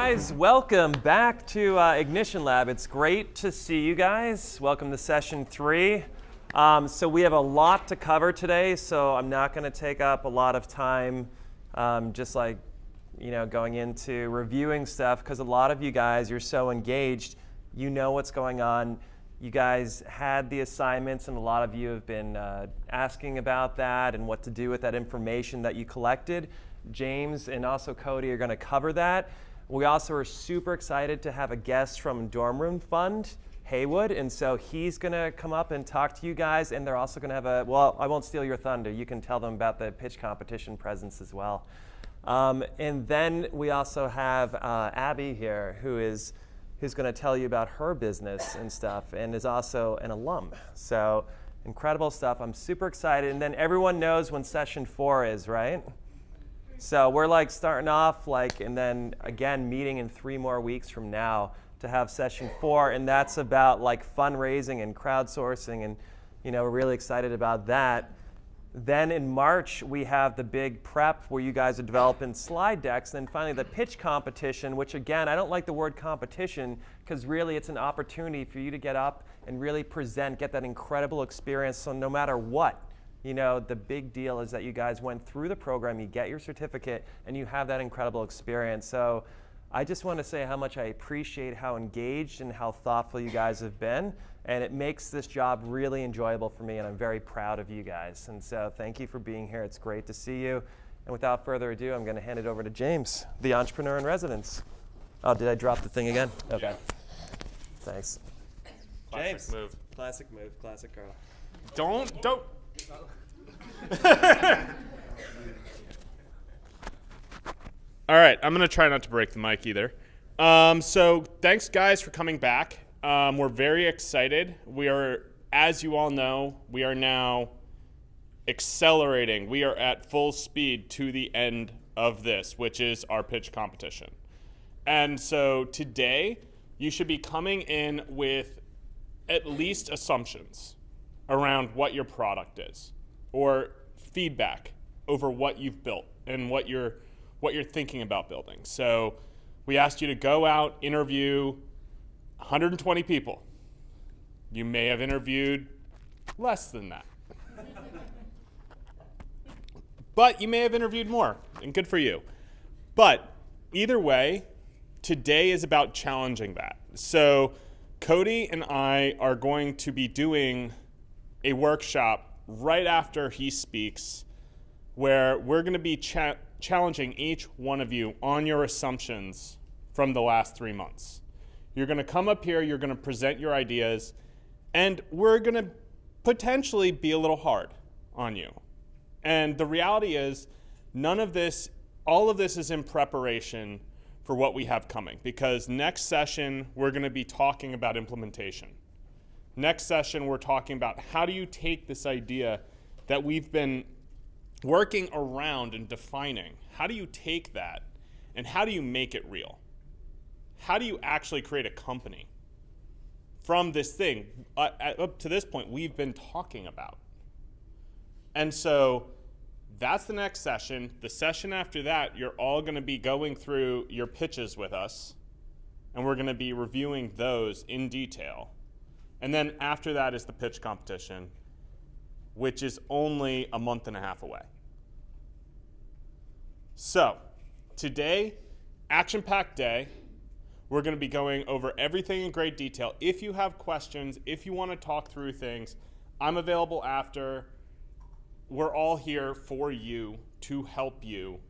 guys, welcome back to Ignition Lab. It's great to see you guys. Welcome to session 3. So we have a lot to cover today, so I'm not going to take up a lot of time just like, going into reviewing stuff, because a lot of you guys, you're so engaged, you know what's going on. You guys had the assignments, and a lot of you have been asking about that and what to do with that information that you collected. James and also Cody are going to cover that. We also are super excited to have a guest from Dorm Room Fund, Haywood, and so he's going to come up and talk to you guys, and they're also going to have I won't steal your thunder. You can tell them about the pitch competition presence as well. And then we also have Abby here, who's going to tell you about her business and stuff, and is also an alum. So incredible stuff. I'm super excited. And then everyone knows when session 4 is, right? So we're starting off and then again meeting in 3 more weeks from now to have session 4, and that's about fundraising and crowdsourcing, and we're really excited about that. Then in March we have the big prep where you guys are developing slide decks, and then finally the pitch competition, which again I don't like the word competition because really it's an opportunity for you to get up and really present, get that incredible experience. So no matter what, the big deal is that you guys went through the program, you get your certificate, and you have that incredible experience. So I just want to say how much I appreciate how engaged and how thoughtful you guys have been, and it makes this job really enjoyable for me, and I'm very proud of you guys. And so thank you for being here. It's great to see you. And without further ado, I'm going to hand it over to James, the entrepreneur in residence. Oh, did I drop the thing again? Okay. Thanks. Classic James. move. Classic move. Classic girl. Don't. All right, I'm going to try not to break the mic either. So thanks, guys, for coming back. We're very excited. We are, as you all know, we are now accelerating. We are at full speed to the end of this, which is our pitch competition. And so today, you should be coming in with at least assumptions around what your product is, or feedback over what you've built and what you're thinking about building. So we asked you to go out, interview 120 people. You may have interviewed less than that. But you may have interviewed more, and good for you. But either way, today is about challenging that. So Cody and I are going to be doing a workshop right after he speaks, where we're going to be challenging each one of you on your assumptions from the last 3 months. You're going to come up here, you're going to present your ideas, and we're going to potentially be a little hard on you. And the reality is, all of this is in preparation for what we have coming, because next session we're going to be talking about implementation. Next session we're talking about how do you take this idea that we've been working around and defining. How do you take that and how do you make it real? How do you actually create a company from this thing up to this point we've been talking about? And so that's the next session. The session after that, you're all going to be going through your pitches with us, and we're going to be reviewing those in detail. And then after that is the pitch competition, which is only a month and a half away. So today, action-packed day. We're going to be going over everything in great detail. If you have questions, if you want to talk through things, I'm available after. We're all here for you to help you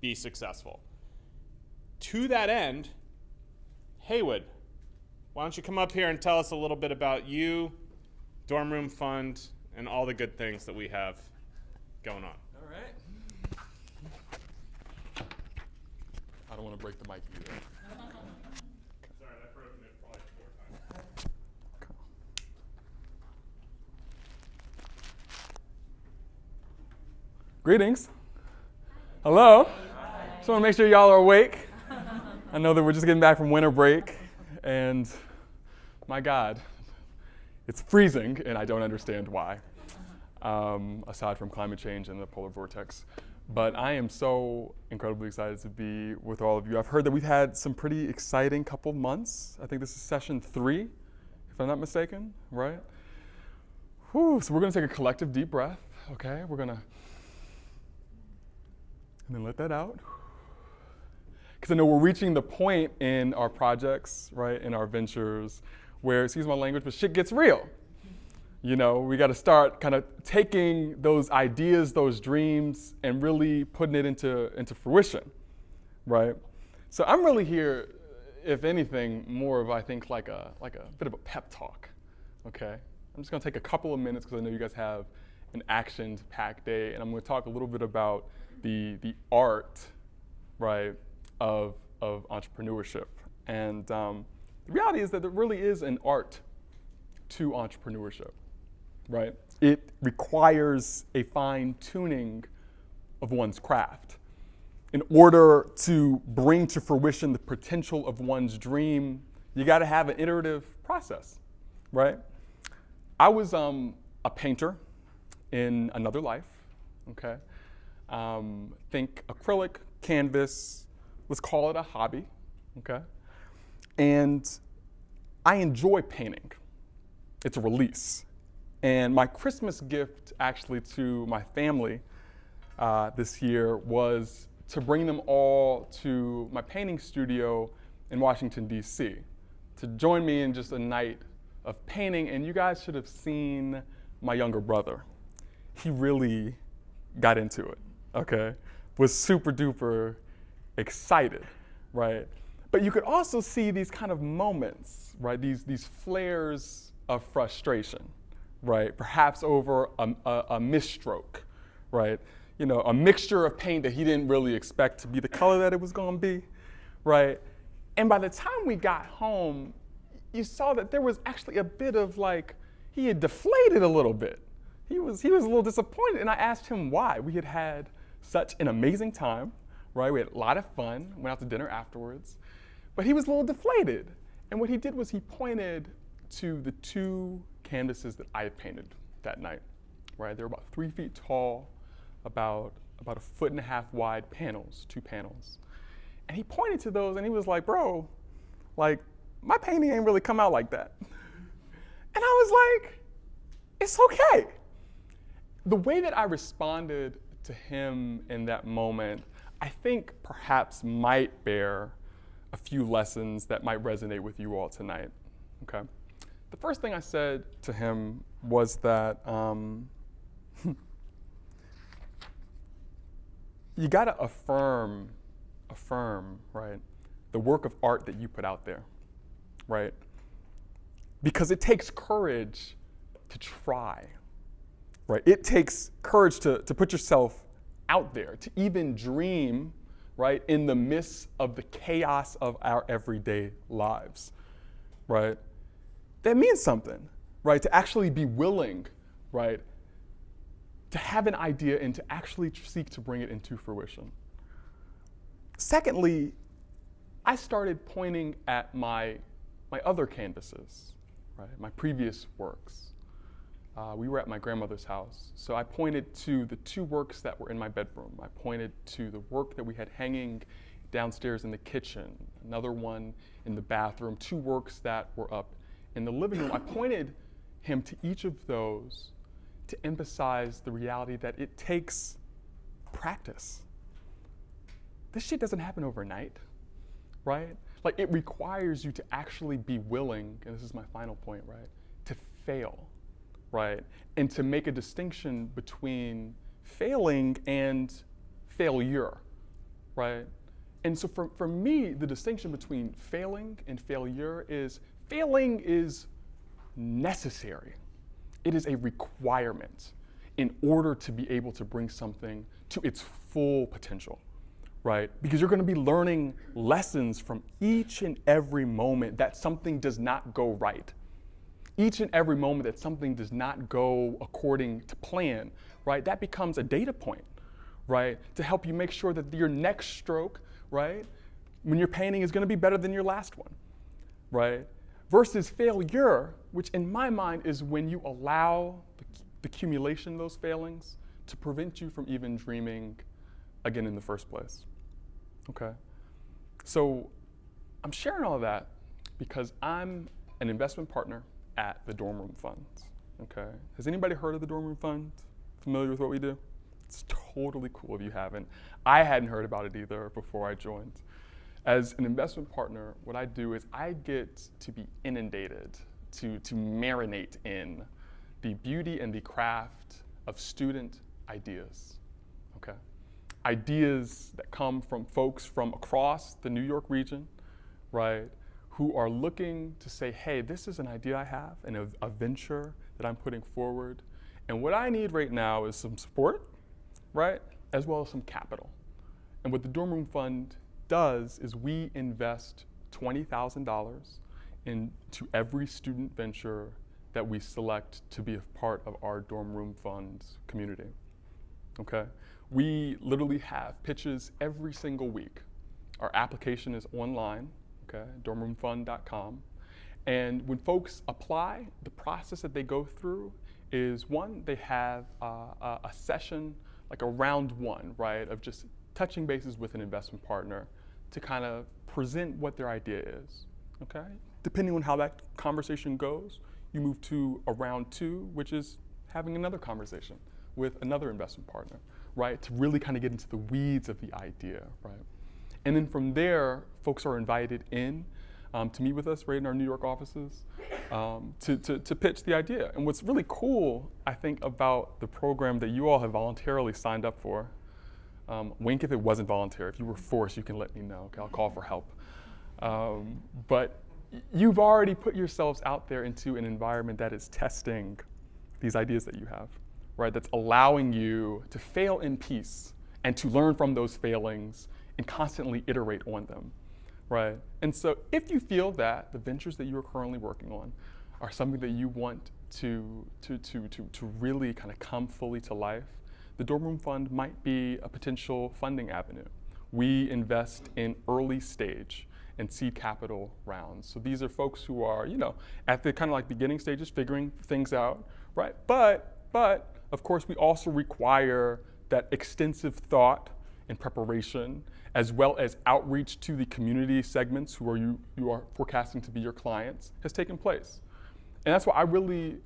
be successful. To that end, Haywood, why don't you come up here and tell us a little bit about you, Dorm Room Fund, and all the good things that we have going on. All right. I don't want to break the mic either. Sorry, I've broken it probably 4 times. Greetings. Hello. Just want to make sure y'all are awake. I know that we're just getting back from winter break, and my God, it's freezing, and I don't understand why, aside from climate change and the polar vortex. But I am so incredibly excited to be with all of you. I've heard that we've had some pretty exciting couple months. I think this is session 3, if I'm not mistaken, right? Whew, so we're gonna take a collective deep breath, okay? And then let that out. Because I know we're reaching the point in our projects, right, in our ventures, where, excuse my language, but shit gets real. You know, we got to start kind of taking those ideas, those dreams, and really putting it into fruition, right? So I'm really here, if anything, more of, I think, like a bit of a pep talk, okay? I'm just going to take a couple of minutes because I know you guys have an action-packed day, and I'm going to talk a little bit about the art, right, of entrepreneurship. And the reality is that there really is an art to entrepreneurship, right? It requires a fine-tuning of one's craft. In order to bring to fruition the potential of one's dream, you got to have an iterative process, right? I was a painter in another life, okay? Think acrylic, canvas, let's call it a hobby, okay? And I enjoy painting. It's a release. And my Christmas gift actually to my family this year was to bring them all to my painting studio in Washington, D.C. to join me in just a night of painting. And you guys should have seen my younger brother. He really got into it, okay? Was super duper excited, right? But you could also see these kind of moments, right? These flares of frustration, right? Perhaps over a misstroke, right? You know, a mixture of paint that he didn't really expect to be the color that it was going to be, right? And by the time we got home, you saw that there was actually a bit of like, he had deflated a little bit. He was a little disappointed, and I asked him why. We had had such an amazing time, right? We had a lot of fun, went out to dinner afterwards, but he was a little deflated. And what he did was he pointed to the 2 canvases that I had painted that night, right? They were about 3 feet tall, about 1.5 feet wide panels, 2 panels. And he pointed to those and he was like, bro, like, my painting ain't really come out like that. And I was like, it's okay. The way that I responded to him in that moment, I think perhaps might bear a few lessons that might resonate with you all tonight, okay? The first thing I said to him was that you gotta affirm, right, the work of art that you put out there, right? Because it takes courage to try, right? It takes courage to put yourself out there, to even dream, right, in the midst of the chaos of our everyday lives, right? That means something, right? To actually be willing, right, to have an idea and to actually seek to bring it into fruition. Secondly, I started pointing at my other canvases, right, my previous works. We were at my grandmother's house, so I pointed to the 2 works that were in my bedroom. I pointed to the work that we had hanging downstairs in the kitchen, another one in the bathroom, 2 works that were up in the living room. I pointed him to each of those to emphasize the reality that it takes practice. This shit doesn't happen overnight, right? Like, it requires you to actually be willing, and this is my final point, right, to fail, right? And to make a distinction between failing and failure, right? And so for me, the distinction between failing and failure is failing is necessary. It is a requirement in order to be able to bring something to its full potential, right? Because you're going to be learning lessons from each and every moment that something does not go right. Each and every moment that something does not go according to plan, right? That becomes a data point, right? To help you make sure that your next stroke, right, when you're painting is going to be better than your last one, right? Versus failure, which in my mind is when you allow the accumulation of those failings to prevent you from even dreaming again in the first place. Okay? So I'm sharing all of that because I'm an investment partner at the Dorm Room Fund. Okay? Has anybody heard of the Dorm Room Fund? Familiar with what we do? It's totally cool if you haven't. I hadn't heard about it either before I joined. As an investment partner, what I do is I get to be inundated, to marinate in the beauty and the craft of student ideas, okay? Ideas that come from folks from across the New York region, right, who are looking to say, hey, this is an idea I have and a venture that I'm putting forward. And what I need right now is some support, right, as well as some capital. And what the Dorm Room Fund does is we invest $20,000 into every student venture that we select to be a part of our Dorm Room Fund's community, okay? We literally have pitches every single week. Our application is online, okay, dormroomfund.com. And when folks apply, the process that they go through is one, they have a session, like a round one, right, of just touching bases with an investment partner to kind of present what their idea is, okay? Depending on how that conversation goes, you move to a round two, which is having another conversation with another investment partner, right? To really kind of get into the weeds of the idea, right? And then from there, folks are invited in to meet with us right in our New York offices to pitch the idea. And what's really cool, I think, about the program that you all have voluntarily signed up for, wink if it wasn't voluntary. If you were forced, you can let me know. Okay, I'll call for help. But you've already put yourselves out there into an environment that is testing these ideas that you have, right? That's allowing you to fail in peace and to learn from those failings and constantly iterate on them, right? And so if you feel that the ventures that you are currently working on are something that you want to really kind of come fully to life, the Dorm Room Fund might be a potential funding avenue. We invest in early stage and seed capital rounds. So these are folks who are, you know, at the kind of like beginning stages, figuring things out, right? But of course, we also require that extensive thought and preparation, as well as outreach to the community segments who you are forecasting to be your clients, has taken place. And that's why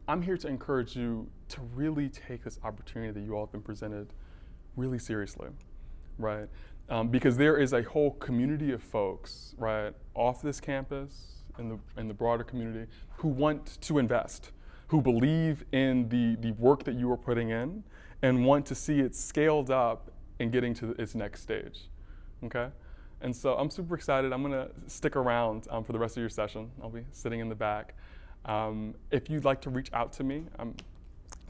I'm here to encourage you to really take this opportunity that you all have been presented really seriously, right? Because there is a whole community of folks, right, off this campus and the broader community who want to invest, who believe in the work that you are putting in and want to see it scaled up and getting to its next stage, okay? And so I'm super excited. I'm gonna stick around for the rest of your session. I'll be sitting in the back. If you'd like to reach out to me, I'm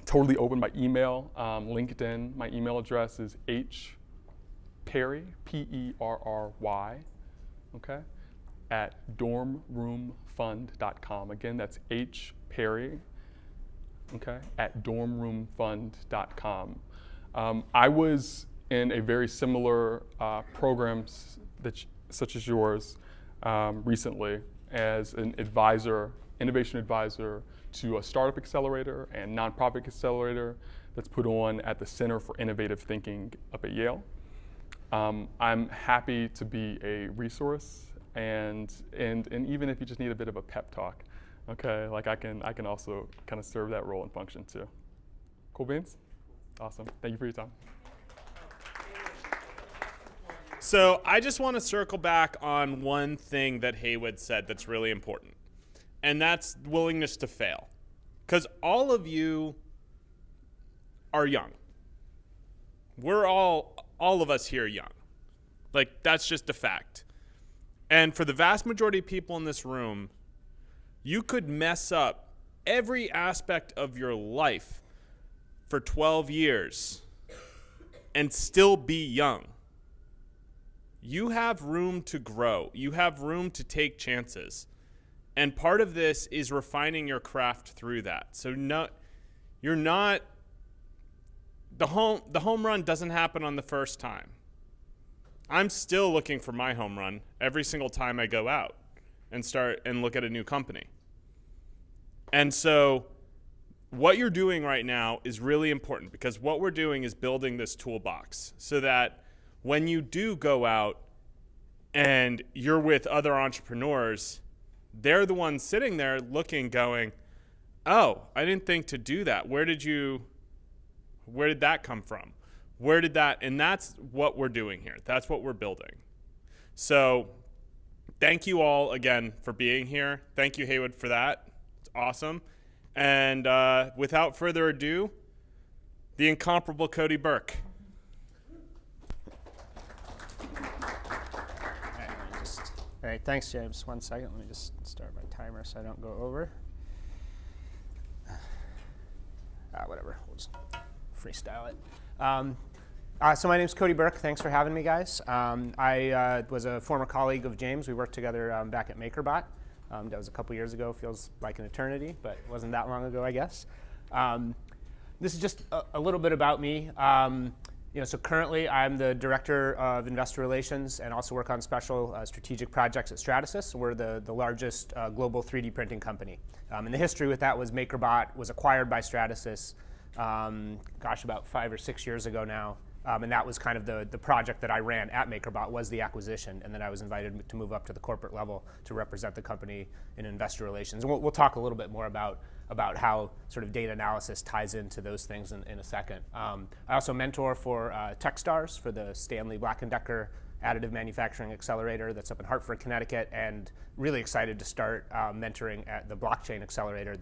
totally open by email, LinkedIn. My email address is hperry, P-E-R-R-Y, okay, at dormroomfund.com. Again, that's hperry, okay, at dormroomfund.com. I was in a very similar programs such as yours recently as an advisor, innovation advisor to a startup accelerator and nonprofit accelerator that's put on at the Center for Innovative Thinking up at Yale. I'm happy to be a resource and even if you just need a bit of a pep talk, okay, like I can also kind of serve that role and function too. Cool beans? Awesome. Thank you for your time. So I just want to circle back on one thing that Haywood said that's really important, and that's willingness to fail. Because all of you are young. We're all of us here young. Like, that's just a fact. And for the vast majority of people in this room, you could mess up every aspect of your life for 12 years and still be young. You have room to grow. You have room to take chances. And part of this is refining your craft through that. So you're not, the home run doesn't happen on the first time. I'm still looking for my home run every single time I go out and start and look at a new company. And so what you're doing right now is really important because what we're doing is building this toolbox so that when you do go out and you're with other entrepreneurs, they're the ones sitting there looking, going, oh, I didn't think to do that. Where did that come from? And that's what we're doing here. That's what we're building. So thank you all again for being here. Thank you, Haywood, for that. It's awesome. And without further ado, the incomparable Cody Burke. All right, thanks, James. 1 second. Let me just start my timer so I don't go over. Whatever. We'll just freestyle it. So my name's Cody Burke. Thanks for having me, guys. I was a former colleague of James. We worked together back at MakerBot. That was a couple years ago. Feels like an eternity, but it wasn't that long ago, I guess. This is just a little bit about me. So currently I'm the Director of Investor Relations and also work on special strategic projects at Stratasys. We're the largest global 3D printing company. And the history with that was MakerBot was acquired by Stratasys, about 5 or 6 years ago now. And that was kind of the project that I ran at MakerBot was the acquisition. And then I was invited to move up to the corporate level to represent the company in investor relations. And we'll talk a little bit more about how sort of data analysis ties into those things in a second. I also mentor for Techstars for the Stanley Black & Decker Additive Manufacturing Accelerator that's up in Hartford, Connecticut, and really excited to start mentoring at the blockchain accelerator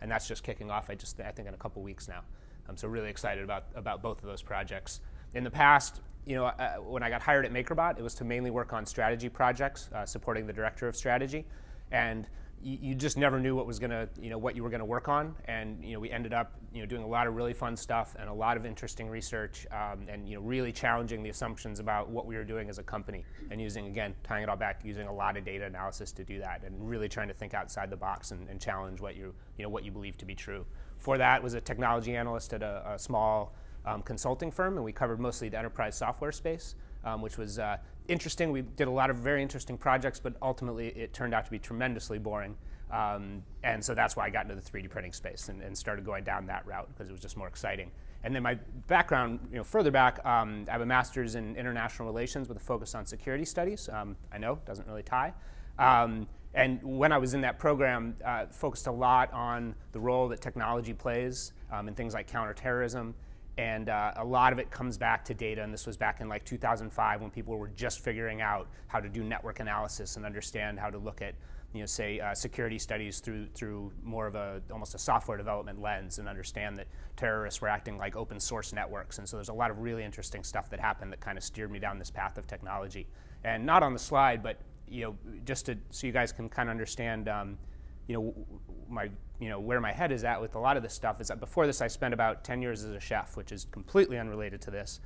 and that's just kicking off, I think in a couple weeks now. So really excited about both of those projects. In the past, when I got hired at MakerBot, it was to mainly work on strategy projects, supporting the director of strategy, and you just never knew what you were gonna work on, and we ended up doing a lot of really fun stuff and a lot of interesting research, and really challenging the assumptions about what we were doing as a company, and tying it all back, using a lot of data analysis to do that, and really trying to think outside the box and challenge what you believe to be true. For that, was a technology analyst at a small consulting firm, and we covered mostly the enterprise software space, which was interesting. We did a lot of very interesting projects, but ultimately it turned out to be tremendously boring. And so that's why I got into the 3D printing space and started going down that route because it was just more exciting. And then my background, further back, I have a master's in international relations with a focus on security studies. I know, doesn't really tie. And when I was in that program, focused a lot on the role that technology plays in things like counterterrorism. And a lot of it comes back to data, and this was back in like 2005 when people were just figuring out how to do network analysis and understand how to look at, security studies through more of almost a software development lens and understand that terrorists were acting like open source networks. And so there's a lot of really interesting stuff that happened that kind of steered me down this path of technology. And not on the slide, but just so you guys can kind of understand where my head is at with a lot of this stuff is that before this I spent about 10 years as a chef, which is completely unrelated to this,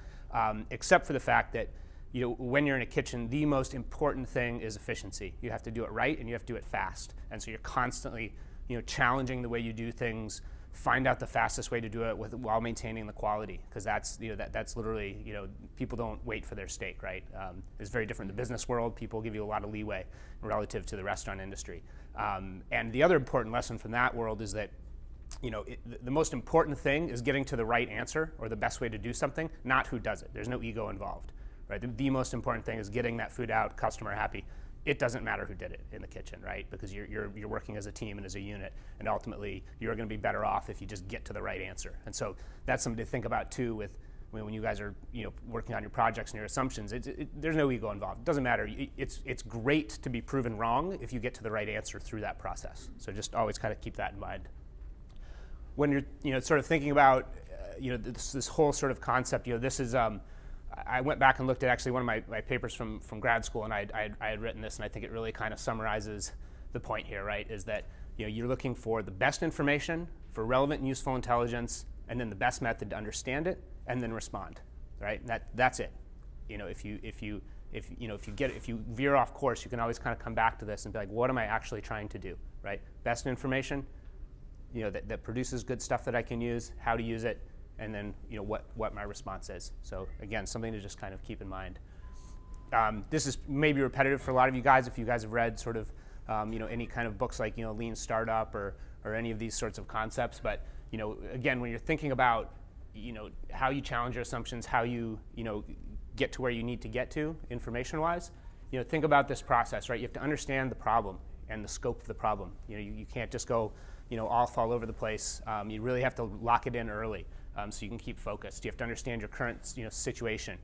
except for the fact that when you're in a kitchen, the most important thing is efficiency. You have to do it right and you have to do it fast. And so you're constantly challenging the way you do things, find out the fastest way to do it while maintaining the quality, because that's literally people don't wait for their steak, right? It's very different in the business world. People give you a lot of leeway relative to the restaurant industry. And the other important lesson from that world is that the most important thing is getting to the right answer or the best way to do something, not who does it. There's no ego involved, right? The most important thing is getting that food out, customer happy. It doesn't matter who did it in the kitchen, right? Because you're working as a team and as a unit, and ultimately you're going to be better off if you just get to the right answer. And so that's something to think about too with when you guys are working on your projects and your assumptions. There's no ego involved. It doesn't matter. It's great to be proven wrong if you get to the right answer through that process. So just always kind of keep that in mind. When you're sort of thinking about this whole sort of concept, this is I went back and looked at actually one of my papers from grad school, and I had written this, and I think it really kind of summarizes the point here, right? Is that you're looking for the best information for relevant and useful intelligence, and then the best method to understand it, and then respond, right? That's it. If you veer off course, you can always kind of come back to this and be like, what am I actually trying to do, right? Best information, that produces good stuff that I can use, how to use it, and then what my response is. So again, something to just kind of keep in mind. This is maybe repetitive for a lot of you guys if you guys have read sort of any kind of books like Lean Startup or any of these sorts of concepts. But again, when you're thinking about how you challenge your assumptions, how you get to where you need to get to information-wise, think about this process, right? You have to understand the problem and the scope of the problem. You can't just go, all fall over the place. You really have to lock it in early so you can keep focused. You have to understand your current, situation,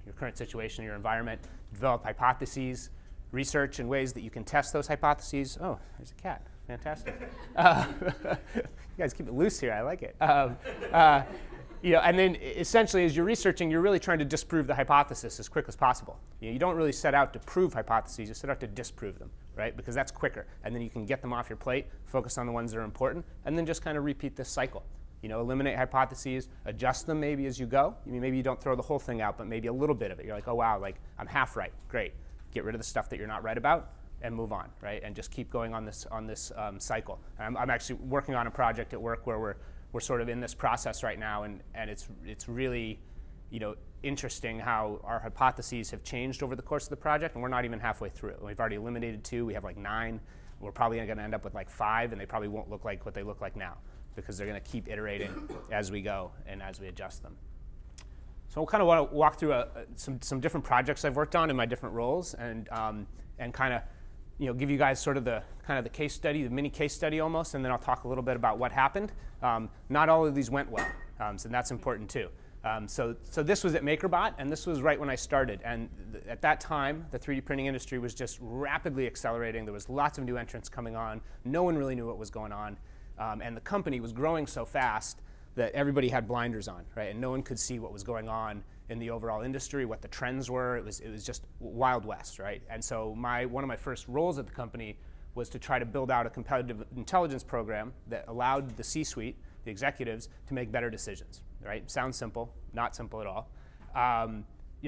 your environment, develop hypotheses, research in ways that you can test those hypotheses. Oh, there's a cat. Fantastic. You guys keep it loose here. I like it. And then essentially, as you're researching, you're really trying to disprove the hypothesis as quick as possible. You don't really set out to prove hypotheses. You set out to disprove them, right? Because that's quicker. And then you can get them off your plate, focus on the ones that are important, and then just kind of repeat this cycle. Eliminate hypotheses, adjust them maybe as you go. Maybe you don't throw the whole thing out, but maybe a little bit of it. You're like, oh, wow, I'm half right. Great. Get rid of the stuff that you're not right about and move on, right? And just keep going on this cycle. I'm actually working on a project at work where we're sort of in this process right now, and it's really, interesting how our hypotheses have changed over the course of the project, and we're not even halfway through. We've already eliminated 2. We have 9. We're probably going to end up with 5, and they probably won't look like what they look like now because they're going to keep iterating as we go and as we adjust them. So we'll kind of want to walk through some different projects I've worked on in my different roles, and kind of give you guys sort of the case study, the mini case study almost, and then I'll talk a little bit about what happened. Not all of these went well, so that's important too. So this was at MakerBot, and this was right when I started. And at that time, the 3D printing industry was just rapidly accelerating. There was lots of new entrants coming on. No one really knew what was going on, and the company was growing so fast that everybody had blinders on, right? And no one could see what was going on in the overall industry, what the trends were. It was just Wild West, right? And so one of my first roles at the company was to try to build out a competitive intelligence program that allowed the C-suite, the executives, to make better decisions, right? Sounds simple, not simple at all.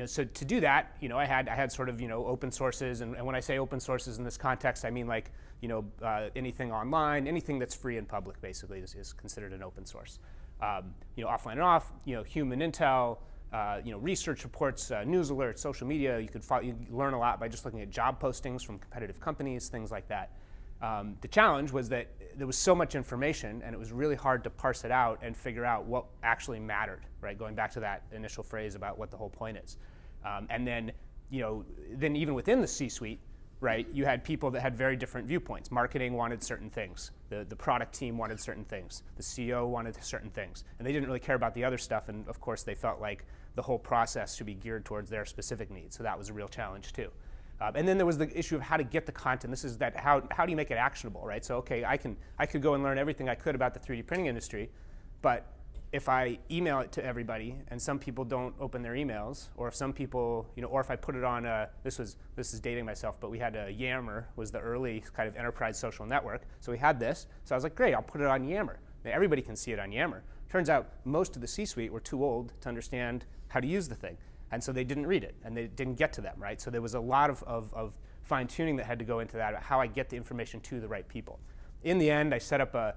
So to do that, I had sort of open sources, and when I say open sources in this context, I mean anything online, anything that's free and public basically is considered an open source. Offline and off, human intel, research reports, news alerts, social media. You learn a lot by just looking at job postings from competitive companies, things like that. The challenge was that there was so much information, and it was really hard to parse it out and figure out what actually mattered, right? Going back to that initial phrase about what the whole point is. And then even within the C-suite, right, you had people that had very different viewpoints. Marketing wanted certain things. The product team wanted certain things. The CEO wanted certain things. And they didn't really care about the other stuff, and of course they felt like the whole process should be geared towards their specific needs. So that was a real challenge too. And then there was the issue of how to get the content. This is that how do you make it actionable, right? So okay, I could go and learn everything I could about the 3D printing industry, but if I email it to everybody and some people don't open their emails, or if some people, or if I put it on this is dating myself, but we had Yammer was the early kind of enterprise social network. So we had this. So I was like, great, I'll put it on Yammer. Now, everybody can see it on Yammer. Turns out most of the C-suite were too old to understand how to use the thing. And so they didn't read it, and they didn't get to them, right? So there was a lot of fine-tuning that had to go into that, about how I get the information to the right people. In the end, I set up a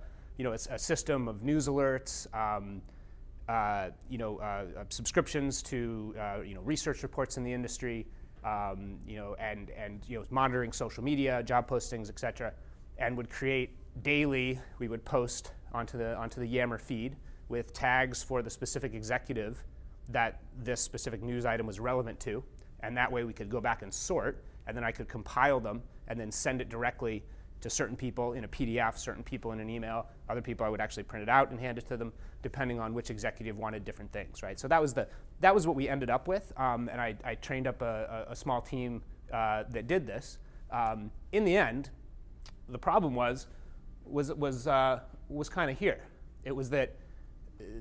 system of news alerts, subscriptions to research reports in the industry, and monitoring social media, job postings, et cetera, and would create daily. We would post onto the Yammer feed with tags for the specific executive that this specific news item was relevant to, and that way we could go back and sort, and then I could compile them and then send it directly to certain people in a PDF, certain people in an email, other people I would actually print it out and hand it to them, depending on which executive wanted different things, right? So that was what we ended up with, and I trained up a small team that did this. In the end, the problem was kind of here. It was that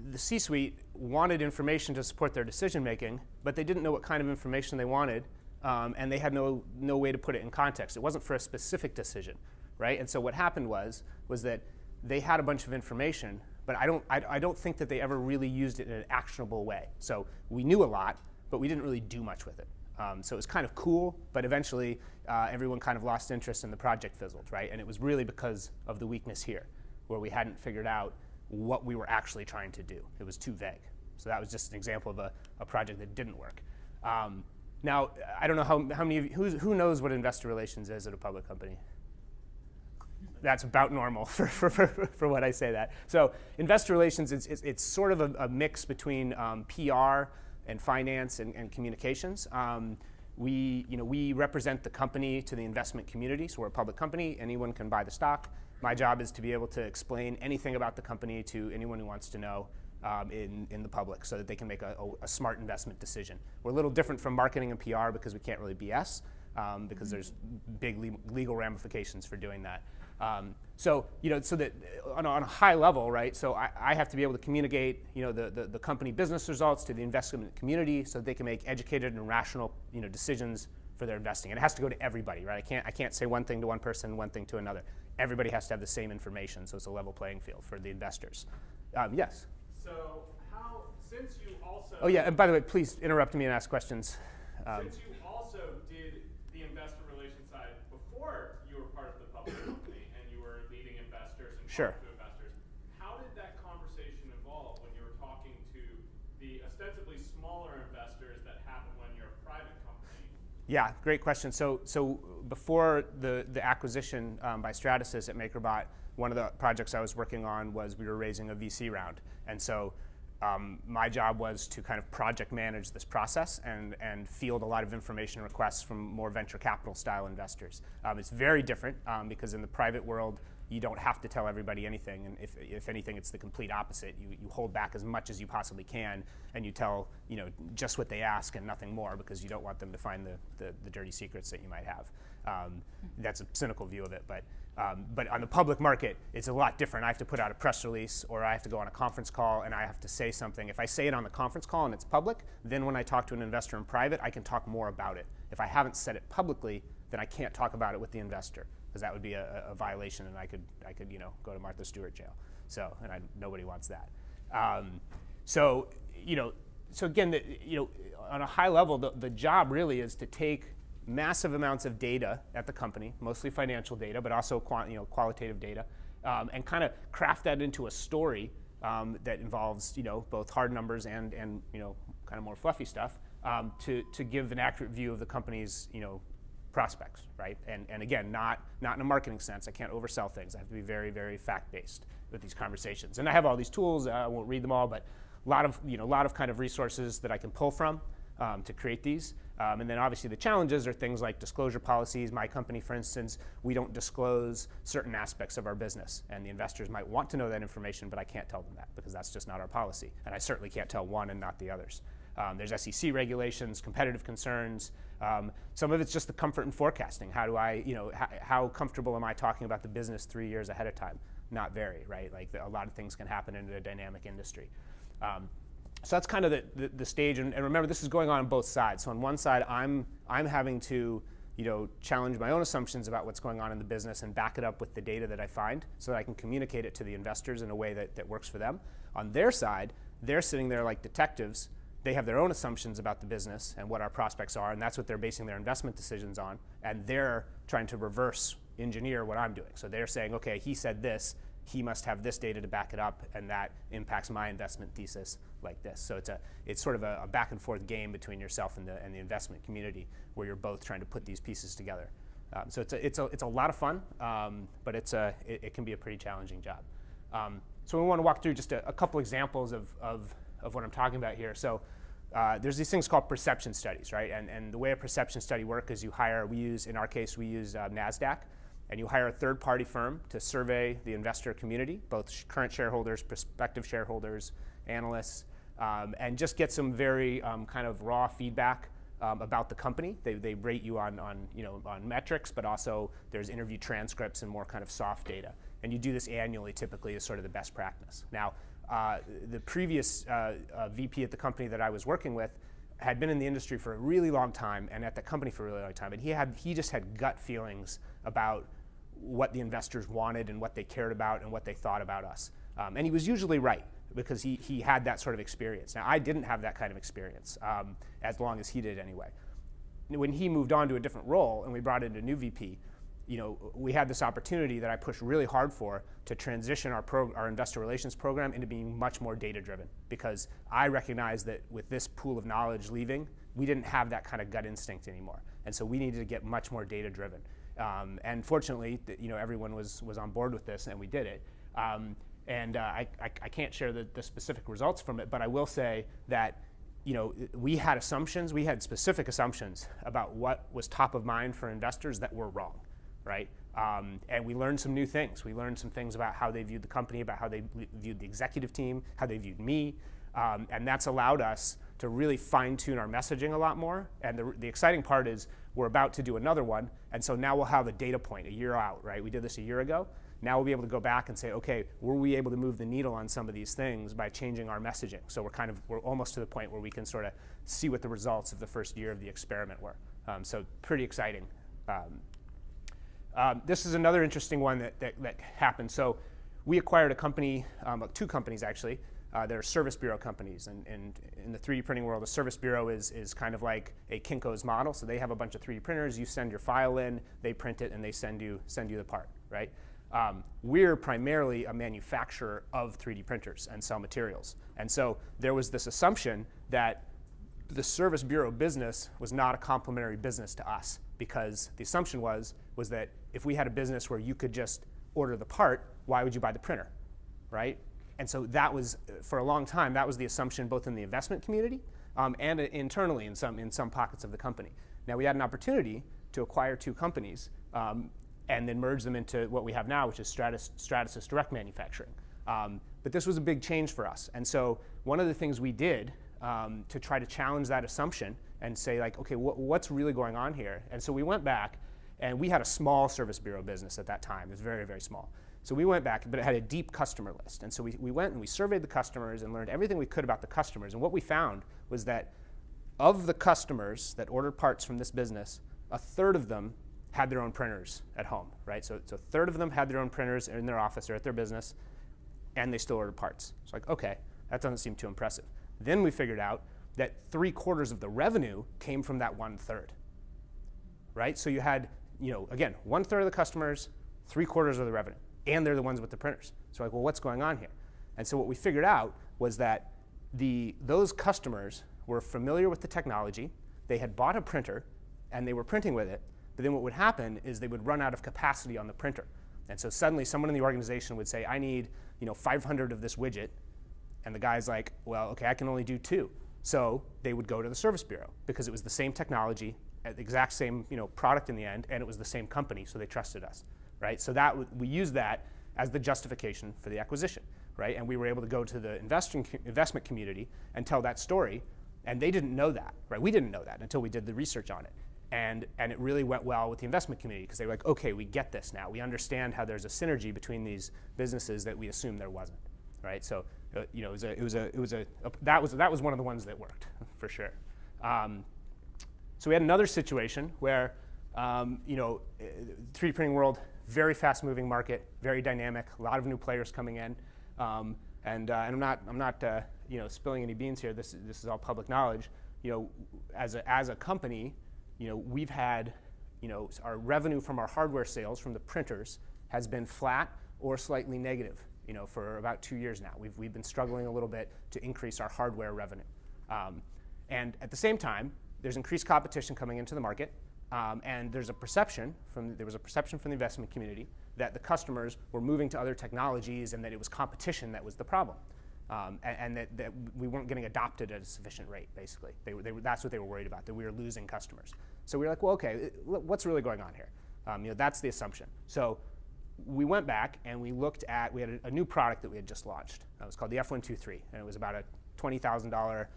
the C-suite wanted information to support their decision making, but they didn't know what kind of information they wanted, and they had no way to put it in context. It wasn't for a specific decision, right? And so what happened was that they had a bunch of information, but I don't think that they ever really used it in an actionable way. So we knew a lot, but we didn't really do much with it. So it was kind of cool, but eventually everyone kind of lost interest and the project fizzled, right? And it was really because of the weakness here, where we hadn't figured out what we were actually trying to do. It was too vague. So that was just an example of a project that didn't work. Now, I don't know how many of you, who knows what investor relations is at a public company? That's about normal for what I say that. So investor relations, it's sort of a mix between PR and finance and communications. We represent the company to the investment community, so we're a public company. Anyone can buy the stock. My job is to be able to explain anything about the company to anyone who wants to know in the public, so that they can make a smart investment decision. We're a little different from marketing and PR because we can't really BS, because there's big legal ramifications for doing that. So that on a high level, right? So I have to be able to communicate, the company business results to the investment community, so that they can make educated and rational, decisions for their investing. And it has to go to everybody, right? I can't say one thing to one person, one thing to another. Everybody has to have the same information, so it's a level playing field for the investors. Yes. So since you also... Oh yeah, and by the way, please interrupt me and ask questions. Since you also did the investor relations side before you were part of the public company and you were leading investors and Sure. talking to investors, how did that conversation evolve when you were talking to the ostensibly smaller investors that happen when you're a private company? Yeah, great question. So before the acquisition by Stratasys at MakerBot, one of the projects I was working on was we were raising a VC round. And so my job was to kind of project manage this process and field a lot of information requests from more venture capital style investors. It's very different because in the private world, you don't have to tell everybody anything, and if anything, it's the complete opposite. You hold back as much as you possibly can, and you tell just what they ask and nothing more, because you don't want them to find the dirty secrets that you might have. That's a cynical view of it, but on the public market, it's a lot different. I have to put out a press release, or I have to go on a conference call, and I have to say something. If I say it on the conference call and it's public, then when I talk to an investor in private, I can talk more about it. If I haven't said it publicly, then I can't talk about it with the investor, because that would be a violation, and I could go to Martha Stewart jail. So, and nobody wants that. So again, on a high level, the job really is to take massive amounts of data at the company, mostly financial data, but also qualitative data, and kind of craft that into a story that involves both hard numbers and kind of more fluffy stuff to give an accurate view of the company's prospects, right? And again, not in a marketing sense. I can't oversell things. I have to be very, very fact-based with these conversations. And I have all these tools. I won't read them all, but a lot of kind of resources that I can pull from to create these. And then obviously the challenges are things like disclosure policies. My company, for instance, we don't disclose certain aspects of our business, and the investors might want to know that information, but I can't tell them that because that's just not our policy. And I certainly can't tell one and not the others. There's SEC regulations, competitive concerns. Some of it's just the comfort in forecasting. How do I, how comfortable am I talking about the business 3 years ahead of time? Not very, right? Like a lot of things can happen in a dynamic industry. So that's kind of the stage, and remember, this is going on both sides. So on one side, I'm having to challenge my own assumptions about what's going on in the business and back it up with the data that I find, so that I can communicate it to the investors in a way that works for them. On their side, they're sitting there like detectives. They have their own assumptions about the business and what our prospects are, and that's what they're basing their investment decisions on. And they're trying to reverse engineer what I'm doing. So they're saying, okay, he said this. He must have this data to back it up, and that impacts my investment thesis like this. So it's sort of a back and forth game between yourself and the investment community, where you're both trying to put these pieces together. So it's a lot of fun, but it can be a pretty challenging job. So we want to walk through just a couple examples of what I'm talking about here. So there's these things called perception studies, right? And the way a perception study works is in our case we use NASDAQ. And you hire a third-party firm to survey the investor community, both current shareholders, prospective shareholders, analysts, and just get some very kind of raw feedback about the company. They rate you on metrics, but also there's interview transcripts and more kind of soft data. And you do this annually, typically, is sort of the best practice. Now, the previous VP at the company that I was working with had been in the industry for a really long time and at the company for a really long time, and he just had gut feelings about what the investors wanted and what they cared about and what they thought about us. And he was usually right, because he had that sort of experience. Now, I didn't have that kind of experience, as long as he did anyway. When he moved on to a different role and we brought in a new VP, we had this opportunity that I pushed really hard for to transition our investor relations program into being much more data-driven, because I recognized that with this pool of knowledge leaving, we didn't have that kind of gut instinct anymore. And so we needed to get much more data-driven. And fortunately, everyone was on board with this, and we did it. I can't share the specific results from it, but I will say that we had assumptions, we had specific assumptions about what was top of mind for investors that were wrong, right? And we learned some new things. We learned some things about how they viewed the company, about how they viewed the executive team, how they viewed me, and that's allowed us to really fine-tune our messaging a lot more. And the exciting part is we're about to do another one, and so now we'll have a data point a year out, right? We did this a year ago. Now we'll be able to go back and say, okay, were we able to move the needle on some of these things by changing our messaging? So we're almost to the point where we can sort of see what the results of the first year of the experiment were. So pretty exciting. This is another interesting one that happened. So we acquired a company, two companies actually. They're service bureau companies, and in the 3D printing world, a service bureau is kind of like a Kinko's model. So they have a bunch of 3D printers. You send your file in, they print it, and they send you the part, right? We're primarily a manufacturer of 3D printers and sell materials. And so there was this assumption that the service bureau business was not a complementary business to us, because the assumption was that if we had a business where you could just order the part, why would you buy the printer, right? And so that was, for a long time, that was the assumption both in the investment community and internally in some pockets of the company. Now we had an opportunity to acquire two companies and then merge them into what we have now, which is Stratasys Direct Manufacturing. But this was a big change for us. And so one of the things we did to try to challenge that assumption and say, like, okay, what's really going on here? And so we went back, and we had a small service bureau business at that time. It was very, very small. So we went back, but it had a deep customer list. And so we went and we surveyed the customers and learned everything we could about the customers. And what we found was that of the customers that ordered parts from this business, a third of them had their own printers at home, right? So a third of them had their own printers in their office or at their business, and they still ordered parts. It's like, okay, that doesn't seem too impressive. Then we figured out that 3/4 of the revenue came from that 1/3, right? So you had, again, 1/3 of the customers, 3/4 of the revenue, and they're the ones with the printers. So like, well, what's going on here? And so what we figured out was that those customers were familiar with the technology, they had bought a printer, and they were printing with it, but then what would happen is they would run out of capacity on the printer. And so suddenly someone in the organization would say, I need 500 of this widget, and the guy's like, well, okay, I can only do 2. So they would go to the service bureau because it was the same technology, the exact same product in the end, and it was the same company, so they trusted us, right? So we used that as the justification for the acquisition, right? And we were able to go to the investment community and tell that story, and they didn't know that, right? We didn't know that until we did the research on it. And it really went well with the investment community because they were like, okay, we get this now. We understand how there's a synergy between these businesses that we assumed there wasn't, right? So that was one of the ones that worked for sure. So we had another situation where 3D printing world, very fast-moving market, very dynamic, a lot of new players coming in, and I'm not spilling any beans here. This is all public knowledge. As a company. We've had, our revenue from our hardware sales from the printers has been flat or slightly negative, for about 2 years now. We've been struggling a little bit to increase our hardware revenue. And at the same time, there's increased competition coming into the market, and there was a perception from the investment community that the customers were moving to other technologies and that it was competition that was the problem. And that we weren't getting adopted at a sufficient rate, basically. That's what they were worried about, that we were losing customers. So we were like, well, okay, what's really going on here? That's the assumption. So we went back and we had a new product that we had just launched. It was called the F123, and it was about a $20,000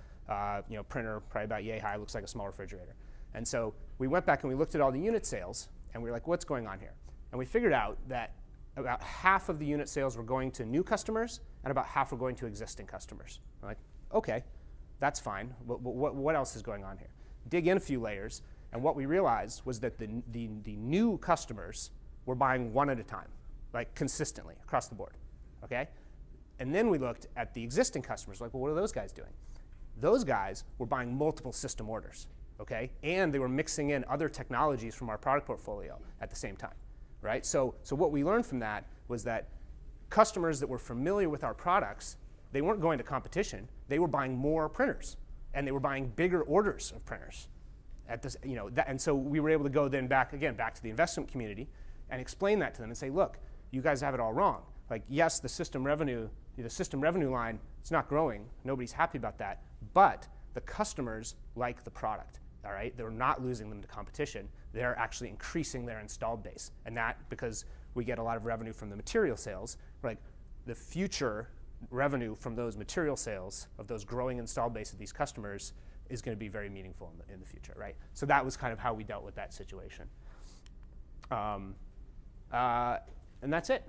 printer, probably about yay high, looks like a small refrigerator. And so we went back and we looked at all the unit sales, and we were like, what's going on here? And we figured out that about half of the unit sales were going to new customers, and about half were going to existing customers. We're like, okay, that's fine. What else is going on here? Dig in a few layers, and what we realized was that the new customers were buying one at a time, like consistently across the board, okay? And then we looked at the existing customers, like, well, what are those guys doing? Those guys were buying multiple system orders, okay? And they were mixing in other technologies from our product portfolio at the same time. Right? So what we learned from that was that customers that were familiar with our products, they weren't going to competition. They were buying more printers, and they were buying bigger orders of printers. And so we were able to go then back to the investment community and explain that to them and say, look, you guys have it all wrong. Like, yes, the system revenue line, it's not growing. Nobody's happy about that. But the customers like the product, all right? They're not losing them to competition. They're actually increasing their installed base. And that, because we get a lot of revenue from the material sales, like the future revenue from those material sales of those growing installed base of these customers is going to be very meaningful in the future, right? So that was kind of how we dealt with that situation. And that's it.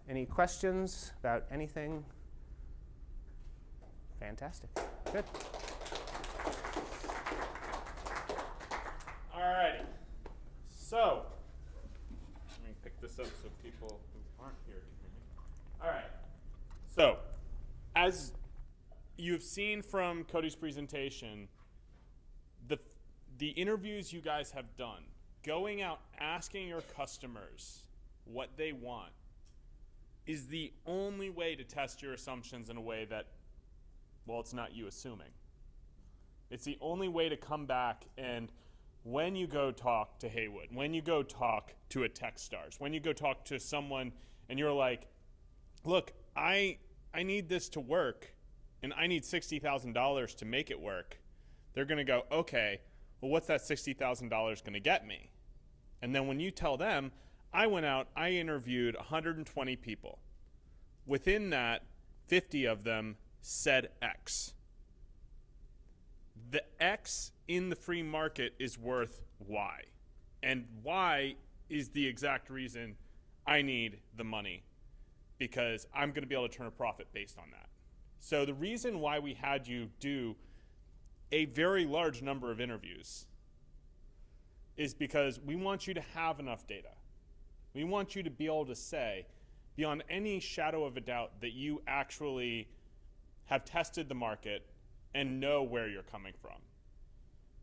Any questions about anything? Fantastic. Good. All righty. So, let me pick this up so people who aren't here can hear me. All right. So, as you've seen from Cody's presentation, the interviews you guys have done, going out asking your customers what they want, is the only way to test your assumptions in a way that, well, it's not you assuming. It's the only way to come back, and when you go talk to Haywood, when you go talk to a Techstars, when you go talk to someone and you're like, look, I need this to work and I need $60,000 to make it work, they're going to go, okay, well, what's that $60,000 going to get me? And then when you tell them, I went out, I interviewed 120 people. Within that, 50 of them said X. The X in the free market is worth Y. And Y is the exact reason I need the money, because I'm going to be able to turn a profit based on that. So the reason why we had you do a very large number of interviews is because we want you to have enough data. We want you to be able to say, beyond any shadow of a doubt, that you actually have tested the market and know where you're coming from.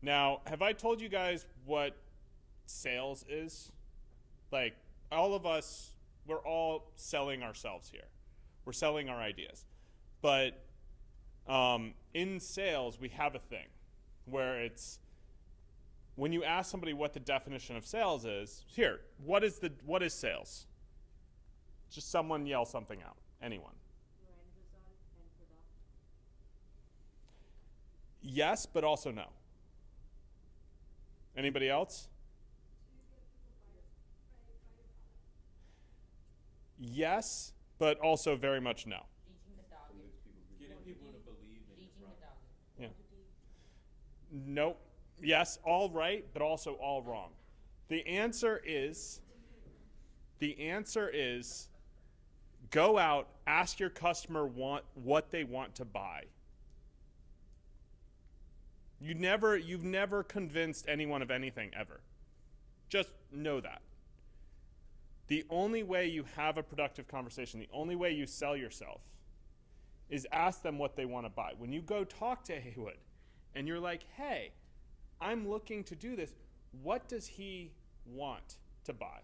Now, have I told you guys what sales is? Like, all of us, we're all selling ourselves here. We're selling our ideas. But in sales, we have a thing where it's, when you ask somebody what the definition of sales is, here, what is sales? Just someone yell something out. Anyone. Yes, but also no. Anybody else? Yes, but also very much no. Getting people to believe in the product. Yeah. Nope. Yes, all right, but also all wrong. The answer is go out, ask your customer what they want to buy. You've never convinced anyone of anything ever. Just know that. The only way you have a productive conversation, the only way you sell yourself, is ask them what they want to buy. When you go talk to Haywood and you're like, hey, I'm looking to do this, what does he want to buy?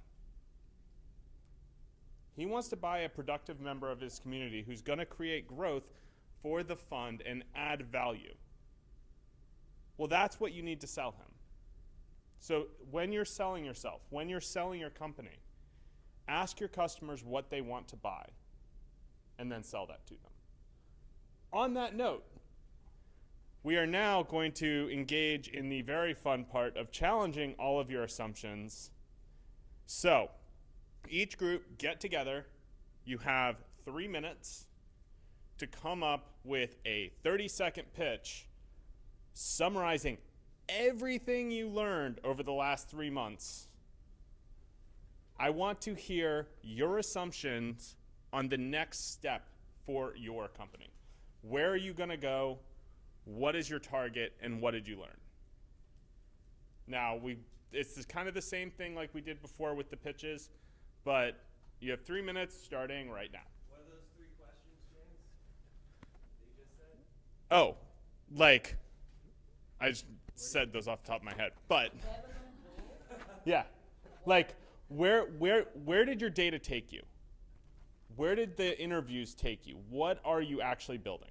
He wants to buy a productive member of his community who's going to create growth for the fund and add value. Well, that's what you need to sell him. So when you're selling yourself, when you're selling your company, ask your customers what they want to buy and then sell that to them. On that note, we are now going to engage in the very fun part of challenging all of your assumptions. So, each group get together. You have 3 minutes to come up with a 30-second pitch summarizing everything you learned over the last 3 months. I want to hear your assumptions on the next step for your company. Where are you going to go? What is your target, and what did you learn? Now, it's kind of the same thing like we did before with the pitches, but you have 3 minutes starting right now. What are those 3 questions, James, that you just said? Oh, like, I just said those off the top of my head, but yeah, like, where did your data take you? Where did the interviews take you? What are you actually building?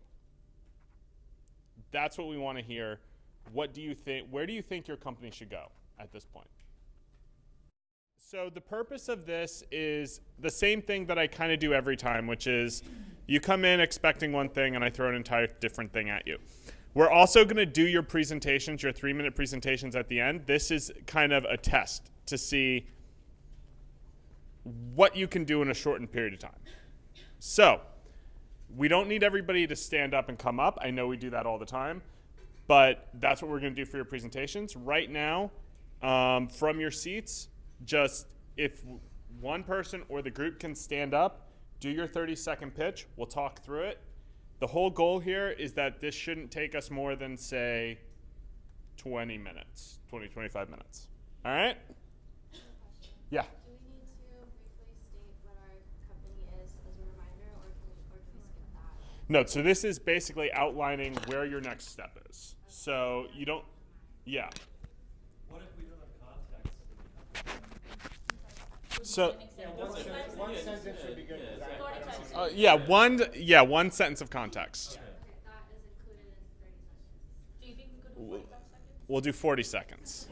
That's what we want to hear. What do you think? Where do you think your company should go at this point? So the purpose of this is the same thing that I kind of do every time, which is you come in expecting one thing and I throw an entire different thing at you. We're also going to do your presentations, your 3-minute presentations at the end. This is kind of a test to see what you can do in a shortened period of time. So we don't need everybody to stand up and come up. I know we do that all the time, but that's what we're going to do for your presentations. Right now, from your seats, just if one person or the group can stand up, do your 30-second pitch. We'll talk through it. The whole goal here is that this shouldn't take us more than, say, 20 minutes, 20, 25 minutes. All right? Yeah. Do we need to briefly state what our company is as a reminder, or do we skip that? No, so this is basically outlining where your next step is. So you don't, yeah. What if we don't have context? So, One sentence should be good. one sentence of context. Okay, that is included in 30 seconds. Do you think we could do 45 seconds? We'll do 40 seconds.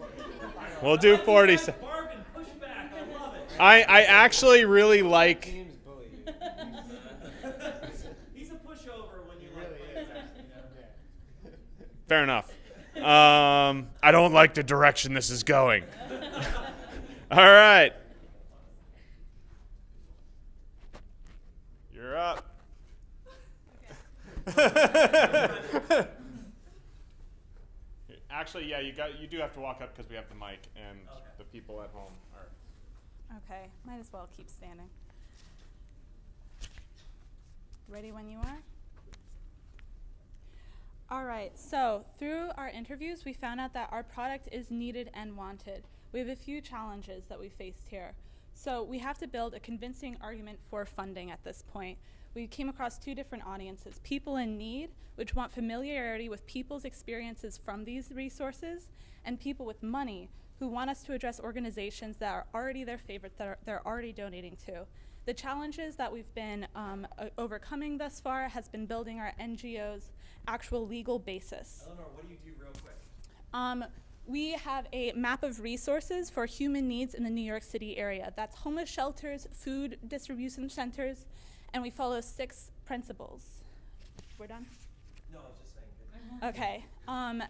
We'll do 40 seconds. Bargain, pushback, I love it. I actually really like, Team's bully. He's a pushover when you like him. fair enough. I don't like the direction this is going. All right. You're up. Actually, yeah, you do have to walk up because we have the mic and the people at home are. Okay, might as well keep standing. Ready when you are? All right, so through our interviews, we found out that our product is needed and wanted. We have a few challenges that we faced here. So we have to build a convincing argument for funding at this point. We came across two different audiences: people in need, which want familiarity with people's experiences from these resources, and people with money, who want us to address organizations that are already their favorite, that they're already donating to. The challenges that we've been overcoming thus far has been building our NGO's actual legal basis. Eleanor, what do you do real quick? We have a map of resources for human needs in the New York City area. That's homeless shelters, food distribution centers, and we follow 6 principles. We're done? No, I was just saying. Okay.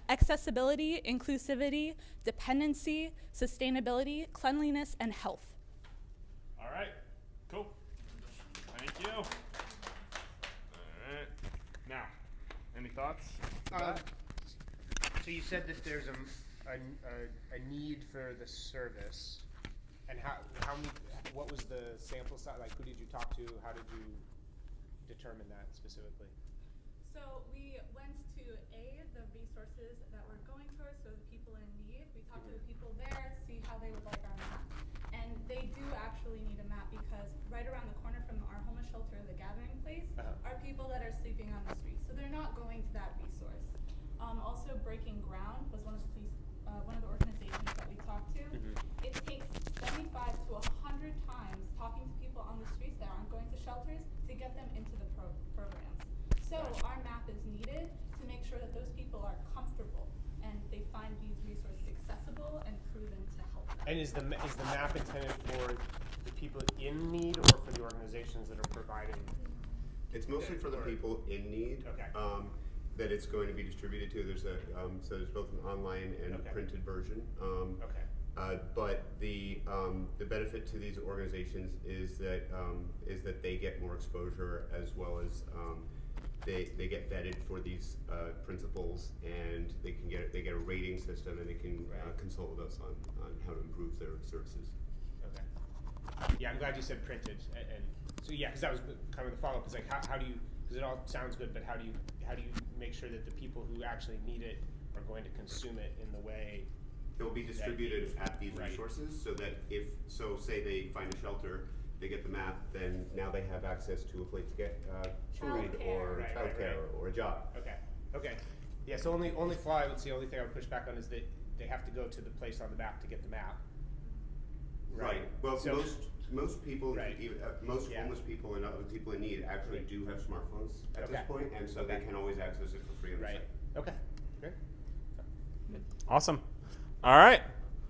Accessibility, inclusivity, dependency, sustainability, cleanliness, and health. All right. Cool. Thank you. All right. Now, any thoughts? So you said that there's a need for the service, and how many? What was the sample size? Like, who did you talk to? How did you determine that specifically? So we went to the resources that we're going towards, so the people in need. We talked to the people there, see how they would like our map. And they do actually need a map because right around the corner from our homeless shelter, the gathering place, are people that are sleeping on the streets. So they're not going to that resource. Also, Breaking Ground was one of the organizations that we talked to. It takes 75 to 100 times talking to people on the streets that aren't going to shelters to get them into the programs. So our map is needed to make sure that those people are comfortable and they find these resources accessible and proven to help them. And is the map intended for the people in need or for the organizations that are providing? It's mostly for the people in need. Okay. That it's going to be distributed to. There's so there's both an online and printed version. But the benefit to these organizations is that they get more exposure, as well as they get vetted for these principles, and they get a rating system, and they can consult with us on how to improve their services. Okay. Yeah, I'm glad you said printed, and so yeah, because that was kind of the follow-up. Is like how do you? Because it all sounds good, but how do you make sure that the people who actually need it are going to consume it in the way? It will be distributed at these resources, so that say they find a shelter, they get the map, then now they have access to a place to get food or childcare or a job. Okay. Yeah. So only flaw I would see, only thing I would push back on is that they have to go to the place on the map to get the map. Right. Well, so most people, most Yeah. homeless people and other people in need actually do have smartphones at this point, and so they can always access it for free on the site. Okay. Great. Awesome. All right.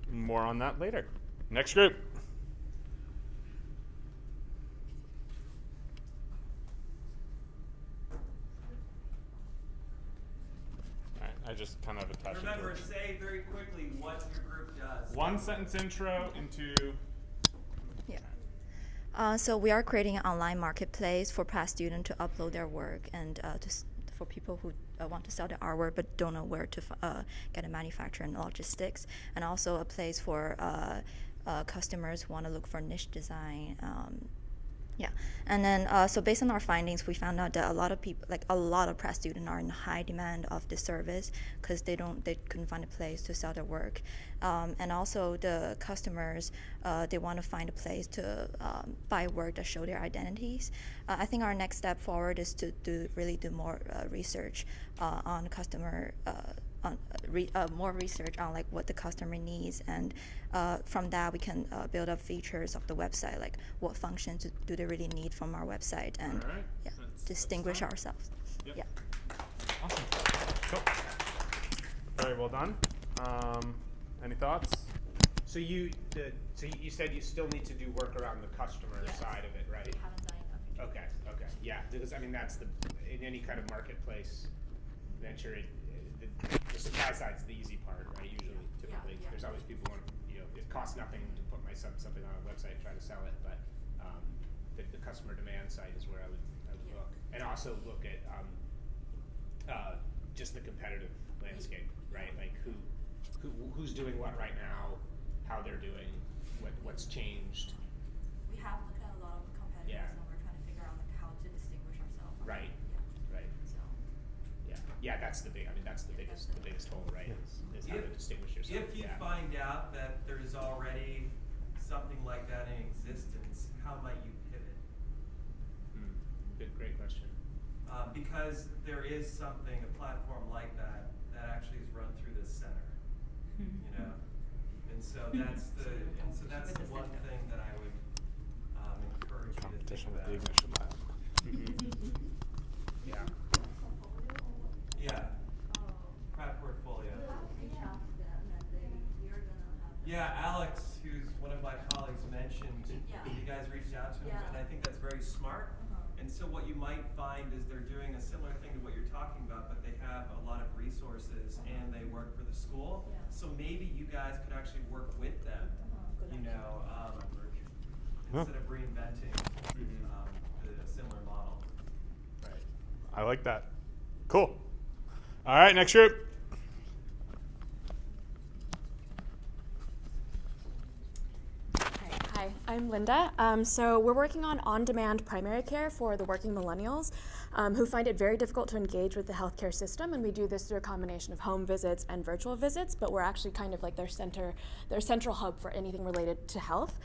More on that later. Next group. I just kind of attached Remember, it to it. say very quickly what your group does. One sentence intro into. Yeah. So we are creating an online marketplace for past students to upload their work and for people who want to sell their artwork but don't know where to get a manufacturer and logistics, and also a place for customers who want to look for niche design. Yeah, and then so based on our findings, we found out that a lot of people, like a lot of press students, are in high demand of this service because they couldn't find a place to sell their work, and also the customers they want to find a place to buy work that show their identities. I think our next step forward is to really do more research on customer. More research on like what the customer needs, and from that we can build up features of the website, like what functions do they really need from our website, and All right. yeah, That's distinguish fine. ourselves. Yep. Yeah. Awesome. Cool. Very well done. Any thoughts? So you said you still need to do work around the customer Yes. side of it, right? We haven't done enough. Okay. Yeah, because I mean that's in any kind of marketplace venture, the supply side's the easy part, right? Usually, typically, yeah. there's always people want it costs nothing to put something on a website and try to sell it, but the customer demand side is where I would look, and also look at just the competitive landscape, right? Like who's doing what right now, how they're doing, what's changed. We have looked at a lot of competitors, Yeah. and we're trying to figure out like how to distinguish ourselves. Right. Yeah. Right. So. Yeah, that's the biggest hole, right? Is how to distinguish yourself. If you yeah. find out that there's already something like that in existence, how might you pivot? Great question. Because there is something, a platform like that actually is run through this center, you know, and so that's the one thing that I would encourage you to Competition think with the about. Ignition Lab. Yeah. Yeah, Pratt portfolio. Yeah, Alex, who's one of my colleagues, mentioned you guys reached out to him, and I think that's very smart. And so what you might find is they're doing a similar thing to what you're talking about, but they have a lot of resources and they work for the school. So maybe you guys could actually work with them, you know, instead of reinventing a similar model. Right. I like that. Cool. All right, next group. Hi, I'm Linda. So we're working on on-demand primary care for the working millennials who find it very difficult to engage with the healthcare system, and we do this through a combination of home visits and virtual visits, but we're actually kind of like their central hub for anything related to health.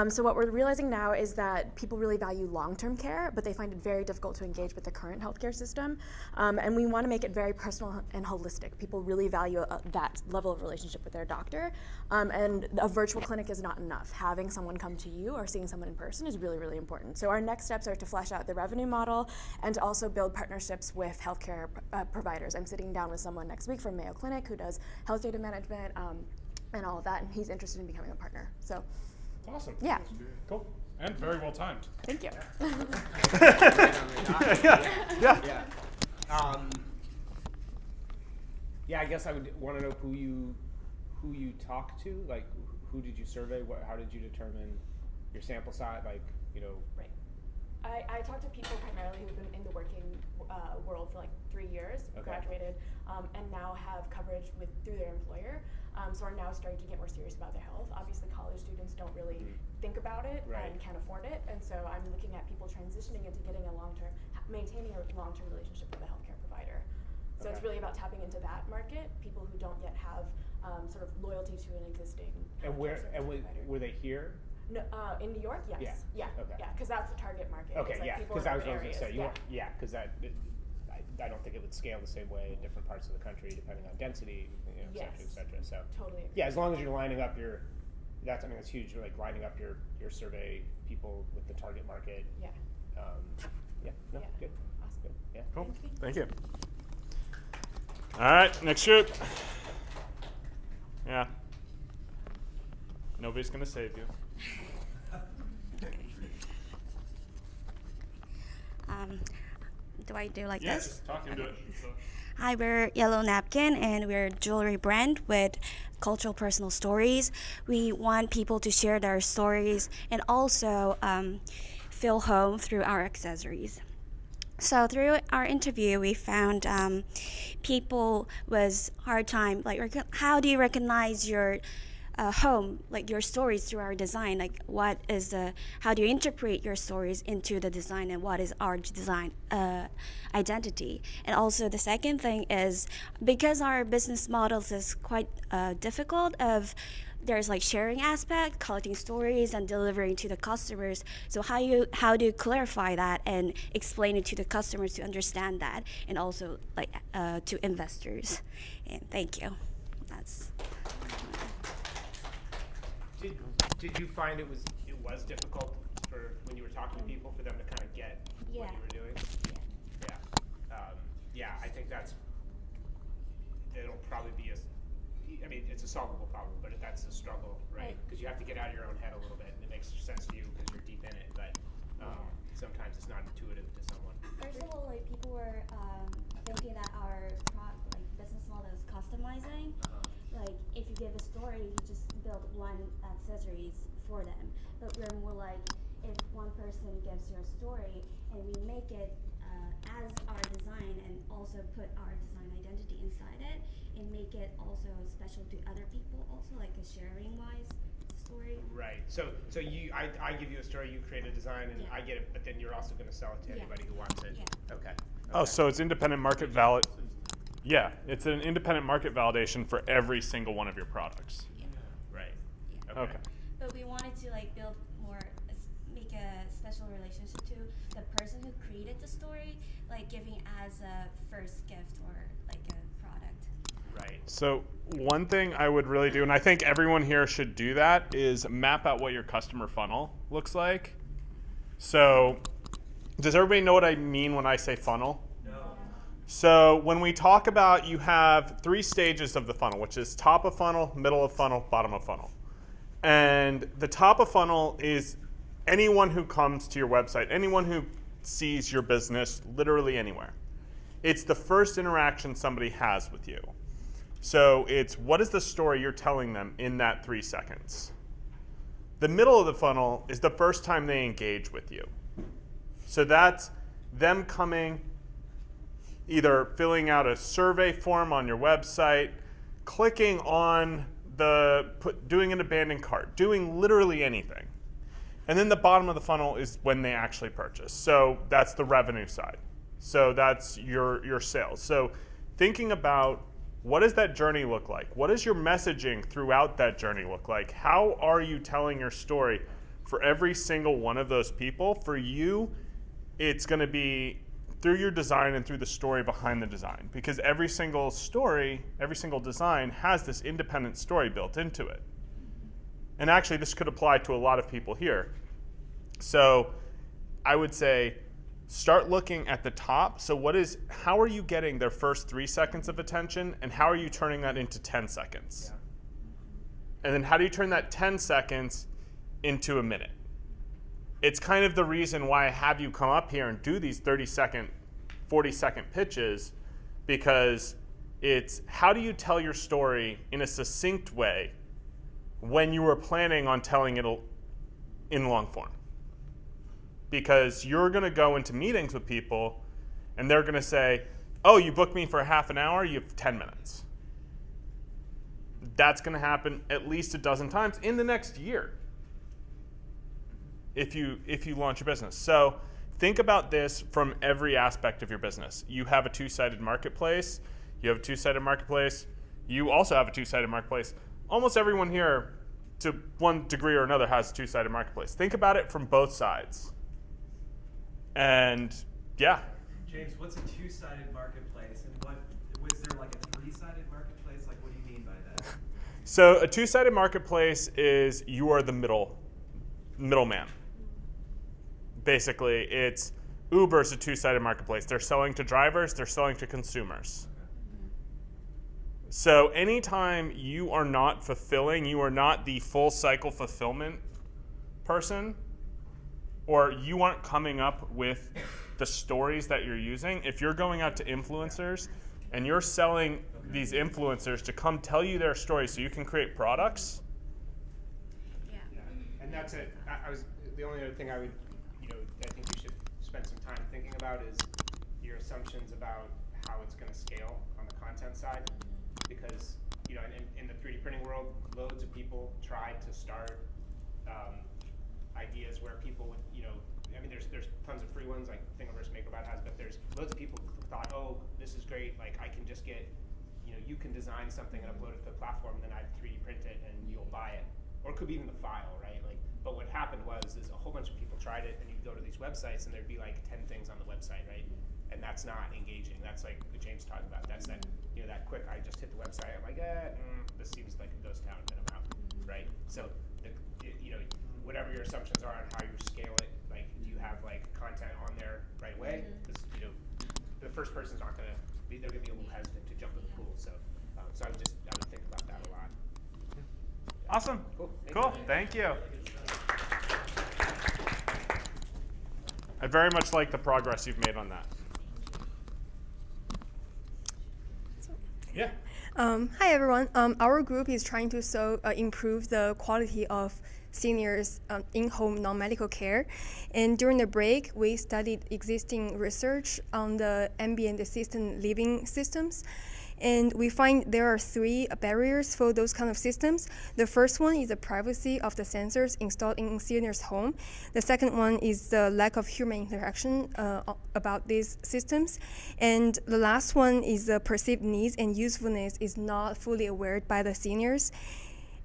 So what we're realizing now is that people really value long-term care, but they find it very difficult to engage with the current healthcare system, and we want to make it very personal and holistic. People really value that level of relationship with their doctor, and a virtual clinic is not enough. Having someone come to you or seeing someone in person is really, really important. So our next steps are to flesh out the revenue model and to also build partnerships with healthcare providers. I'm sitting down with someone next week from Mayo Clinic who does health data management and all of that, and he's interested in becoming a partner. So. Awesome. Yeah. Cool. And very well timed. Thank you. Yeah. Yeah, I guess I would want to know who you talked to. Like, who did you survey? How did you determine your sample size? Like, you know. Right. I talked to people primarily who've been in the working world for like 3 years, graduated, and now have coverage through their employer. So are now starting to get more serious about their health. Obviously, college students don't really think about it and can't afford it, and so I'm looking at people transitioning into maintaining a long-term relationship with a healthcare provider. So it's really about tapping into that market, people who don't yet have sort of loyalty to an existing. And were they here? No, in New York, yes. Yeah. Okay. Yeah, because that's the target market. Okay, It's like yeah, people because in I was urban going to say, areas. because I don't think it would scale the same way in different parts of the country depending on density, et cetera. So Totally agree. yeah, as long as you're lining up that's huge. Like lining up your survey people with the target market. Yeah. Good. Awesome. Good. Yeah. Cool. Thank you. All right, next group. Yeah. Nobody's going to save you. Do I do like Yeah, this? just talk into it. So. Hi, we're Yellow Napkin, and we're a jewelry brand with cultural personal stories. We want people to share their stories and also feel home through our accessories. So through our interview, we found people was hard time like how do you recognize your home, like your stories through our design, like how do you interpret your stories into the design and what is our design identity. And also the second thing is because our business models is quite difficult of there's like sharing aspect, collecting stories and delivering to the customers. So how do you clarify that and explain it to the customers to understand that, and also like to investors. And thank you. That's. Did you find it was difficult for when you were talking to people for them to kind of get what you were doing? Yeah, I think it'll probably be it's a solvable problem, but that's a struggle, right? Because you have to get out of your own head a little bit, and it makes sense to you because you're deep in it, but sometimes it's not intuitive to someone. First of all, like people were thinking that our business model is customizing. Like if you give a story, you just build one accessories for them. But we're more like if one person gives your story and we make it as our design and also put our design identity inside it and make it also special to other people, also like a sharing wise story. Right. So I give you a story, you create a design, and I get it, but then you're also going to sell it to anybody who wants it. Yeah. Okay. Oh, so it's independent market valid. Yeah, it's an independent market validation for every single one of your products. Yeah. Right. Yeah. Okay. But we wanted to like build more, make a special relationship to the person who created the story, like giving as a first gift or like a product. Right. So one thing I would really do, and I think everyone here should do that, is map out what your customer funnel looks like. So does everybody know what I mean when I say funnel? So when we talk about, you have 3 stages of the funnel, which is top of funnel, middle of funnel, bottom of funnel. And the top of funnel is anyone who comes to your website, anyone who sees your business literally anywhere. It's the first interaction somebody has with you. So it's what is the story you're telling them in that 3 seconds. The middle of the funnel is the first time they engage with you. So that's them coming, either filling out a survey form on your website, clicking on doing an abandoned cart, doing literally anything. And then the bottom of the funnel is when they actually purchase. So that's the revenue side. So that's your sales. So thinking about what does that journey look like? What does your messaging throughout that journey look like? How are you telling your story for every single one of those people? For you, it's going to be through your design and through the story behind the design, because every single story, every single design has this independent story built into it. And actually, this could apply to a lot of people here. So I would say start looking at the top. So how are you getting their first 3 seconds of attention, and how are you turning that into 10 seconds? And then how do you turn that 10 seconds into a minute? It's kind of the reason why I have you come up here and do these 30-second, 40-second pitches, because it's how do you tell your story in a succinct way when you were planning on telling it in long form. Because you're going to go into meetings with people and they're going to say, oh, you booked me for half an hour, you have 10 minutes. That's going to happen at least a dozen times in the next year if you launch a business. So think about this from every aspect of your business. You have a two-sided marketplace. You have a two-sided marketplace. You also have a two-sided marketplace. Almost everyone here, to one degree or another, has a two-sided marketplace. Think about it from both sides. And yeah. James, what's a two-sided marketplace, and was there like a three-sided marketplace? Like, what do you mean by that? So a two-sided marketplace is you are the middleman. Basically, it's Uber's a two-sided marketplace. They're selling to drivers, they're selling to consumers. So anytime you are not fulfilling, you are not the full cycle fulfillment person, or you aren't coming up with the stories that you're using, if you're going out to influencers, and you're selling these influencers to come tell you their story so you can create products. Yeah. And that's it. I was the only other thing I would, I think we should spend some time thinking about is your assumptions about how it's going to scale on the content side, because in the 3D printing world, loads of people tried to start ideas where people would, there's tons of free ones like Thingiverse MakerBot has, but there's loads of people who thought, oh, this is great, like I can just get, you can design something and upload it to the platform, and then I'd 3D print it and you'll buy it, or it could be even the file, right? But what happened was a whole bunch of people tried it, and you'd go to these websites and there'd be like 10 things on the website, right? And that's not engaging. That's like what James talked about. That's that, that quick, I just hit the website, I'm like, this seems like a ghost town, and I'm out, right? So, whatever your assumptions are on how you scale it, like, do you have like content on there right away? Because, the first person's not gonna be, they're gonna be a little hesitant to jump in the pool. So, so I would think about that a lot. Awesome. Cool. Thank you. I very much like the progress you've made on that. Yeah. Hi everyone. Our group is trying to improve the quality of seniors in-home non-medical care, and during the break we studied existing research on the ambient assisted living systems, and we find there are 3 barriers for those kind of systems. The first one is the privacy of the sensors installed in seniors' home. The second one is the lack of human interaction about these systems. And the last one is the perceived needs and usefulness is not fully aware by the seniors.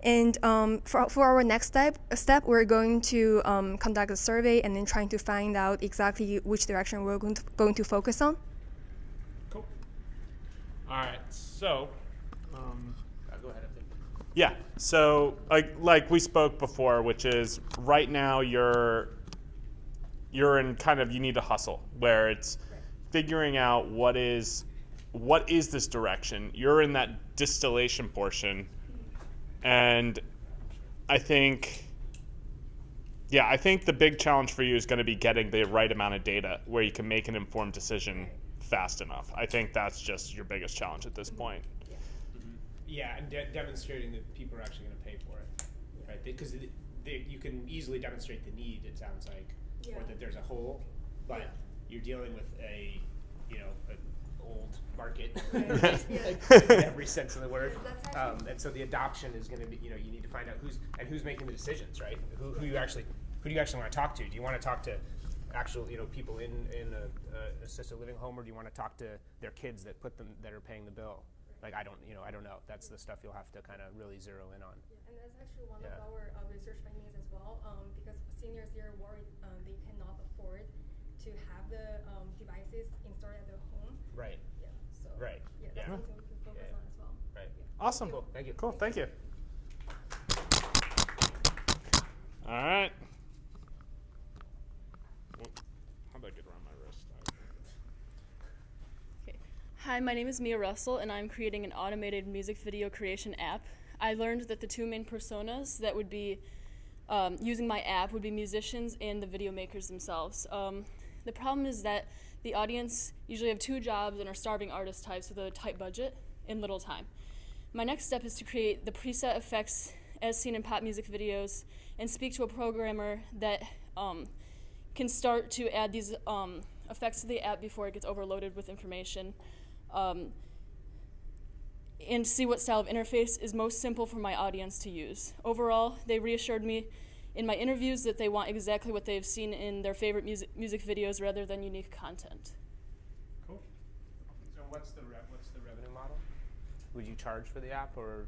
And for our next step, we're going to conduct a survey and then trying to find out exactly which direction we're going to focus on. Cool. All right, so go ahead. Yeah, so like we spoke before, which is right now you're in kind of, you need to hustle, where it's figuring out what is this direction. You're in that distillation portion, and I think the big challenge for you is going to be getting the right amount of data where you can make an informed decision fast enough. I think that's just your biggest challenge at this point. Yeah, and demonstrating that people are actually going to pay for it, right? Because you can easily demonstrate the need, it sounds like, or that there's a hole, but you're dealing with an old market in every sense of the word. And so the adoption is going to be, you need to find out who's making the decisions, right? Who do you actually want to talk to? Do you want to talk to actual, people in a assisted living home, or do you want to talk to their kids that are paying the bill? Like, I don't know. That's the stuff you'll have to kind of really zero in on. Yeah, and that's actually one of our research findings as well, because seniors, they're worried they cannot afford to have the devices installed at their home. Right. Yeah. So. Right. Yeah, that's something we can focus on as well. Right. Yeah. Awesome. Cool. Thank you. Cool. Thank you. All right. How'd that get around my wrist? Okay. Hi, my name is Mia Russell, and I'm creating an automated music video creation app. I learned that the 2 main personas that would be using my app would be musicians and the video makers themselves. The problem is that the audience usually have 2 jobs and are starving artist types with a tight budget and little time. My next step is to create the preset effects as seen in pop music videos and speak to a programmer that can start to add these effects to the app before it gets overloaded with information, and see what style of interface is most simple for my audience to use. Overall, they reassured me in my interviews that they want exactly what they've seen in their favorite music videos rather than unique content. Cool. So what's the revenue model? Would you charge for the app or?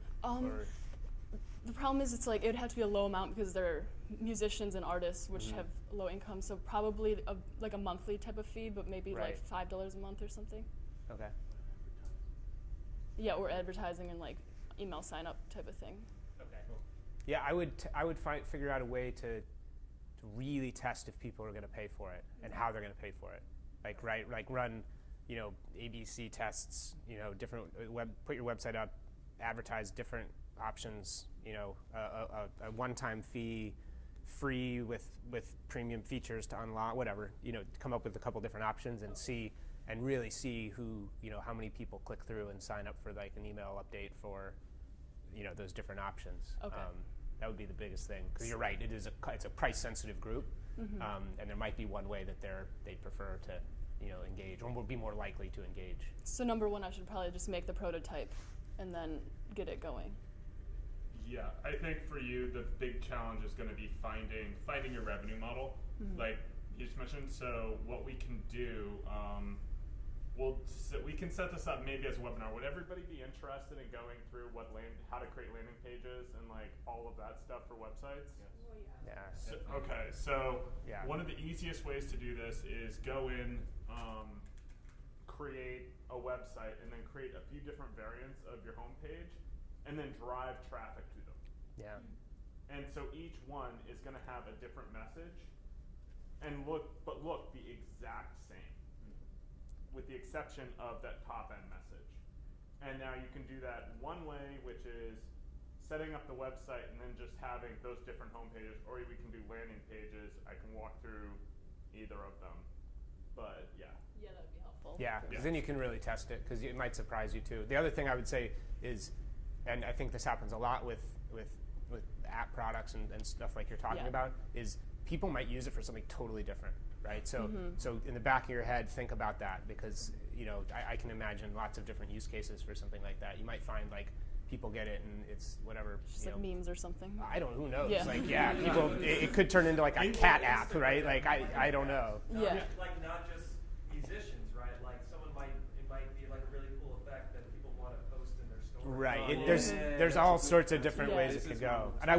The problem is it would have to be a low amount because they're musicians and artists which have low income, so probably a monthly type of fee, but maybe like $5 a month or something. Okay. Yeah, or advertising and like email sign up type of thing. Okay. Cool. Yeah, I would figure out a way to really test if people are going to pay for it and how they're going to pay for it. Like run, ABC tests, different put your website up, advertise different options, a one-time fee, free with premium features to unlock, whatever, come up with a couple different options and see and really see who, how many people click through and sign up for like an email update for, those different options. Okay. That would be the biggest thing, because you're right. It's a price sensitive group, and there might be one way that they'd prefer to, engage, or would be more likely to engage. So number one, I should probably just make the prototype and then get it going. Yeah, I think for you, the big challenge is going to be finding your revenue model, like you just mentioned. So what we can do, we can set this up maybe as a webinar. Would everybody be interested in going through how to create landing pages and like all of that stuff for websites? Yeah. So one of the easiest ways to do this is go in, create a website, and then create a few different variants of your homepage, and then drive traffic to them. Yeah. And so each one is going to have a different message, and look the exact same, with the exception of that top end message. And now you can do that one way, which is setting up the website and then just having those different home pages, or we can do landing pages. I can walk through either of them, but yeah. Yeah, that'd be helpful. Yeah, because then you can really test it, because it might surprise you too. The other thing I would say is, and I think this happens a lot with app products and stuff like you're talking about, is people might use it for something totally different, right? So so in the back of your head, think about that, because I can imagine lots of different use cases for something like that. You might find like people get it and it's whatever. Just like memes or something. I don't. Who knows? Yeah. Like people. It could turn into like a cat app, right? Like I don't know. Yeah. Like not just musicians, right? Like it might be like a really cool effect that people want to post in their story. Right. There's all sorts of different ways it could go. And I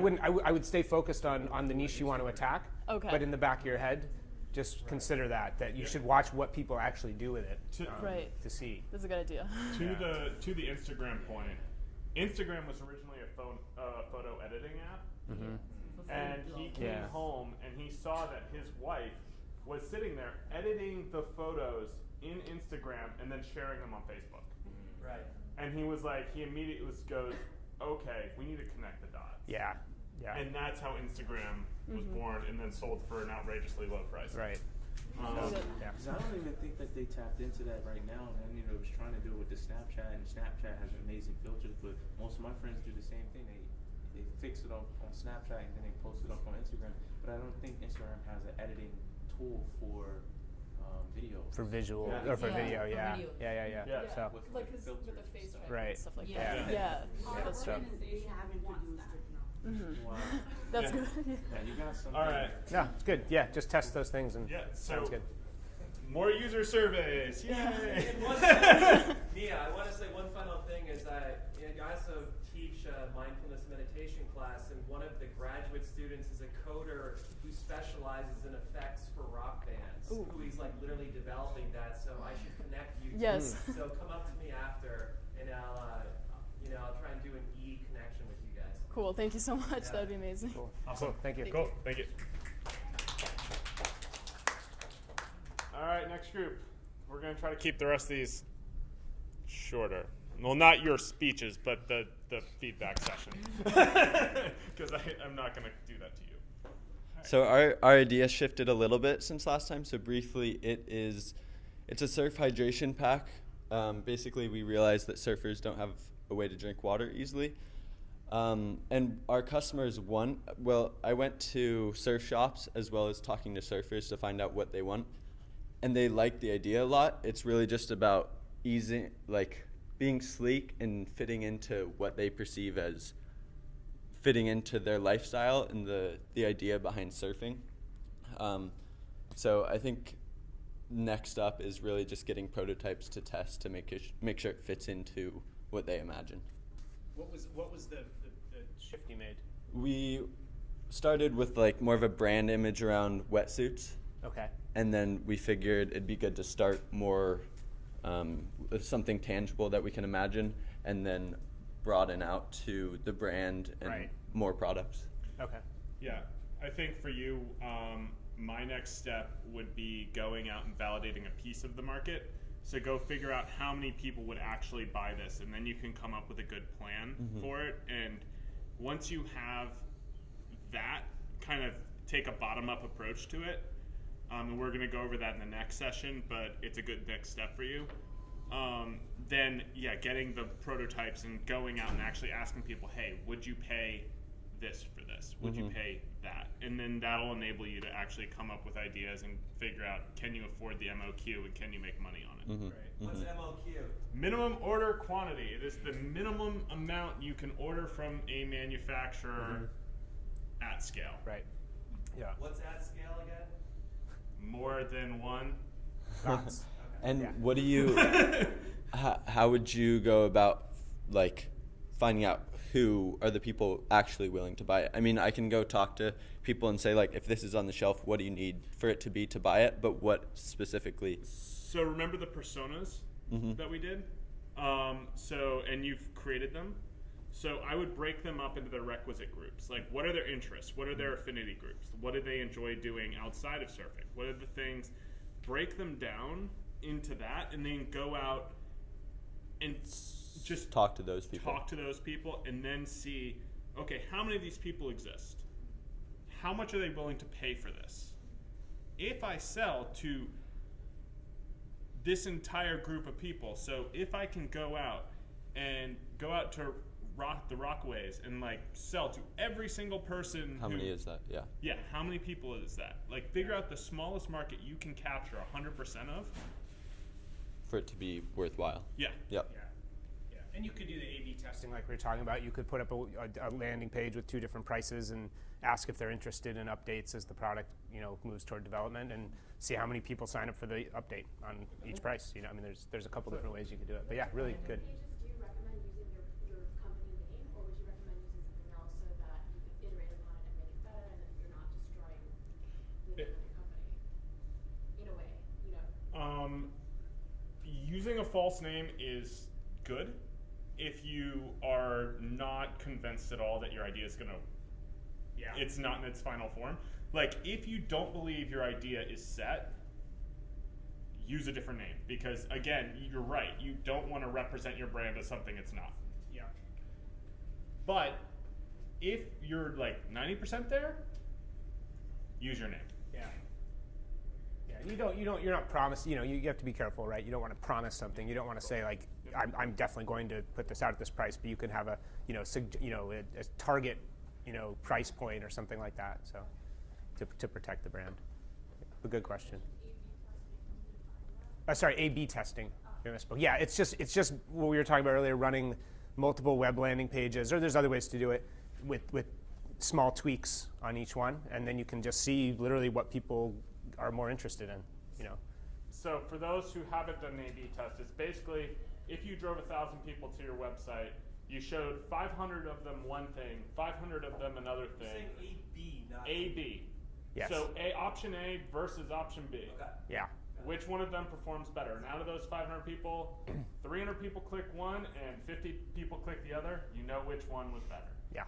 would stay focused on the niche you want to attack. Okay. But in the back of your head, just consider that you should watch what people actually do with it. To see. That's a good idea. To the Instagram point. Instagram was originally a photo editing app, and he came home and he saw that his wife was sitting there editing the photos in Instagram and then sharing them on Facebook. Right. And he was like, he immediately goes, okay, we need to connect the dots. Yeah. And that's how Instagram was born and then sold for an outrageously low price. Right. Because I don't even think that they tapped into that right now. And was trying to do it with the Snapchat, and Snapchat has amazing filters, but most of my friends do the same thing. They fix it up on Snapchat and then they post it up on Instagram. But I don't think Instagram has an editing tool for video. For visual or for video, yeah. So Like with the face right. and stuff like Yeah. that. Yeah. That's so. Wow. That's good. Yeah, you got something. All right. Yeah, it's good. Yeah, just test those things and sounds good. More user surveys. Yay! Mia, I want to say one final thing is that I also teach a mindfulness meditation class, and one of the graduate students is a coder who specializes in effects for rock bands. Who he's like literally developing that, so I should connect you. Yes. So come up to me after, and I'll try and do an e-connection with you guys. Cool. Thank you so much. That would be amazing. Cool. Awesome. Thank you. Cool. Thank you. All right, next group. We're going to try to keep the rest of these shorter. Well, not your speeches, but the feedback session. Because I'm not going to do that to you. Right. So our idea shifted a little bit since last time. So briefly, it's a surf hydration pack. Basically, we realized that surfers don't have a way to drink water easily. And our customers I went to surf shops as well as talking to surfers to find out what they want. And they like the idea a lot. It's really just about being sleek and fitting into what they perceive as fitting into their lifestyle and the idea behind surfing. So I think next up is really just getting prototypes to test to make sure it fits into what they imagine. What was the shift you made? We started with more of a brand image around wetsuits. Okay. And then we figured it'd be good to start more with something tangible that we can imagine, and then broaden out to the brand and more products. Okay. Yeah, I think for you, my next step would be going out and validating a piece of the market. So go figure out how many people would actually buy this, and then you can come up with a good plan for it. And once you have that, kind of take a bottom-up approach to it. and we're going to go over that in the next session, but it's a good next step for you. Then, yeah, getting the prototypes and going out and actually asking people, hey, would you pay this for this? Would you pay that? And then that'll enable you to actually come up with ideas and figure out, can you afford the MOQ and can you make money on it? Right. What's MOQ? Minimum order quantity. It is the minimum amount you can order from a manufacturer at scale. Right. Yeah. What's at scale again? More than one. Lots. And what do you, how would you go about like finding out who are the people actually willing to buy it? I mean, I can go talk to people and say like, if this is on the shelf, what do you need for it to be to buy it? But what specifically? So remember the personas that we did? And you've created them. So I would break them up into their requisite groups. Like, what are their interests? What are their affinity groups? What do they enjoy doing outside of surfing? What are the things? Break them down into that, and then go out and just talk to those people. And then see, okay, how many of these people exist? How much are they willing to pay for this? If I sell to this entire group of people, so if I can go out to the Rockaways and like sell to every single person. How many is that? Yeah. Yeah, how many people is that? Like, figure out the smallest market you can capture 100% of. For it to be worthwhile. Yeah. Yep. Yeah. And you could do the A/B testing like we were talking about. You could put up a landing page with 2 different prices and ask if they're interested in updates as the product, moves toward development, and see how many people sign up for the update on each price. I mean, there's a couple different ways you could do it. But yeah, really good. Do you recommend using your company name, or would you recommend using something else so that you can iterate upon it and make it better, and that you're not destroying the name of your company in a way, Using a false name is good if you are not convinced at all that your idea is going to, it's not in its final form. Like, if you don't believe your idea is set, use a different name. Because, again, you're right. You don't want to represent your brand as something it's not. Yeah. But if you're like 90% there, use your name. Yeah. Yeah. You're not promised. You have to be careful, right? You don't want to promise something. You don't want to say like, I'm definitely going to put this out at this price, but you can have a target, price point or something like that. So, to protect the brand. A good question. Sorry, A/B testing. Yeah, it's just what we were talking about earlier, running multiple web landing pages, or there's other ways to do it with small tweaks on each one, and then you can just see literally what people are more interested in. So for those who haven't done an A/B test, it's basically if you drove 1,000 people to your website, you showed 500 of them one thing, 500 of them another thing. You're saying A/B, not A/B. Yes. So option A versus option B. Okay. Yeah. Which one of them performs better? And out of those 500 people, 300 people click one and 50 people click the other. You know which one was better. Yeah.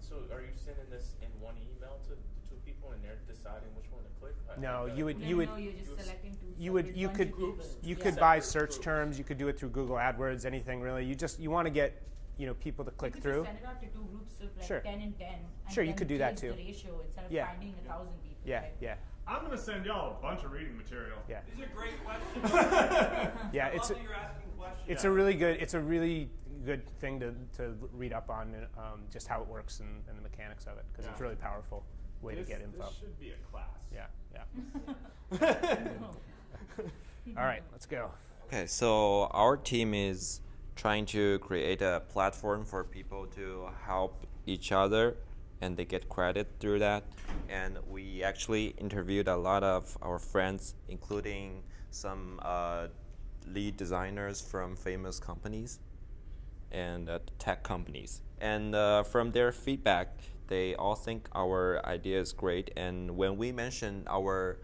So are you sending this in one email to 2 people and they're deciding which one to click? No, you're just selecting 2. You could buy search terms. You could do it through Google AdWords. Anything really. You want to get people to click through. You could just send it out to 2 groups of like Sure. 10 and 10. And Sure, you could do that change too. The ratio instead of Yeah. finding 1,000 people. Yeah. right? Yeah. I'm going to send y'all a bunch of reading material. Yeah. These are great questions. Yeah. I love that you're asking questions. It's a really good thing to read up on, just how it works and the mechanics of it, because it's a really powerful way to get info. This should be a class. Yeah. All right, let's go. Okay, so our team is trying to create a platform for people to help each other, and they get credit through that. And we actually interviewed a lot of our friends, including some lead designers from famous companies and tech companies. And from their feedback, they all think our idea is great. And when we mentioned our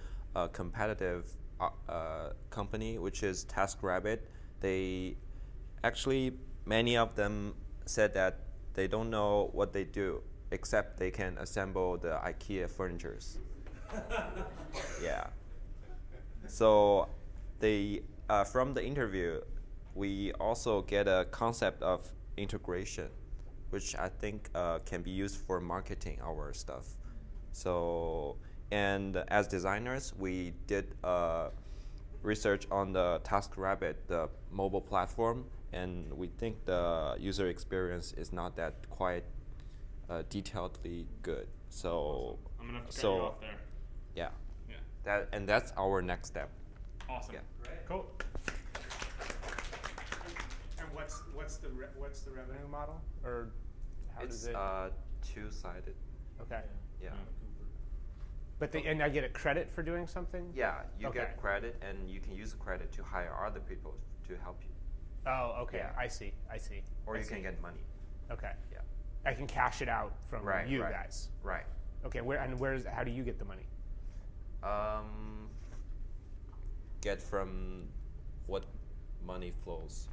competitive company, which is TaskRabbit, they actually, many of them said that they don't know what they do, except they can assemble the IKEA furnitures. Yeah. So they, from the interview, we also get a concept of integration, which I think can be used for marketing our stuff. So And as designers, we did research on the TaskRabbit, the mobile platform, and we think the user experience is not that quite detailedly good. So, I'm gonna have to cut you off there. Yeah. Yeah. That's our next step. Awesome. Yeah. Cool. And what's the revenue model, or how It's does it? two-sided. Okay. Yeah. But and I get a credit for doing something? Yeah, you Okay. get credit, and you can use the credit to hire other people to help you. Oh, okay. Yeah. I see. Or you can get money. Okay. Yeah. I can cash it out from you guys. Right. Okay. How do you get the money? Get from what money flows,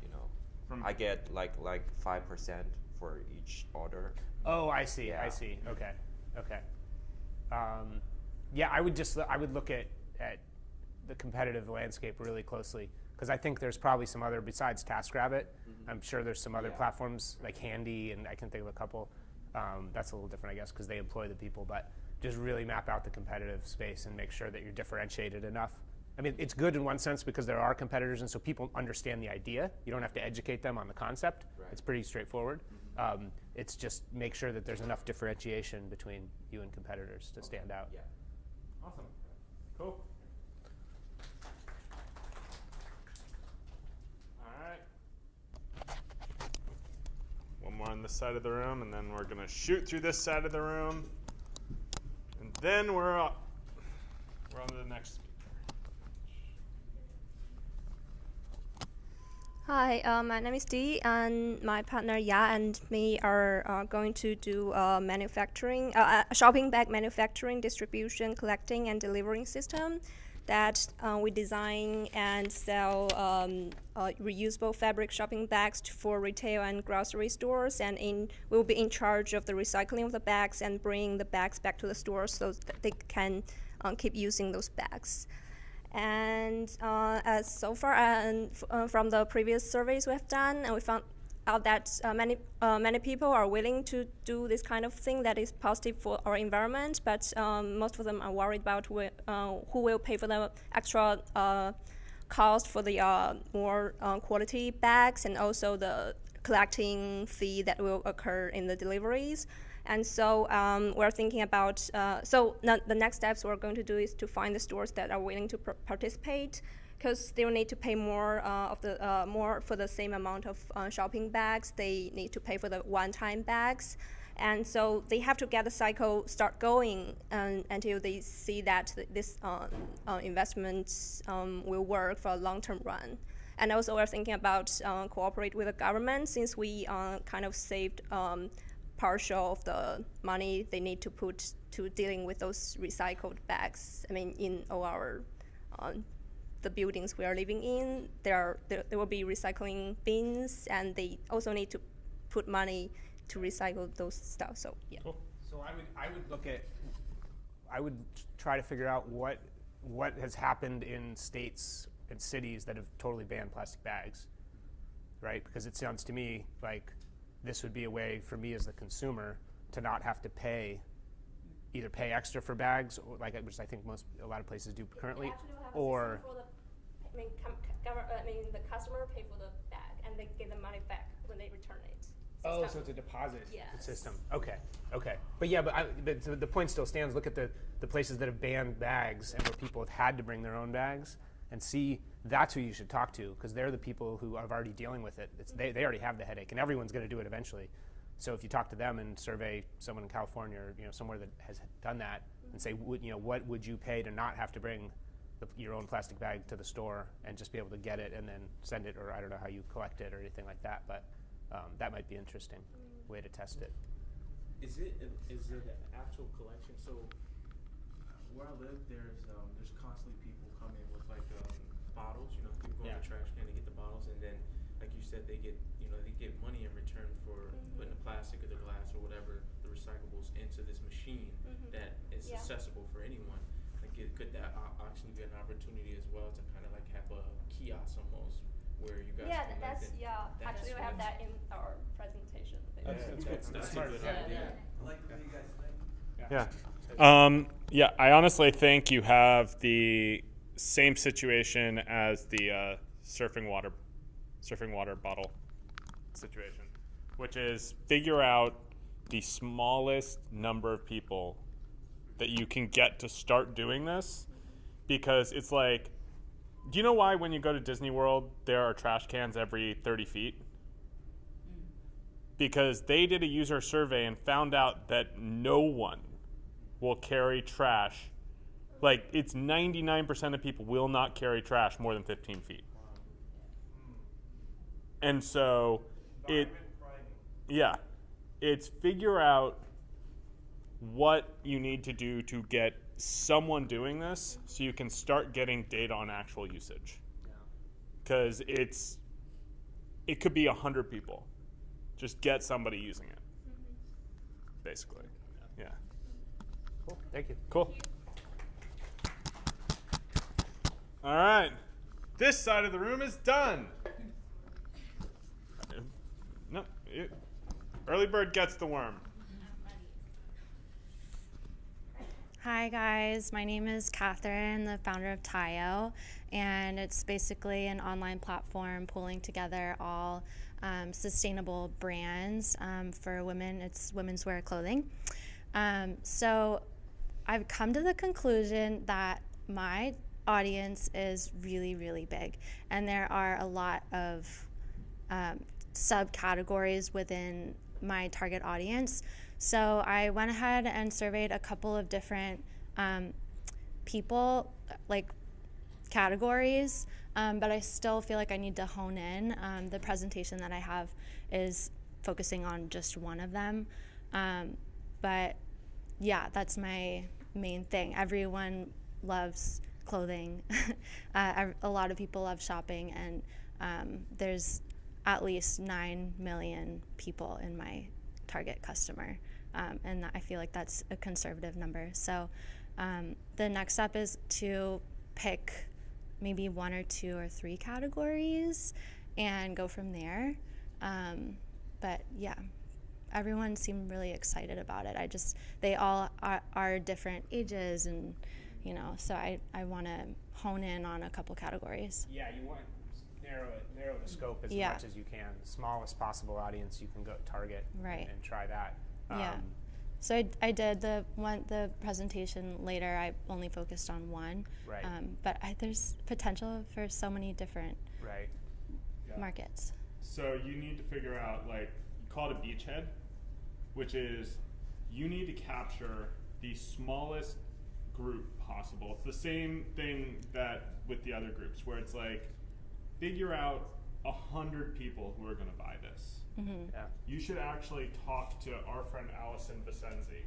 I get like 5% for each order. Oh, I see. Yeah. I see. Okay. Yeah, I would look at the competitive landscape really closely, because I think there's probably some other, besides TaskRabbit, I'm sure there's some other platforms like Handy, and I can think of a couple. That's a little different, I guess, because they employ the people, but just really map out the competitive space and make sure that you're differentiated enough. I mean, it's good in one sense because there are competitors, and so people understand the idea. You don't have to educate them on the concept. Right. It's pretty straightforward. It's just make sure that there's enough differentiation between you and competitors to stand out. Yeah. Awesome. Cool. All right. One more on this side of the room, and then we're going to shoot through this side of the room. And then we're on to the next speaker. Hi, my name is Dee, and my partner Ya and me are going to do manufacturing, shopping bag manufacturing, distribution, collecting, and delivering system that we design and sell reusable fabric shopping bags for retail and grocery stores, and we'll be in charge of the recycling of the bags and bring the bags back to the stores so that they can keep using those bags. And as so far, from the previous surveys we have done, we found out that many people are willing to do this kind of thing that is positive for our environment, but most of them are worried about who will pay for the extra cost for the more quality bags, and also the collecting fee that will occur in the deliveries. And so we're thinking about, the next steps we're going to do is to find the stores that are willing to participate, because they will need to pay more more for the same amount of shopping bags. They need to pay for the one-time bags. And so they have to get the cycle start going until they see that this investment will work for a long-term run. And also we're thinking about cooperate with the government, since we kind of saved partial of the money they need to put to dealing with those recycled bags. I mean, in all our the buildings we are living in, there will be recycling bins, and they also need to put money to recycle those stuff. So yeah. Cool. So I would try to figure out what has happened in states and cities that have totally banned plastic bags, right? Because it sounds to me like this would be a way for me as the consumer to not have to either pay extra for bags, or which I think a lot of places do currently, or the customer pay for the bag and they get the money back when they return it. So it's a deposit system. Okay. But the point still stands. Look at the places that have banned bags and where people have had to bring their own bags, and see that's who you should talk to, because they're the people who are already dealing with it. They already have the headache, and everyone's going to do it eventually. So if you talk to them and survey someone in California or somewhere that has done that, and say, what would you pay to not have to bring your own plastic bag to the store and just be able to get it and then send it, or I don't know how you collect it or anything like that, but that might be an interesting way to test it. Is it an actual collection? So where I live, there's constantly people coming with bottles. People go in the trash can, they get the bottles, and then like you said, they get money in return for putting the plastic or the glass or whatever, the recyclables, into this machine that is accessible for anyone. Could that actually be an opportunity as well to kind of have a kiosk almost where you guys can actually we have that in our presentation. That's a good idea. I like the way you guys think. Yeah. Yeah, I honestly think you have the same situation as the surfing water bottle situation, which is figure out the smallest number of people that you can get to start doing this, because it's like, do you know why when you go to Disney World there are trash cans every 30 feet? Because they did a user survey and found out that no one will carry trash. Like, it's 99% of people will not carry trash more than 15 feet. And so it's figure out what you need to do to get someone doing this so you can start getting data on actual usage. Because it could be 100 people. Just get somebody using it, basically. Yeah. Cool. Thank you. Cool. All right. This side of the room is done. No, early bird gets the worm. Hi guys, my name is Catherine, the founder of Tayo, and it's basically an online platform pulling together all sustainable brands for women. It's women's wear clothing. So I've come to the conclusion that my audience is really, really big, and there are a lot of subcategories within my target audience. So I went ahead and surveyed a couple of different people, like categories, but I still feel like I need to hone in. The presentation that I have is focusing on just one of them. But yeah, that's my main thing. Everyone loves clothing. A lot of people love shopping, and there's at least 9 million people in my target customer. And I feel like that's a conservative number. So the next step is to pick maybe 1 or 2 or 3 categories and go from there. But yeah, everyone seemed really excited about it. They all are different ages, and so I want to hone in on a couple categories. Yeah, you want to narrow the scope as much as you can. The smallest possible audience you can go target and try that. Yeah. So I did the presentation later. I only focused on one. Right. But there's potential for so many different markets. So you need to figure out, like, you call it a beachhead, which is you need to capture the smallest group possible. It's the same thing that with the other groups, where it's like, figure out 100 people who are going to buy this. Mm-hmm. Yeah. You should actually talk to our friend Allison Vicenzi.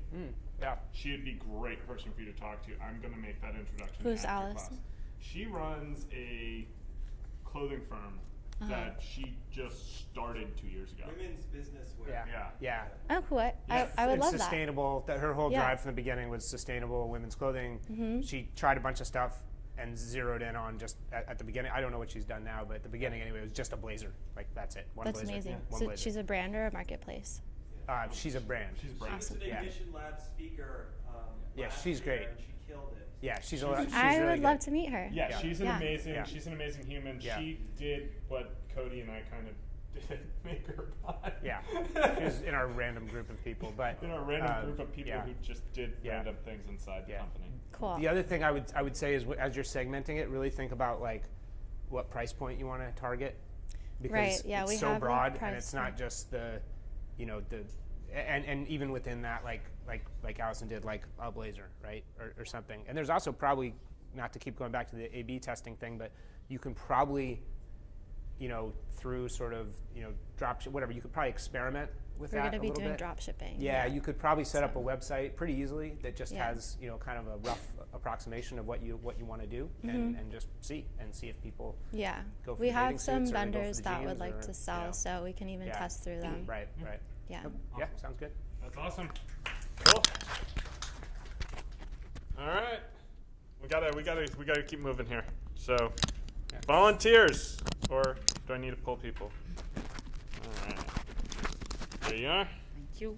Yeah. She'd be a great person for you to talk to. I'm going to make that introduction. Who's after Allison? class. She runs a clothing firm that she just started 2 years ago. Women's business wear. Yeah. Oh, what? I would love that. Sustainable. Her whole drive from the beginning was sustainable women's clothing. Mm-hmm. She tried a bunch of stuff and zeroed in on just at the beginning. I don't know what she's done now, but at the beginning anyway, it was just a blazer. Like, that's it. One That's blazer. amazing. One So blazer. she's a brand or a marketplace? She's a brand. She was an Ignition Lab speaker. She's last great. year, and she killed it. Yeah, she's I really would love to meet her. Yeah, she's an amazing. Yeah. She's an amazing human. Yeah. She did what Cody and I kind of did make her buy. Yeah, she was in our random group of people, but in our random group of people who just did random things inside the company. Cool. The other thing I would say is, as you're segmenting it, really think about like what price point you want to target, because we it's so have broad, price and it's not just and even within that, like Allison did, like a blazer, right, or something. And there's also probably, not to keep going back to the A/B testing thing, but you can probably, through sort of drop whatever, you could probably experiment with We're that going to a be little doing bit. drop shipping. Yeah, you could probably set up a website pretty easily that just has kind of a rough approximation of what you want to do, and just see if people go for we the bathing have some suits or they go for vendors the that would jeans, like or, to sell, so we can even test through them. Right. Yeah. Yeah, sounds good. That's awesome. Cool. All right, we gotta keep moving here. So, volunteers, or do I need to pull people? All right. There you are. Thank you.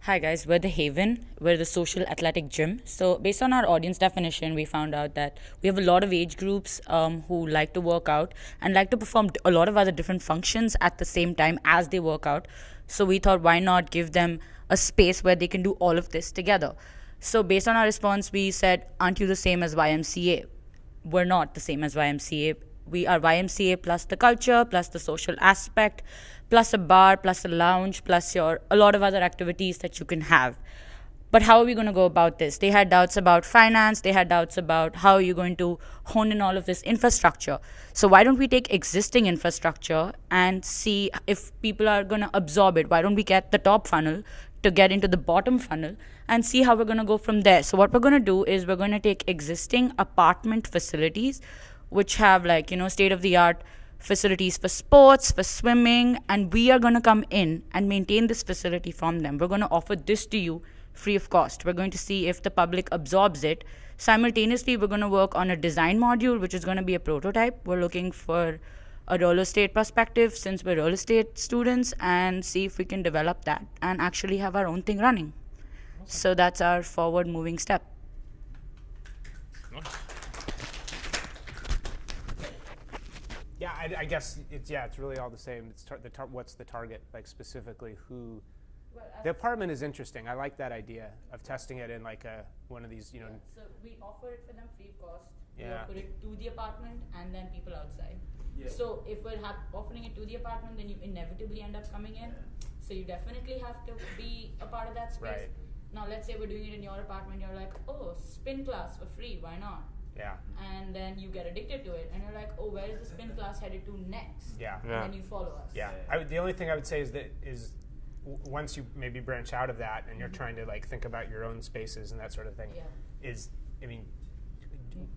Hi guys, we're The Haven. We're the social athletic gym. So based on our audience definition, we found out that we have a lot of age groups who like to work out and like to perform a lot of other different functions at the same time as they work out. So we thought, why not give them a space where they can do all of this together? So based on our response, we said, aren't you the same as YMCA? We're not the same as YMCA. We are YMCA plus the culture, plus the social aspect, plus a bar, plus a lounge, plus a lot of other activities that you can have. But how are we going to go about this? They had doubts about finance. They had doubts about how you're going to hone in all of this infrastructure. So why don't we take existing infrastructure and see if people are going to absorb it? Why don't we get the top funnel to get into the bottom funnel and see how we're going to go from there? So what we're going to do is we're going to take existing apartment facilities, which have state-of-the-art facilities for sports, for swimming, and we are going to come in and maintain this facility from them. We're going to offer this to you free of cost. We're going to see if the public absorbs it. Simultaneously, we're going to work on a design module, which is going to be a prototype. We're looking for a real estate perspective since we're real estate students and see if we can develop that and actually have our own thing running. Awesome. So that's our forward moving step. Yeah, I guess it's really all the same. It's what's the target, like specifically who? The apartment is interesting. I like that idea of testing it in like one of these, So we offer it for them free of cost. Yeah. We offer it to the apartment and then people outside. Yeah. So if we're offering it to the apartment, then you inevitably end up coming in. So you definitely have to be a part of that space. Right. Now let's say we're doing it in your apartment. You're like, oh, spin class for free. Why not? Yeah. And then you get addicted to it, and you're like, oh, where is the spin class headed to next? Yeah. And then you follow us. Yeah. The only thing I would say is once you maybe branch out of that and you're trying to like think about your own spaces and that sort of thing,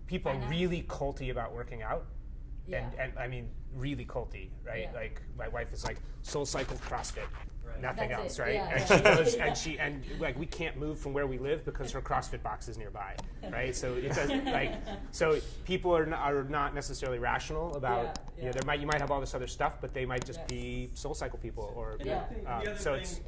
people are really culty about working out. Yeah. And I mean, really culty, right? Yeah. Like my wife is like Soul Cycle CrossFit, nothing That's else, it. right? Yeah, and yeah. she goes, and we can't move from where we live because her CrossFit box is nearby, right? So it doesn't so people are not necessarily rational about you might have all this other stuff, but they might just be Soul Cycle people or the other so thing it's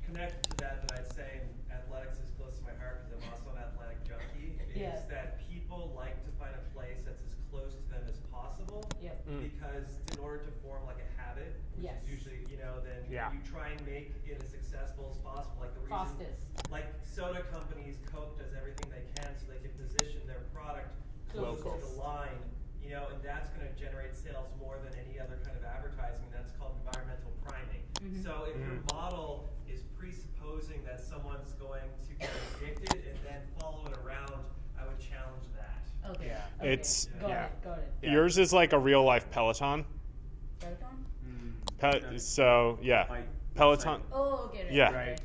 connected to that I'd say, and athletics is close to my heart because I'm also an athletic junkie, is that people like to find a place that's as close to them as possible. Because in order to form like a habit, which is usually, then you try and make it as accessible as possible. Like the reason, like soda companies, Coke does everything they can so they can position their product close to the line, and that's going to generate sales more than any other kind of advertising. That's called environmental priming. So if your model is presupposing that someone's going to get addicted and then follow it around, I would challenge that. Okay. It's Got it. yours is like a real life Peloton. Peloton? So yeah, Peloton. Oh, okay. Right, Yeah. Right.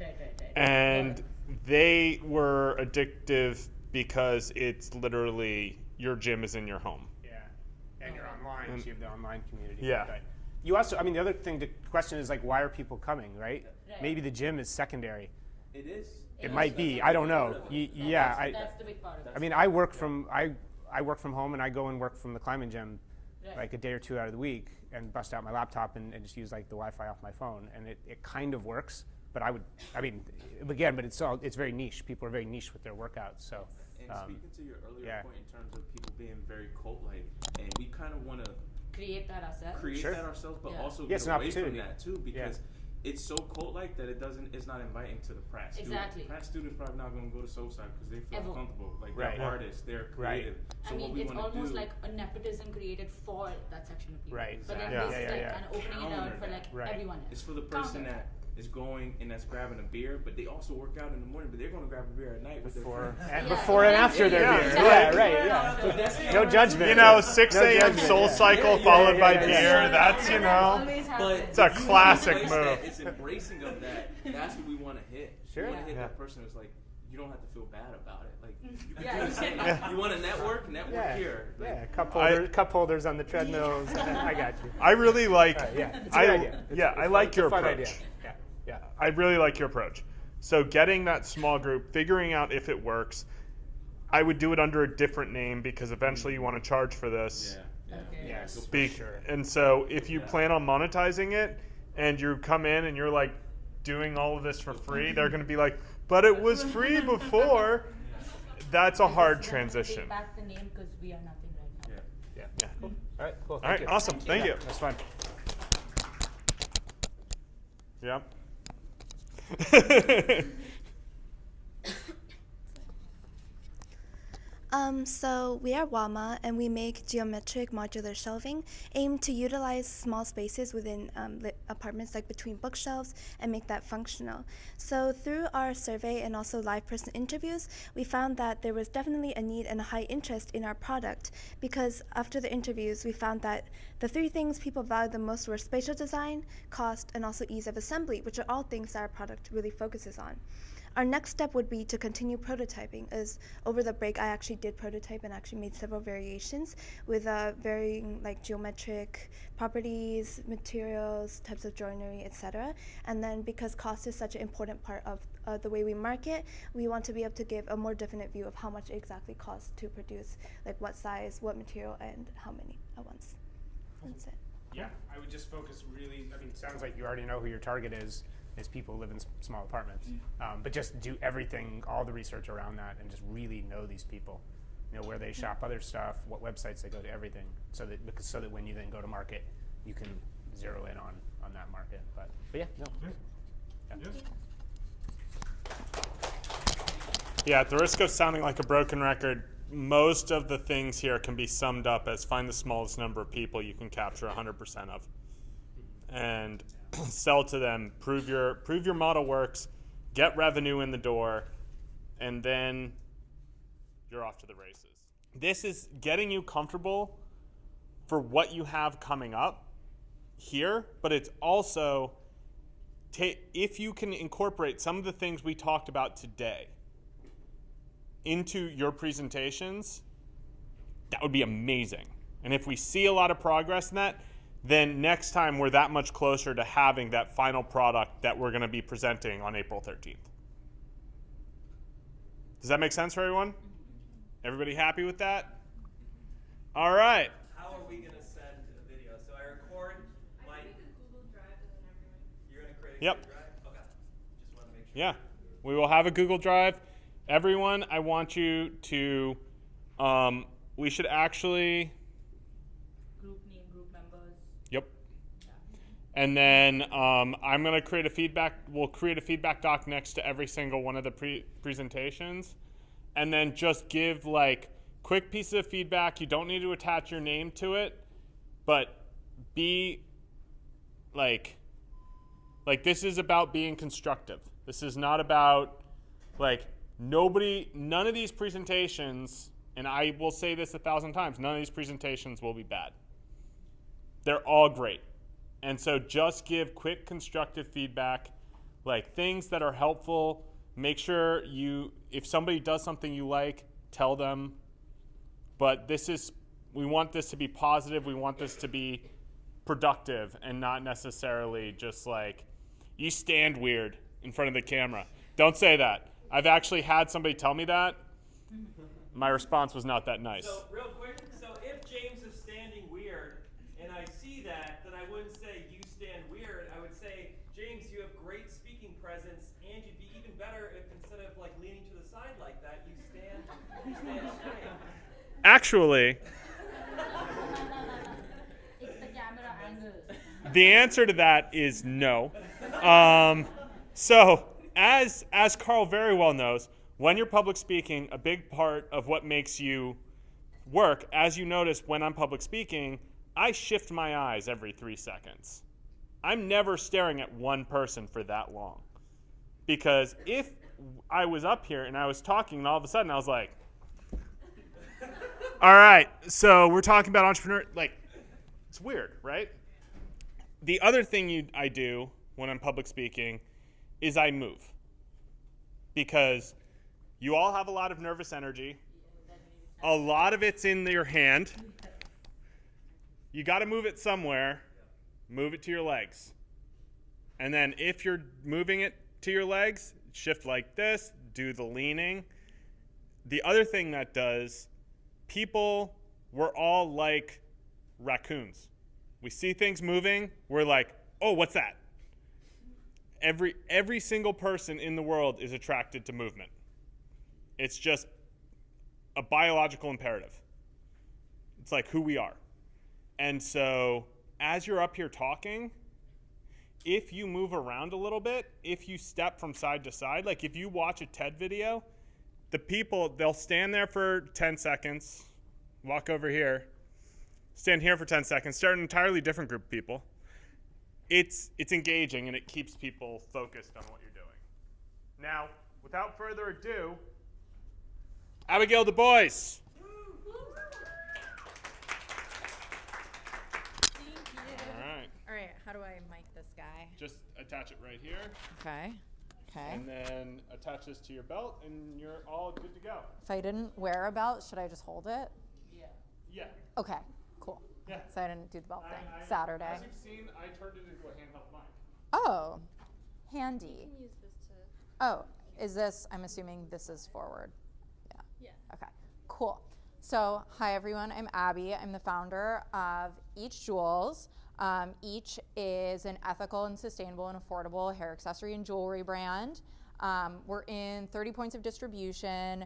And they were addictive because it's literally your gym is in your home. Yeah, and you're online, so you have the online community. Yeah. Right. You also, the other thing to question is like, why are people coming, right? Maybe the gym is secondary. It is. It might be. I don't know. That's the big part of it. I work from home and I go and work from the climbing gym like a day or two out of the week and bust out my laptop and just use like the Wi-Fi off my phone, and it kind of works. But but it's very niche. People are very niche with their workouts. So. And speaking to your earlier point in terms of people being very cult-like, and we kind of want to create that ourselves. But also get away from that too, because it's so cult-like that it's not inviting to the Pratt Exactly. Pratt students probably not going to go to SoSci because they feel comfortable. Like they're artists, they're creative. So it's almost like a nepotism created for that section of people. Right. But then this is like kind of opening it out for like everyone else. It's for the person that is going and that's grabbing a beer, but they also work out in the morning, but they're going to grab a beer at night before and after their beer. Yeah. No judgment. 6 a.m. Soul Cycle followed by beer. That's it's a classic move. It's embracing of that. That's what we want to hit. Sure. We want to hit that person who's like, you don't have to feel bad about it. Like you can do the same. You want to network here. Like, cup holders on the treadmills. I got you. I really like. I like your fun approach. Idea. Yeah. I really like your approach. So getting that small group, figuring out if it works. I would do it under a different name because eventually you want to charge for this. Yes, for sure. And so if you plan on monetizing it and you come in and you're like doing all of this for free, they're going to be like, but it was free before. That's a hard transition. Take back the name because we are nothing right now. Yeah. Cool. All right. Cool. All right. Thank you. Awesome. Thank you. That's fun. Yeah. So we are WAMA, and we make geometric modular shelving, aimed to utilize small spaces within apartments, like between bookshelves, and make that functional. So through our survey and also live person interviews, we found that there was definitely a need and a high interest in our product, because after the interviews, we found that the three things people valued the most were spatial design, cost, and also ease of assembly, which are all things that our product really focuses on. Our next step would be to continue prototyping, as over the break I actually did prototype and actually made several variations with varying like geometric properties, materials, types of joinery, etc. And then because cost is such an important part of the way we market, we want to be able to give a more definite view of how much it exactly costs to produce, like what size, what material, and how many at once. That's it. Yeah, I would just focus really, I mean, it sounds like you already know who your target is people who live in small apartments. But just do everything, all the research around that, and just really know these people. You know, where they shop other stuff, what websites they go to, everything, so that when you then go to market, you can zero in on that market. But yeah, no. Yeah, at the risk of sounding like a broken record, most of the things here can be summed up as find the smallest number of people you can capture 100% of. And sell to them, prove your model works, get revenue in the door, and then you're off to the races. This is getting you comfortable for what you have coming up here, but it's also, if you can incorporate some of the things we talked about today into your presentations, that would be amazing. And if we see a lot of progress in that, then next time we're that much closer to having that final product that we're going to be presenting on April 13th. Does that make sense for everyone? Everybody happy with that? All right. How are we going to send a video? So I record my... Google Drive and then everyone... You're going to create a Google Drive? Okay. Just want to make sure. Yeah. We will have a Google Drive. Everyone, I want you to... we should actually... Yep. And then I'm going to create a feedback. We'll create a feedback doc next to every single one of the presentations. And then just give like quick pieces of feedback. You don't need to attach your name to it, but be like this is about being constructive. This is not about none of these presentations, and I will say this 1,000 times, none of these presentations will be bad. They're all great. And so just give quick constructive feedback, like things that are helpful. Make sure if somebody does something you like, tell them. But we want this to be positive. We want this to be productive and not necessarily just like, you stand weird in front of the camera. Don't say that. I've actually had somebody tell me that. My response was not that nice. So real quick, if James is standing weird, and I see that, then I wouldn't say you stand weird. I would say, James, you have great speaking presence, and you'd be even better if instead of leaning to the side like that, you stand straight. Actually, It's the camera angle. the answer to that is no. So, as Carl very well knows, when you're public speaking, a big part of what makes you work, as you notice when I'm public speaking, I shift my eyes every 3 seconds. I'm never staring at one person for that long. Because if I was up here and I was talking and all of a sudden I was like, all right, so we're talking about entrepreneur, it's weird, right? The other thing I do when I'm public speaking is I move. Because you all have a lot of nervous energy. A lot of it's in your hand. You got to move it somewhere. Move it to your legs. And then if you're moving it to your legs, shift like this, do the leaning. The other thing that does, we're all like raccoons. We see things moving, we're like, oh, what's that? Every single person in the world is attracted to movement. It's just a biological imperative. It's like who we are. And so as you're up here talking, if you move around a little bit, if you step from side to side, like if you watch a TED video, the people, they'll stand there for 10 seconds, walk over here, stand here for 10 seconds, start an entirely different group of people. It's engaging, and it keeps people focused on what you're doing. Now, without further ado, Abigail Dubois. All right, how do I mic this guy? Just attach it right here. Okay. And then attach this to your belt, and you're all good to go. If I didn't wear a belt, should I just hold it? Yeah. Okay, cool. Yeah. So I didn't do the belt thing. Saturday. As you've seen, I turned it into a handheld mic. Oh, handy. You can use this to. Oh, is this, I'm assuming this is forward. Yeah. Yeah. Okay, cool. So, hi everyone, I'm Abby. I'm the founder of Each Jewels. Each is an ethical and sustainable and affordable hair accessory and jewelry brand. We're in 30 points of distribution.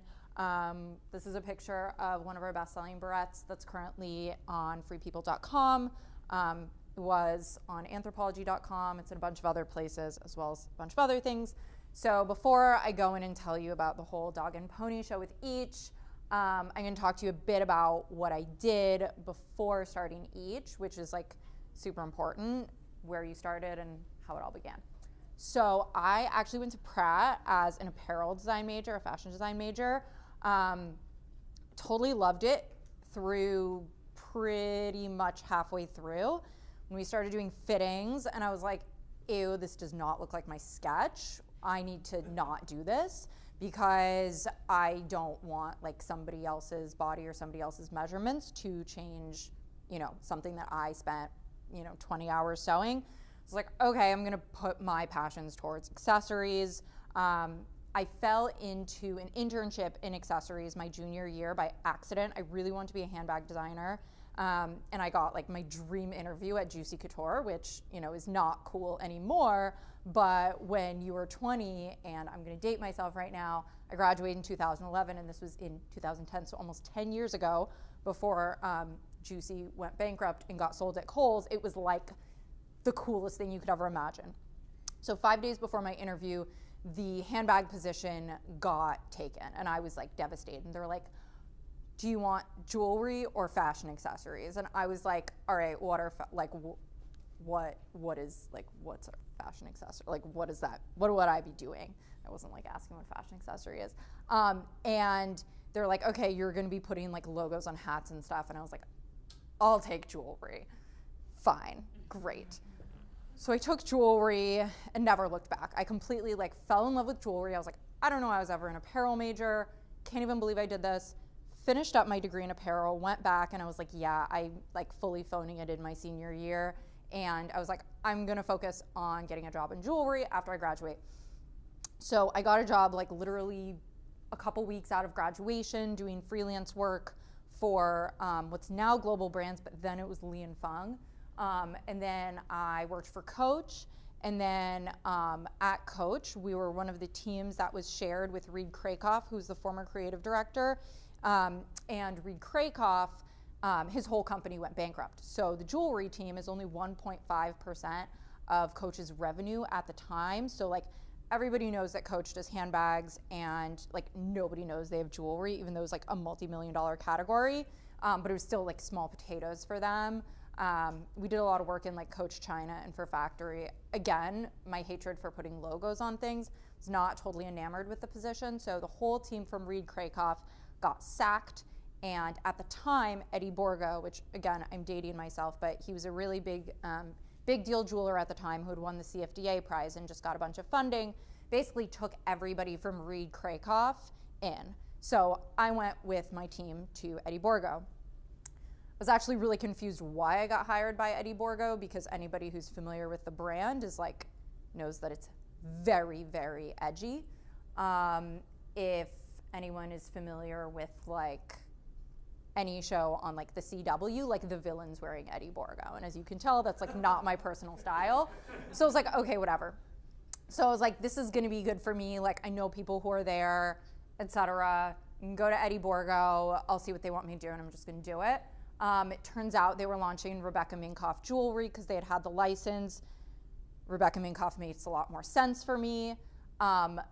This is a picture of one of our best-selling barrettes that's currently on freepeople.com. It was on anthropology.com. It's in a bunch of other places, as well as a bunch of other things. So before I go in and tell you about the whole dog and pony show with Each, I'm going to talk to you a bit about what I did before starting Each, which is like super important, where you started and how it all began. So I actually went to Pratt as an apparel design major, a fashion design major. Totally loved it through pretty much halfway through when we started doing fittings, and I was like, ew, this does not look like my sketch. I need to not do this because I don't want like somebody else's body or somebody else's measurements to change, something that I spent 20 hours sewing. I was like, okay, I'm gonna put my passions towards accessories. I fell into an internship in accessories my junior year by accident. I really wanted to be a handbag designer. And I got like my dream interview at Juicy Couture, which, is not cool anymore. But when you were 20, and I'm gonna date myself right now, I graduated in 2011 and this was in 2010, so almost 10 years ago, before Juicy went bankrupt and got sold at Kohl's. It was like the coolest thing you could ever imagine. So 5 days before my interview, the handbag position got taken and I was like devastated. And they're like, do you want jewelry or fashion accessories? And I was like, all right, what are what's a fashion accessory? Like, what is that? What would I be doing? I wasn't like asking what fashion accessory is. And they're like, okay, you're gonna be putting like logos on hats and stuff. And I was like, I'll take jewelry. Fine, great. So I took jewelry and never looked back. I completely like fell in love with jewelry. I was like, I don't know I was ever an apparel major. Can't even believe I did this. Finished up my degree in apparel, went back, and I was like, yeah, I like fully phoning it in my senior year. And I was like, I'm gonna focus on getting a job in jewelry after I graduate. So I got a job like literally a couple weeks out of graduation doing freelance work for what's now Global Brands, but then it was Li & Fung. And then I worked for Coach. And then at Coach, we were one of the teams that was shared with Reed Krakoff, who's the former creative director. And Reed Krakoff, his whole company went bankrupt. So the jewelry team is only 1.5% of Coach's revenue at the time. So like everybody knows that Coach does handbags and like nobody knows they have jewelry, even though it's like a multi-million-dollar category. But it was still like small potatoes for them. We did a lot of work in like Coach China and for Factory. Again, my hatred for putting logos on things was not totally enamored with the position. So the whole team from Reed Krakoff got sacked. And at the time, Eddie Borgo, which again, I'm dating myself, but he was a really big deal jeweler at the time who had won the CFDA prize and just got a bunch of funding, basically took everybody from Reed Krakoff in. So I went with my team to Eddie Borgo. I was actually really confused why I got hired by Eddie Borgo, because anybody who's familiar with the brand is like, knows that it's very, very edgy. If anyone is familiar with like any show on like the CW, like the villain's wearing Eddie Borgo. And as you can tell, that's like not my personal style. So I was like, okay, whatever. So I was like, this is gonna be good for me. Like, I know people who are there, etc. I can go to Eddie Borgo. I'll see what they want me to do, and I'm just gonna do it. It turns out they were launching Rebecca Minkoff jewelry because they had the license. Rebecca Minkoff makes a lot more sense for me.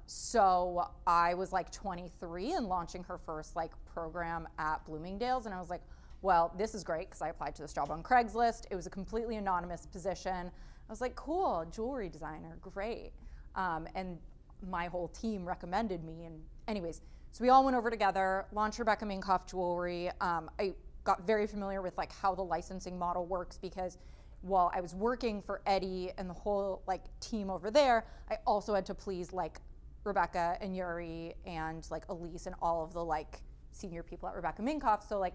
So I was like 23 and launching her first like program at Bloomingdale's, and I was like, well, this is great because I applied to this job on Craigslist. It was a completely anonymous position. I was like, cool, jewelry designer, great. And my whole team recommended me. And anyways, so we all went over together, launched Rebecca Minkoff jewelry. I got very familiar with like how the licensing model works because while I was working for Eddie and the whole like team over there, I also had to please like Rebecca and Yuri and like Elise and all of the like senior people at Rebecca Minkoff. So like,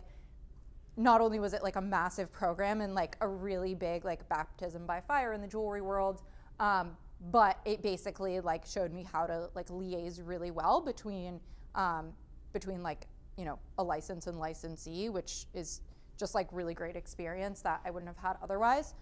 not only was it like a massive program and like a really big like baptism by fire in the jewelry world, but it basically like showed me how to like liaise really well between like, you know, a license and licensee, which is just like really great experience that I wouldn't have had otherwise.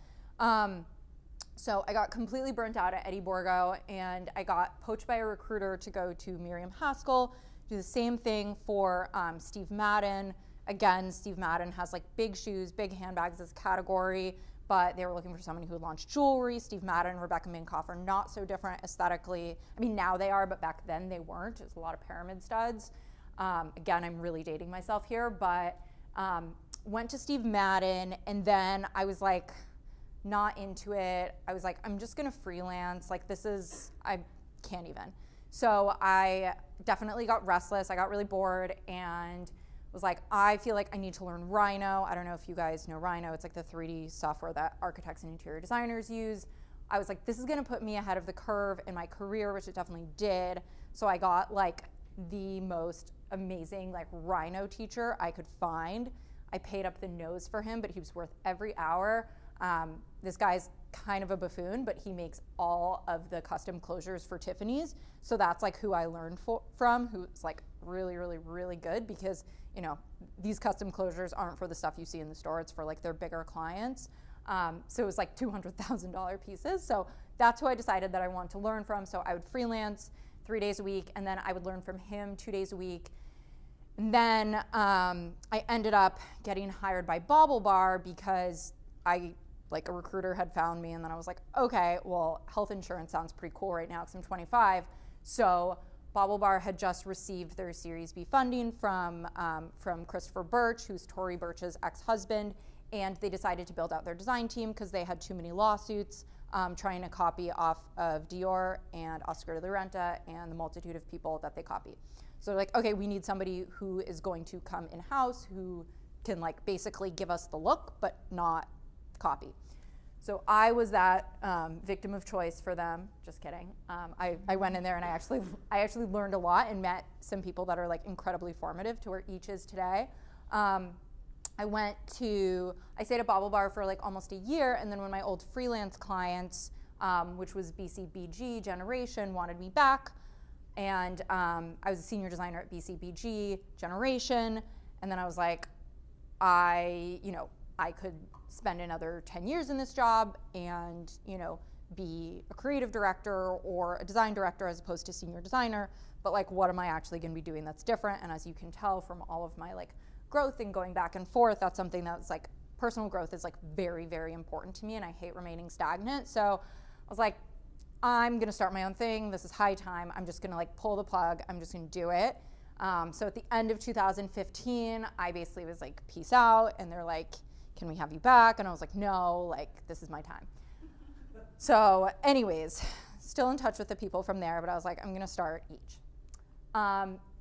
So I got completely burnt out at Eddie Borgo, and I got poached by a recruiter to go to Miriam Haskell, do the same thing for Steve Madden. Again, Steve Madden has like big shoes, big handbags as a category, but they were looking for someone who launched jewelry. Steve Madden and Rebecca Minkoff are not so different aesthetically. I mean, now they are, but back then they weren't. It's a lot of pyramid studs. Again, I'm really dating myself here, but went to Steve Madden, and then I was like, not into it. I was like, I'm just gonna freelance. Like I can't even. So I definitely got restless. I got really bored and was like, I feel like I need to learn Rhino. I don't know if you guys know Rhino. It's like the 3D software that architects and interior designers use. I was like, this is gonna put me ahead of the curve in my career, which it definitely did. So I got like the most amazing like Rhino teacher I could find. I paid up the nose for him, but he was worth every hour. This guy's kind of a buffoon, but he makes all of the custom closures for Tiffany's. So that's like who I learned from, who's like really, really, really good because, you know, these custom closures aren't for the stuff you see in the store, it's for like their bigger clients. So it was like $200,000 pieces. So that's who I decided that I wanted to learn from. So I would freelance 3 days a week, and then I would learn from him 2 days a week. And then I ended up getting hired by Bobble Bar because like a recruiter had found me, and then I was like, okay, well, health insurance sounds pretty cool right now because I'm 25. So Bobble Bar had just received their Series B funding from Christopher Birch, who's Tory Burch's ex-husband, and they decided to build out their design team because they had too many lawsuits trying to copy off of Dior and Oscar de la Renta and the multitude of people that they copy. So they're like, okay, we need somebody who is going to come in-house who can like basically give us the look but not copy. So I was that victim of choice for them. Just kidding. I went in there and I actually learned a lot and met some people that are like incredibly formative to where each is today. I stayed at Bobble Bar for like almost a year, and then when my old freelance clients, which was BCBG Generation, wanted me back, and I was a senior designer at BCBG Generation, and then I was like, I could spend another 10 years in this job and, you know, be a creative director or a design director as opposed to senior designer, but like, what am I actually gonna be doing that's different? And as you can tell from all of my like growth and going back and forth, that's something that's like, personal growth is like very, very important to me, and I hate remaining stagnant. So I was like, I'm gonna start my own thing. This is high time. I'm just gonna like pull the plug. I'm just gonna do it. So at the end of 2015, I basically was like, peace out. And they're like, can we have you back? And I was like, no, like, this is my time. So anyways, still in touch with the people from there, but I was like, I'm gonna start each.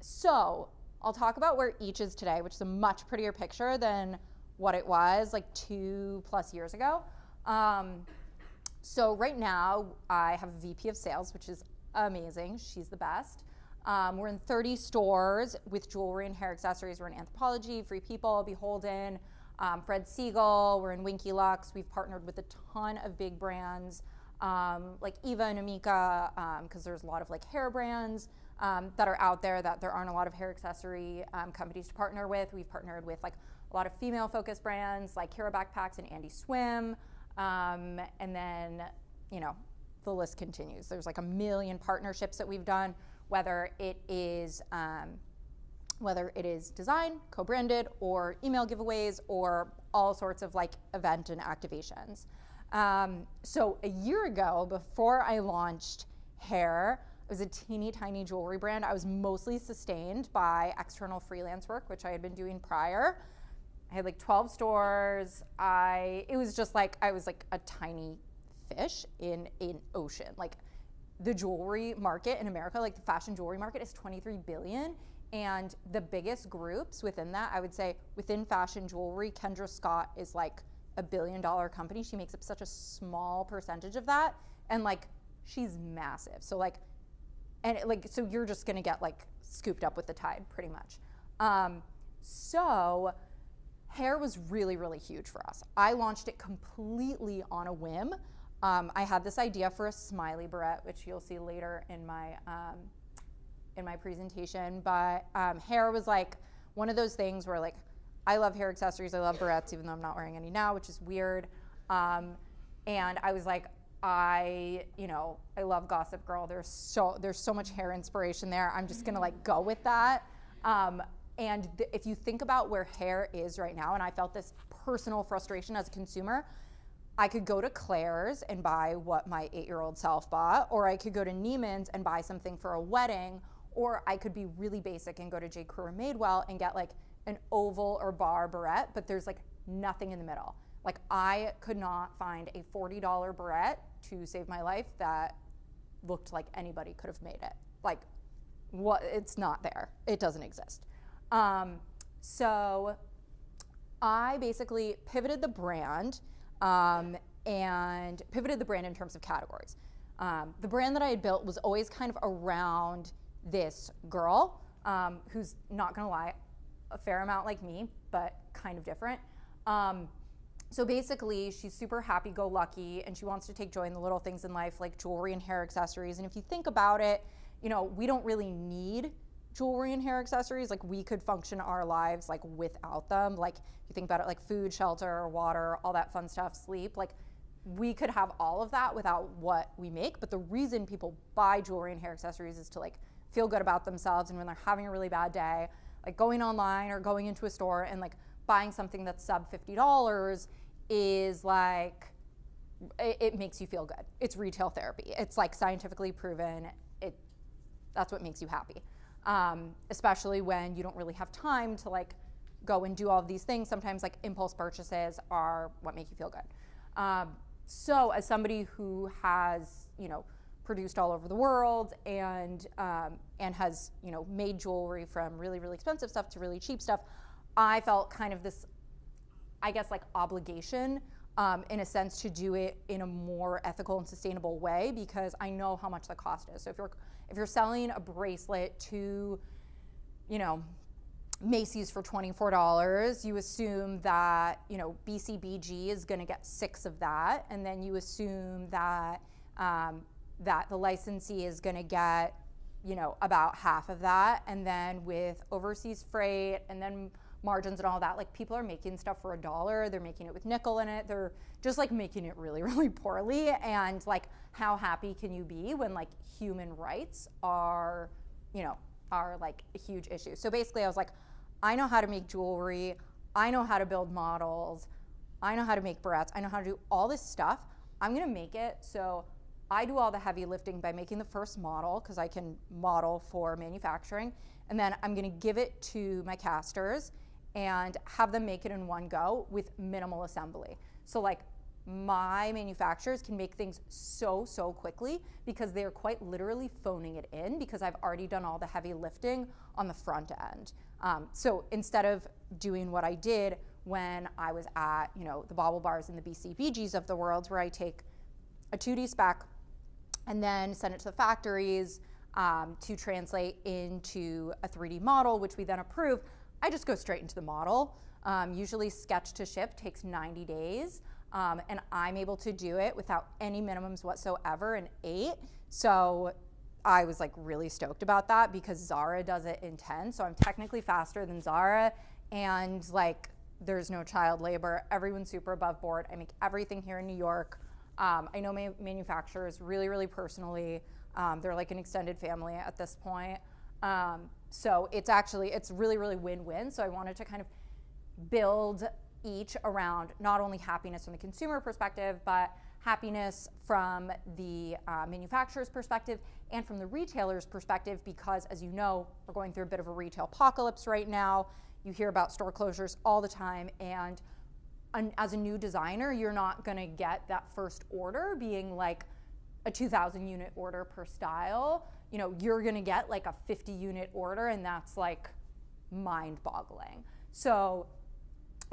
So I'll talk about where each is today, which is a much prettier picture than what it was like 2+ years ago. So right now I have a VP of sales, which is amazing. She's the best. We're in 30 stores with jewelry and hair accessories. We're in Anthropologie, Free People, Beholden, Fred Siegel. We're in Winky Lux. We've partnered with a ton of big brands like Eva and Amika, because there's a lot of like hair brands that are out there that there aren't a lot of hair accessory companies to partner with. We've partnered with like a lot of female-focused brands like Kira Backpacks and Andy Swim, and then, you know, the list continues. There's like a million partnerships that we've done, whether it is design, co-branded, or email giveaways, or all sorts of like event and activations. So a year ago, before I launched Hair, it was a teeny tiny jewelry brand. I was mostly sustained by external freelance work, which I had been doing prior. I had like 12 stores. It was just like, I was like a tiny fish in an ocean. Like the jewelry market in America, like the fashion jewelry market is 23 billion. And the biggest groups within that, I would say within fashion jewelry, Kendra Scott is like $1 billion company. She makes up such a small percentage of that. And like, she's massive. So like, so you're just gonna get like scooped up with the tide pretty much. So Hair was really, really huge for us. I launched it completely on a whim. I had this idea for a smiley barrette, which you'll see later in my presentation, but Hair was like one of those things where like, I love hair accessories, I love barrettes, even though I'm not wearing any now, which is weird. And I was like, I love Gossip Girl. There's so much hair inspiration there. I'm just gonna like go with that. And if you think about where hair is right now, and I felt this personal frustration as a consumer, I could go to Claire's and buy what my 8-year-old self bought, or I could go to Neiman's and buy something for a wedding, or I could be really basic and go to J. Crew or Madewell and get like an oval or bar barrette, but there's like nothing in the middle. Like I could not find a $40 barrette to save my life that looked like anybody could have made it. Like it's not there. It doesn't exist. So I basically pivoted the brand and pivoted the brand in terms of categories. The brand that I had built was always kind of around this girl who's, not gonna lie, a fair amount like me, but kind of different. So basically, she's super happy-go-lucky, and she wants to take joy in the little things in life, like jewelry and hair accessories. And if you think about it, we don't really need jewelry and hair accessories. Like we could function our lives like without them. Like you think about it, like food, shelter, water, all that fun stuff, sleep. Like we could have all of that without what we make. But the reason people buy jewelry and hair accessories is to like feel good about themselves, and when they're having a really bad day, like going online or going into a store and like buying something that's sub $50 is like, it makes you feel good. It's retail therapy. It's like scientifically proven. That's what makes you happy. Especially when you don't really have time to like go and do all of these things. Sometimes like impulse purchases are what make you feel good. So as somebody who has, produced all over the world and has, made jewelry from really, really expensive stuff to really cheap stuff, I felt kind of this, I guess, like obligation in a sense to do it in a more ethical and sustainable way, because I know how much the cost is. So if you're selling a bracelet to, Macy's for $24, you assume that, BCBG is going to get 6 of that, and then you assume that that the licensee is going to get, about half of that, and then with overseas freight and then margins and all that, like people are making stuff for $1, they're making it with nickel in it, they're just like making it really, really poorly. And like, how happy can you be when like human rights are like a huge issue? So basically I was like, I know how to make jewelry, I know how to build models, I know how to make barrettes, I know how to do all this stuff. I'm gonna make it so I do all the heavy lifting by making the first model, because I can model for manufacturing, and then I'm gonna give it to my casters and have them make it in one go with minimal assembly. So like my manufacturers can make things so quickly because they're quite literally phoning it in, because I've already done all the heavy lifting on the front end. So instead of doing what I did when I was at, the Bauble Bars and the BCBGs of the world, where I take a 2D spec and then send it to the factories to translate into a 3D model, which we then approve, I just go straight into the model. Usually sketch to ship takes 90 days, and I'm able to do it without any minimums whatsoever in 8. So I was like really stoked about that, because Zara does it in 10. So I'm technically faster than Zara, and like there's no child labor. Everyone's super above board. I make everything here in New York. I know manufacturers really, really personally. They're like an extended family at this point. So it's really, really win-win. So I wanted to kind of build each around not only happiness from the consumer perspective, but happiness from the manufacturer's perspective and from the retailer's perspective, because as you know, we're going through a bit of a retail apocalypse right now. You hear about store closures all the time, and as a new designer, you're not gonna get that first order being like a 2,000 unit order per style. You know, you're gonna get like a 50 unit order, and that's like mind boggling. So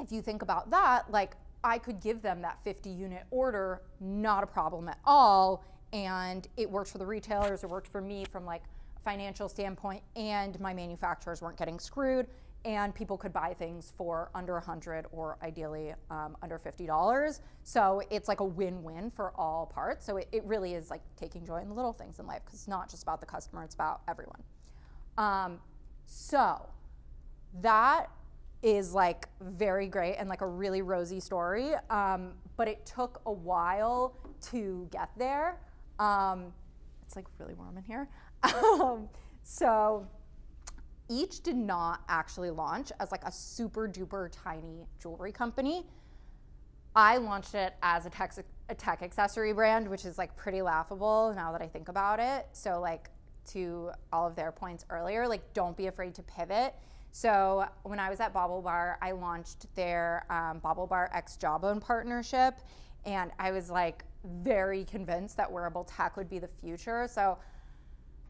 if you think about that, like I could give them that 50 unit order, not a problem at all. And it worked for the retailers, it worked for me from like a financial standpoint, and my manufacturers weren't getting screwed, and people could buy things for under 100 or ideally under $50. So it's like a win-win for all parts. So it really is like taking joy in the little things in life, because it's not just about the customer, it's about everyone. So that is like very great and like a really rosy story, but it took a while to get there. It's like really warm in here. So each did not actually launch as like a super duper tiny jewelry company. I launched it as a tech accessory brand, which is like pretty laughable now that I think about it. So like to all of their points earlier, like don't be afraid to pivot. So when I was at Bobble Bar, I launched their Bobble Bar X Jawbone partnership, and I was like very convinced that wearable tech would be the future. So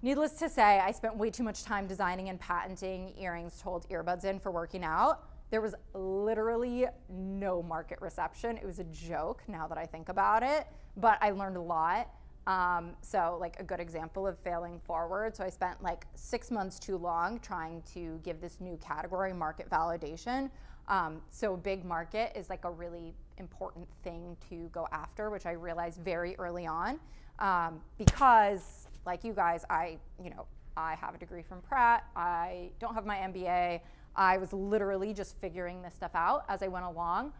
needless to say, I spent way too much time designing and patenting earrings to hold earbuds in for working out. There was literally no market reception. It was a joke now that I think about it, but I learned a lot. So like a good example of failing forward. So I spent like 6 months too long trying to give this new category market validation. So big market is like a really important thing to go after, which I realized very early on, because like you guys, I have a degree from Pratt. I don't have my MBA. I was literally just figuring this stuff out as I went along.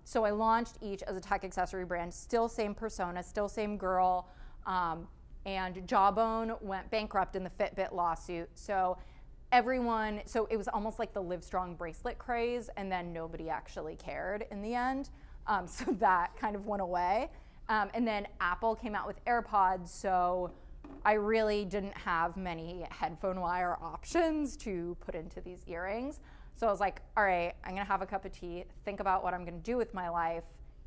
So I launched each as a tech accessory brand, still same persona, still same girl, and Jawbone went bankrupt in the Fitbit lawsuit. So it was almost like the Livestrong bracelet craze, and then nobody actually cared in the end. So that kind of went away. And then Apple came out with AirPods, so I really didn't have many headphone wire options to put into these earrings. So I was like, all right, I'm gonna have a cup of tea, think about what I'm gonna do with my life,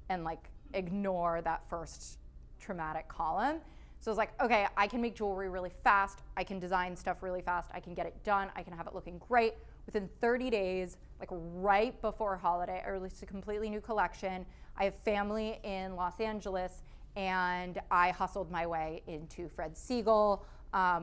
and like ignore that first traumatic column. So I was like, okay, I can make jewelry really fast, I can design stuff really fast, I can get it done, I can have it looking great. Within 30 days, like right before holiday, I released a completely new collection. I have family in Los Angeles, and I hustled my way into Fred Segal,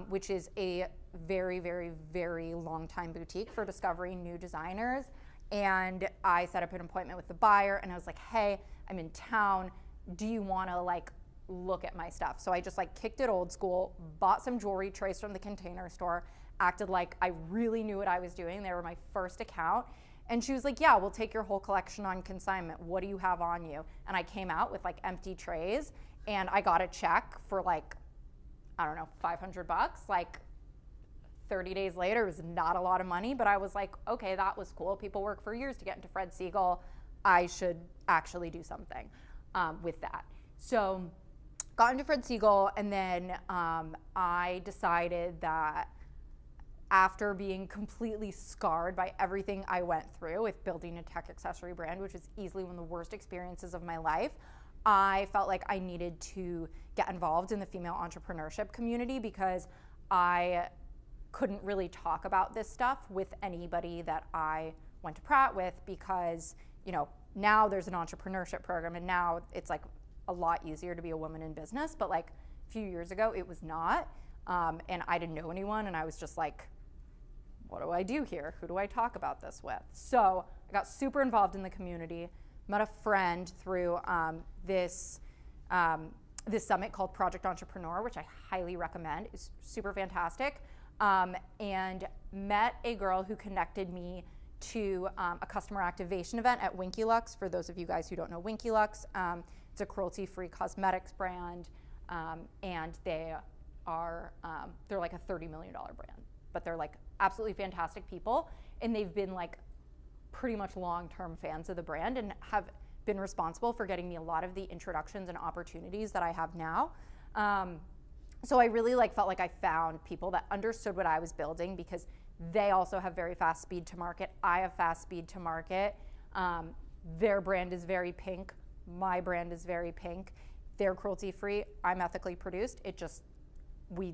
which is a very, very, very long time boutique for discovering new designers. And I set up an appointment with the buyer, and I was like, hey, I'm in town. Do you wanna like look at my stuff? So I just like kicked it old school, bought some jewelry trays from the Container Store, acted like I really knew what I was doing. They were my first account. And she was like, yeah, we'll take your whole collection on consignment. What do you have on you? And I came out with like empty trays, and I got a check for like, I don't know, $500. Like 30 days later, it was not a lot of money, but I was like, okay, that was cool. People work for years to get into Fred Segal. I should actually do something with that. So got into Fred Segal, and then I decided that after being completely scarred by everything I went through with building a tech accessory brand, which is easily one of the worst experiences of my life, I felt like I needed to get involved in the female entrepreneurship community, because I couldn't really talk about this stuff with anybody that I went to Pratt with, because now there's an entrepreneurship program, and now it's like a lot easier to be a woman in business, but like a few years ago it was not, and I didn't know anyone, and I was just like, what do I do here? Who do I talk about this with? So I got super involved in the community, met a friend through this summit called Project Entrepreneur, which I highly recommend. It's super fantastic. And met a girl who connected me to a customer activation event at Winky Lux. For those of you guys who don't know Winky Lux, It's a cruelty-free cosmetics brand, and they're like a $30 million brand, but they're like absolutely fantastic people, and they've been like pretty much long-term fans of the brand and have been responsible for getting me a lot of the introductions and opportunities that I have now. So I really felt like I found people that understood what I was building, because they also have very fast speed to market. I have fast speed to market. Their brand is very pink. My brand is very pink. They're cruelty-free. I'm ethically produced. We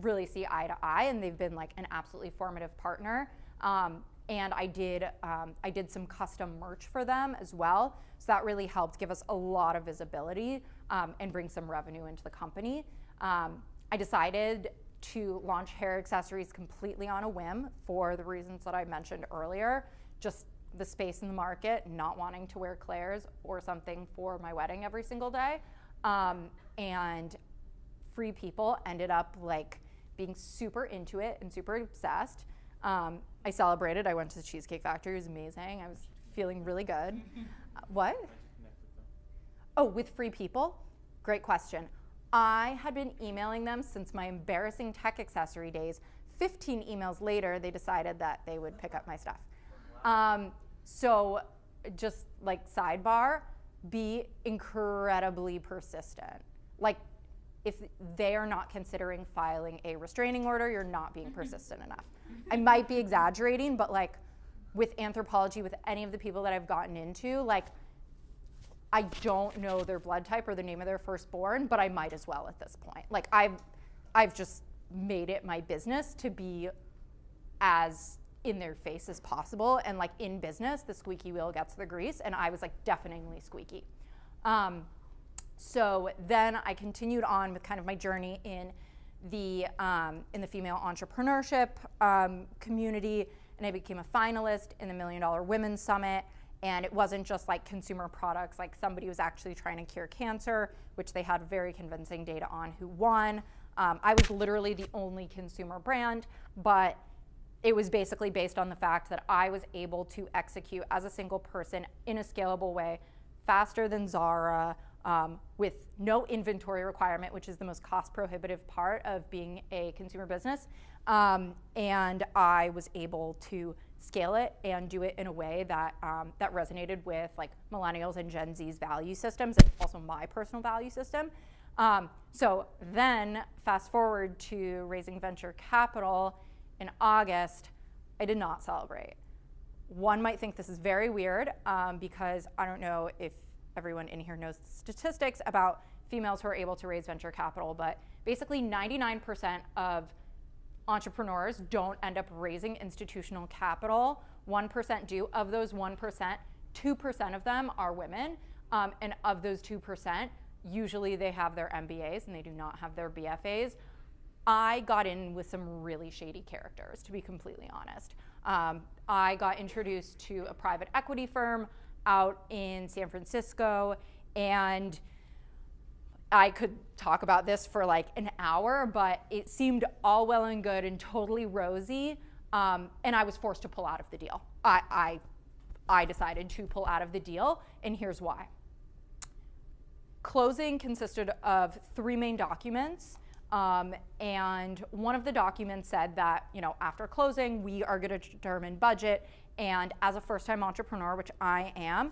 really see eye to eye, and they've been like an absolutely formative partner. And I did some custom merch for them as well. So that really helped give us a lot of visibility and bring some revenue into the company. I decided to launch hair accessories completely on a whim for the reasons that I mentioned earlier. Just the space in the market, not wanting to wear Claire's or something for my wedding every single day. And Free People ended up being super into it and super obsessed. I celebrated. I went to the Cheesecake Factory. It was amazing. I was feeling really good. What? Oh, with Free People? Great question. I had been emailing them since my embarrassing tech accessory days. 15 emails later, they decided that they would pick up my stuff. So just sidebar, be incredibly persistent. If they are not considering filing a restraining order, you're not being persistent enough. I might be exaggerating, but with Anthropologie, with any of the people that I've gotten into, I don't know their blood type or the name of their firstborn, but I might as well at this point. I've just made it my business to be as in their face as possible, and in business, the squeaky wheel gets the grease, and I was definitely squeaky. So then I continued on with kind of my journey in the female entrepreneurship community, and I became a finalist in the $1 Million Women's Summit. And it wasn't just consumer products. Somebody was actually trying to cure cancer, which they had very convincing data on, who won. I was literally the only consumer brand, but it was basically based on the fact that I was able to execute as a single person in a scalable way, faster than Zara, with no inventory requirement, which is the most cost prohibitive part of being a consumer business. And I was able to scale it and do it in a way that that resonated with millennials and Gen Z's value systems, and also my personal value system. So then fast forward to raising venture capital in August, I did not celebrate. One might think this is very weird because I don't know if everyone in here knows the statistics about females who are able to raise venture capital, but basically 99% of entrepreneurs don't end up raising institutional capital. 1% do. Of those 1%, 2% of them are women. And of those 2%, usually they have their MBAs and they do not have their BFAs. I got in with some really shady characters, to be completely honest. I got introduced to a private equity firm out in San Francisco, and I could talk about this for an hour, but it seemed all well and good and totally rosy, and I was forced to pull out of the deal. I decided to pull out of the deal, and here's why. Closing consisted of 3 main documents, and one of the documents said that, after closing, we are going to determine budget, and as a first-time entrepreneur, which I am,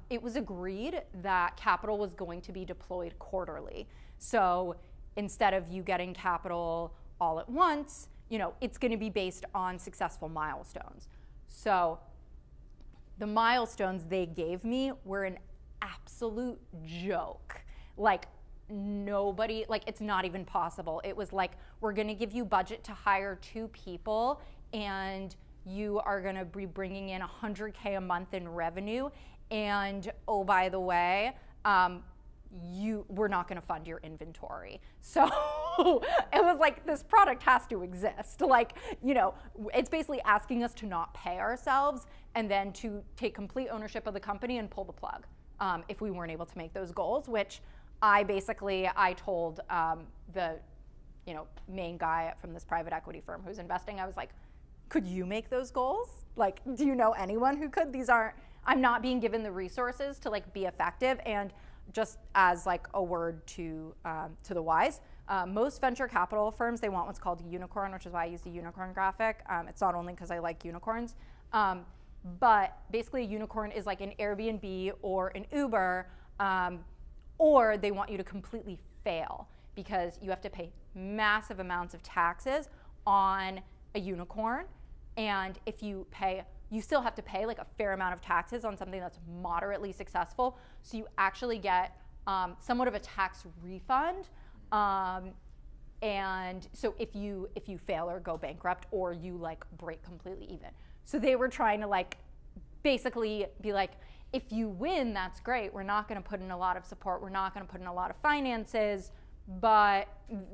it was agreed that capital was going to be deployed quarterly. So instead of you getting capital all at once, it's going to be based on successful milestones. So the milestones they gave me were an absolute joke. Nobody, it's not even possible. It was we're going to give you budget to hire 2 people, and you are going to be bringing in $100K a month in revenue. And oh, by the way, we're not going to fund your inventory. So it was this product has to exist. It's basically asking us to not pay ourselves and then to take complete ownership of the company and pull the plug if we weren't able to make those goals, which I told the main guy from this private equity firm who's investing, I was like, could you make those goals? Do you know anyone who could? I'm not being given the resources to be effective, and just as like a word to the wise, most venture capital firms, they want what's called a unicorn, which is why I use the unicorn graphic. It's not only because I like unicorns, but basically a unicorn is like an Airbnb or an Uber, or they want you to completely fail because you have to pay massive amounts of taxes on a unicorn. And if you pay, you still have to pay like a fair amount of taxes on something that's moderately successful. So you actually get somewhat of a tax refund. And so if you fail or go bankrupt or you like break completely even. So they were trying to like basically be like, if you win, that's great. We're not going to put in a lot of support. We're not going to put in a lot of finances, but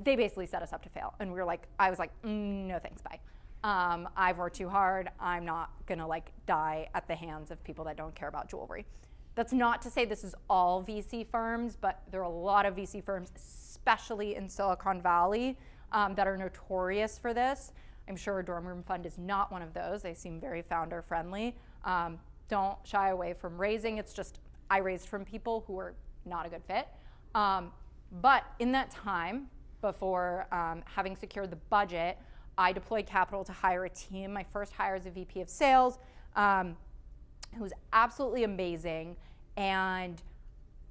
they basically set us up to fail. And we were like, I was like, no thanks, bye. I've worked too hard. I'm not going to like die at the hands of people that don't care about jewelry. That's not to say this is all VC firms, but there are a lot of VC firms, especially in Silicon Valley, that are notorious for this. I'm sure a dorm room fund is not one of those. They seem very founder friendly. Don't shy away from raising. It's just I raised from people who are not a good fit. But in that time, before having secured the budget, I deployed capital to hire a team. My first hire as a VP of sales, who was absolutely amazing. And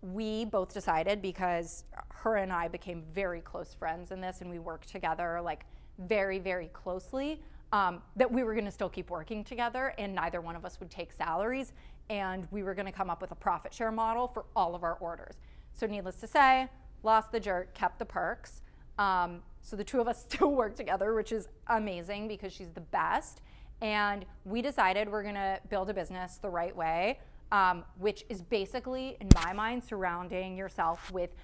we both decided, because her and I became very close friends in this and we worked together like very, very closely, that we were gonna still keep working together and neither one of us would take salaries, and we were gonna come up with a profit share model for all of our orders. So needless to say, lost the jerk, kept the perks. So the two of us still work together, which is amazing because she's the best. And we decided we're gonna build a business the right way, which is basically, in my mind, surrounding yourself with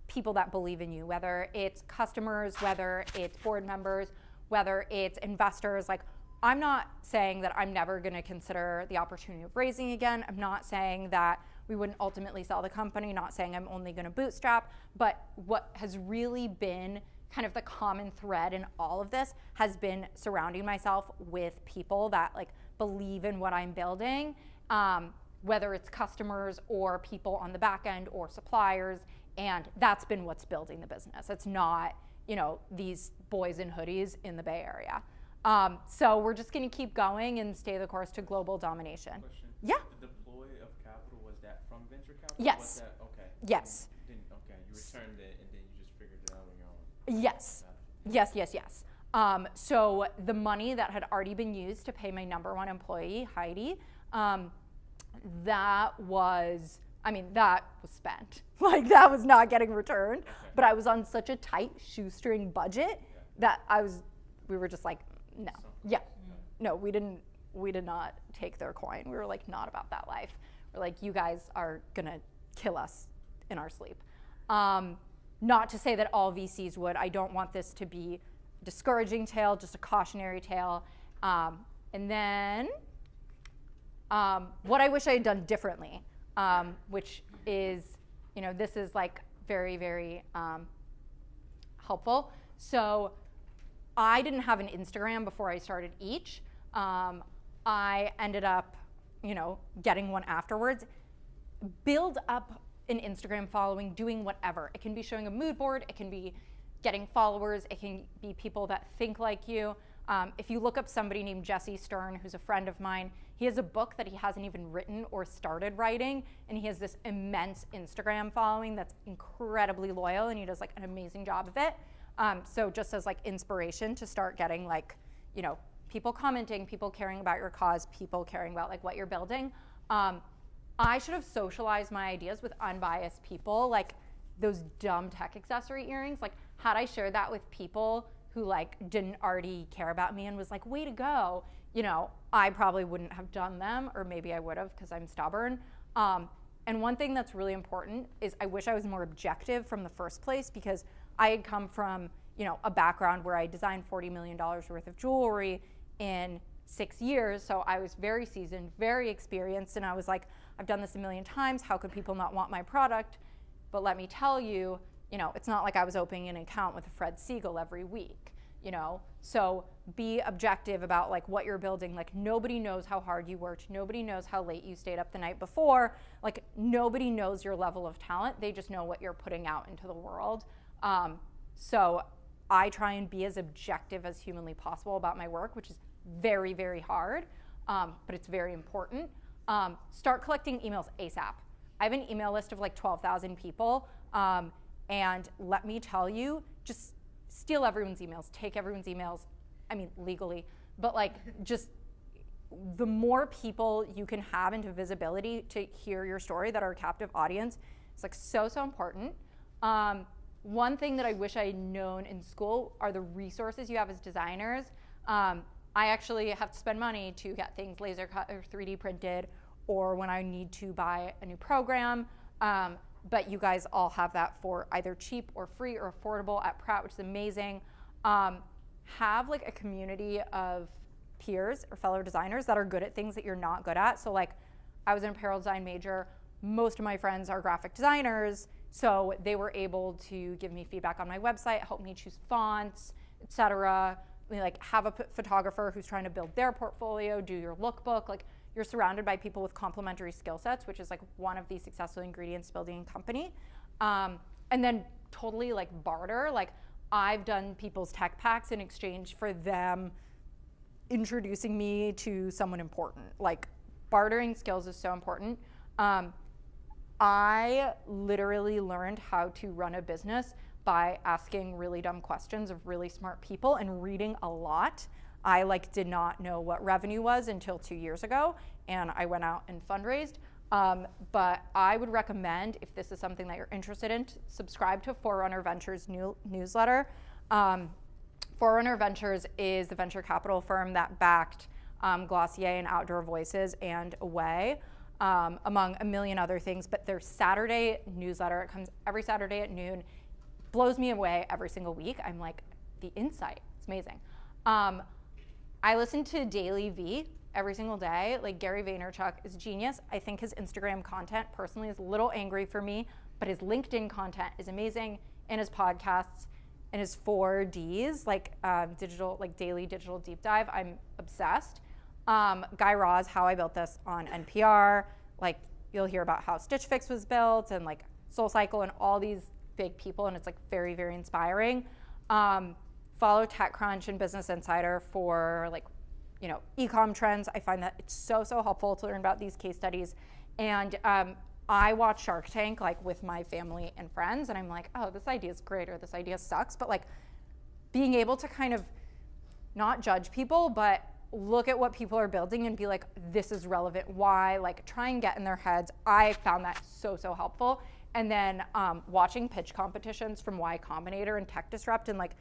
people that believe in you, whether it's customers, whether it's board members, whether it's investors. Like, I'm not saying that I'm never gonna consider the opportunity of raising again. I'm not saying that we wouldn't ultimately sell the company, not saying I'm only gonna bootstrap, but what has really been kind of the common thread in all of this has been surrounding myself with people that like believe in what I'm building, whether it's customers or people on the back end or suppliers, and that's been what's building the business. It's not, you know, these boys in hoodies in the Bay Area. So we're just gonna keep going and stay the course to global domination. Question. Yeah. The deploy of capital, was that from venture capital? Yes. Was that, okay. Yes. Okay, you returned it and then you just figured it out on your own. Yes. Yes. So the money that had already been used to pay my number one employee, Heidi, that was spent. Like, that was not getting returned. Okay. But I was on such a tight shoestring budget that we were just like, no. Yeah. No, we did not take their coin. We were like, not about that life. We're like, you guys are gonna kill us in our sleep. Not to say that all VCs would. I don't want this to be a discouraging tale, just a cautionary tale. And then what I wish I had done differently, which is, you know, this is like very, very helpful. So I didn't have an Instagram before I started each. I ended up, you know, getting one afterwards. Build up an Instagram following, doing whatever. It can be showing a mood board, it can be getting followers, it can be people that think like you. If you look up somebody named Jesse Stern, who's a friend of mine, he has a book that he hasn't even written or started writing, and he has this immense Instagram following that's incredibly loyal, and he does like an amazing job of it. So just as like inspiration to start getting like, you know, people commenting, people caring about your cause, people caring about like what you're building. I should have socialized my ideas with unbiased people, like those dumb tech accessory earrings. Like, had I shared that with people who like didn't already care about me and was like, way to go, you know, I probably wouldn't have done them, or maybe I would have because I'm stubborn. And one thing that's really important is I wish I was more objective from the first place, because I had come from, you know, a background where I designed $40 million worth of jewelry in 6 years. So I was very seasoned, very experienced, and I was like, I've done this a million times. How could people not want my product? But let me tell you, you know, it's not like I was opening an account with Fred Siegel every week. you know? So be objective about like what you're building. Like nobody knows how hard you worked. Nobody knows how late you stayed up the night before. Like nobody knows your level of talent. They just know what you're putting out into the world. So I try and be as objective as humanly possible about my work, which is very, very hard, but it's very important. Start collecting emails ASAP. I have an email list of like 12,000 people, and let me tell you, just steal everyone's emails, take everyone's emails, I mean legally, but like just the more people you can have into visibility to hear your story that are a captive audience, it's like so important. One thing that I wish I had known in school are the resources you have as designers. I actually have to spend money to get things laser cut or 3D printed, or when I need to buy a new program. But you guys all have that for either cheap or free or affordable at Pratt, which is amazing. Have like a community of peers or fellow designers that are good at things that you're not good at. So like I was an apparel design major. Most of my friends are graphic designers, so they were able to give me feedback on my website, help me choose fonts, etc. Like have a photographer who's trying to build their portfolio, do your lookbook. Like you're surrounded by people with complementary skill sets, which is like one of the successful ingredients to building a company. And then totally like barter. Like I've done people's tech packs in exchange for them introducing me to someone important. Like bartering skills is so important. I literally learned how to run a business by asking really dumb questions of really smart people and reading a lot. I like did not know what revenue was until 2 years ago, and I went out and fundraised. But I would recommend, if this is something that you're interested in, subscribe to Forerunner Ventures newsletter. Forerunner Ventures is the venture capital firm that backed Glossier and Outdoor Voices and Away, among a million other things. But their Saturday newsletter, it comes every Saturday at noon, blows me away every single week. I'm like, the insight, it's amazing. I listen to Daily V every single day. Like Gary Vaynerchuk is genius. I think his Instagram content personally is a little angry for me, but his LinkedIn content is amazing, and his podcasts and his 4Ds, like digital, like daily digital deep dive. I'm obsessed. Guy Raz, How I Built This on NPR. Like you'll hear about how Stitch Fix was built and like SoulCycle and all these big people, and it's like very, very inspiring. Follow TechCrunch and Business Insider for like, you know, e-com trends. I find that it's so, so helpful to learn about these case studies. And I watch Shark Tank like with my family and friends, and I'm like, oh, this idea is great, or this idea sucks. But like being able to kind of not judge people, but look at what people are building and be like, this is relevant. Why? Like try and get in their heads. I found that so, so helpful. And then watching pitch competitions from Y Combinator and Tech Disrupt and like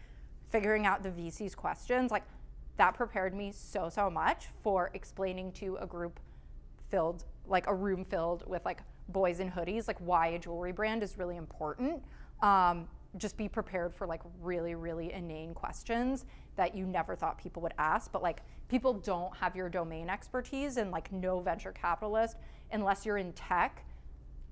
figuring out the VC's questions, like that prepared me so, so much for explaining to a group filled, like a room filled with like boys in hoodies, like why a jewelry brand is really important. Just be prepared for like really, really inane questions that you never thought people would ask, but like people don't have your domain expertise, and like no venture capitalist, unless you're in tech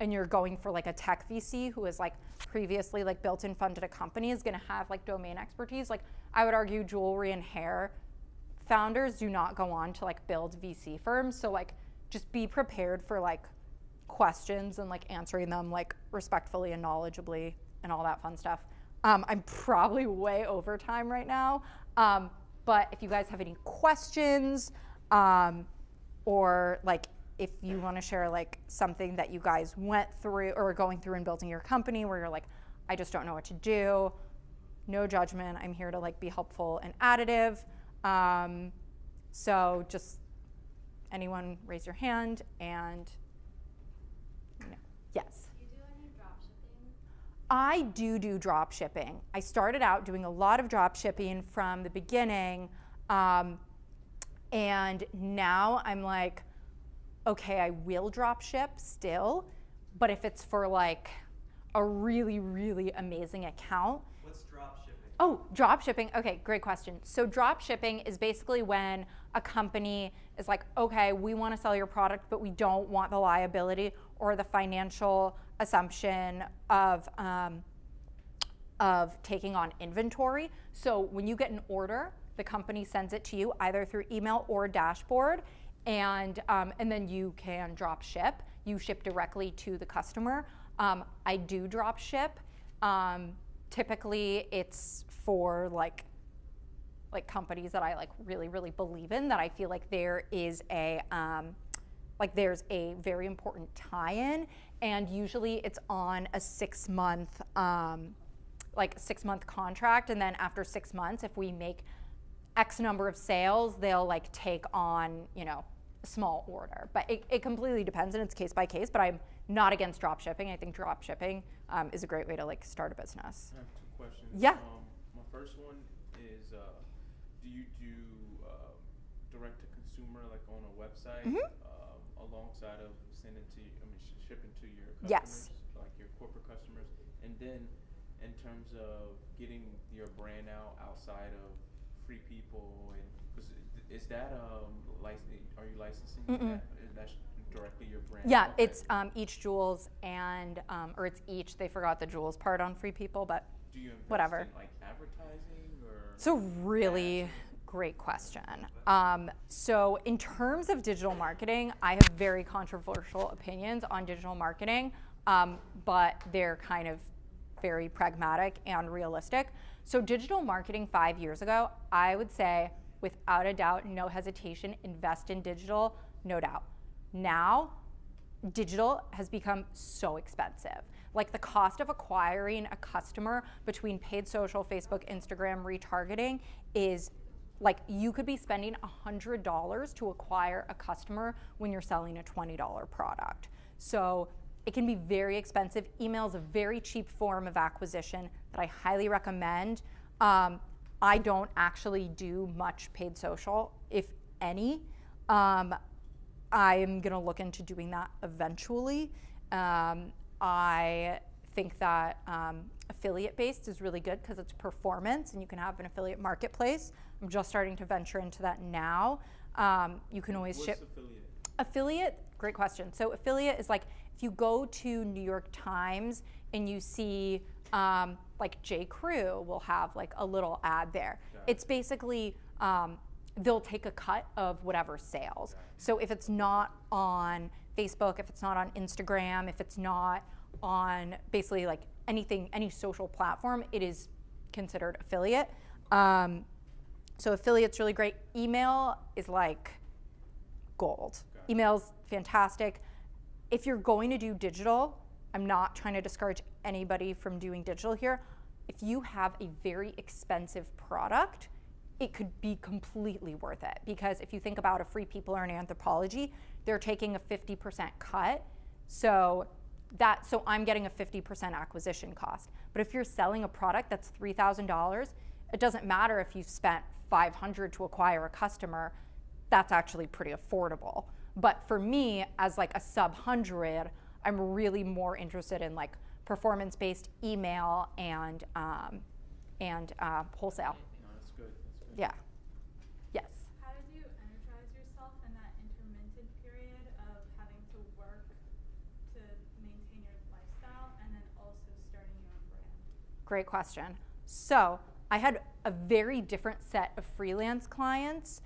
and you're going for like a tech VC who has like previously like built and funded a company, is gonna have like domain expertise. Like I would argue jewelry and hair founders do not go on to like build VC firms. So like just be prepared for like questions and like answering them like respectfully and knowledgeably and all that fun stuff. I'm probably way over time right now. But if you guys have any questions, or like if you want to share like something that you guys went through or are going through in building your company where you're like, I just don't know what to do, no judgment. I'm here to like be helpful and additive. So just anyone raise your hand, and yes. Do you do any drop shipping? I do drop shipping. I started out doing a lot of drop shipping from the beginning, and now I'm like, okay, I will drop ship still, but if it's for like a really, really amazing account. What's drop shipping? Oh, drop shipping. Okay, great question. So drop shipping is basically when a company is like, okay, we want to sell your product, but we don't want the liability or the financial assumption of of taking on inventory. So when you get an order, the company sends it to you either through email or dashboard, and then you can drop ship. You ship directly to the customer. I do drop ship. Typically, it's for like companies that I like really, really believe in, that I feel like there is there's a very important tie-in, and usually it's on a 6-month contract, and then after 6 months, if we make X number of sales, they'll like take on, a small order. But it completely depends, and it's case by case, but I'm not against drop shipping. I think drop shipping is a great way to like start a business. I have 2 questions. Yeah. My first one is, do you do direct to consumer, like on a website, alongside of shipping to your customers, Yes. like your corporate customers? And then in terms of getting your brand outside of Free People, and is that are you licensing that? That's directly your brand? Yeah, Okay. it's each Jewels and or it's each. They forgot the Jewels part on Free People, but Do you invest whatever. in like advertising or? It's a really great question. So in terms of digital marketing, I have very controversial opinions on digital marketing, but they're kind of very pragmatic and realistic. So digital marketing 5 years ago, I would say without a doubt, no hesitation, invest in digital, no doubt. Now, digital has become so expensive. Like the cost of acquiring a customer between paid social, Facebook, Instagram, retargeting is like you could be spending $100 to acquire a customer when you're selling a $20 product. So it can be very expensive. Email is a very cheap form of acquisition that I highly recommend. I don't actually do much paid social, if any. I am gonna look into doing that eventually. I think that affiliate-based is really good because it's performance and you can have an affiliate marketplace. I'm just starting to venture into that now. You can always What's ship. affiliate? Affiliate, great question. So affiliate is like if you go to New York Times and you see like J. Crew will have like a little ad there. It's basically they'll take a cut of whatever sales. So if it's not on Facebook, if it's not on Instagram, if it's not on basically like anything, any social platform, it is considered affiliate. So affiliate's really great. Email is like gold. Email's fantastic. If you're going to do digital, I'm not trying to discourage anybody from doing digital here. If you have a very expensive product, it could be completely worth it. Because if you think about a Free People or an Anthropology, they're taking a 50% cut. So I'm getting a 50% acquisition cost. But if you're selling a product that's $3,000, it doesn't matter if you've spent $500 to acquire a customer, that's actually pretty affordable. But for me, as like a sub-100, I'm really more interested in like performance-based email and wholesale. No, that's good. Yeah. Yes. How did you energize yourself in that intermittent period of having to work to maintain your lifestyle and then also starting your own brand? Great question. So I had a very different set of freelance clients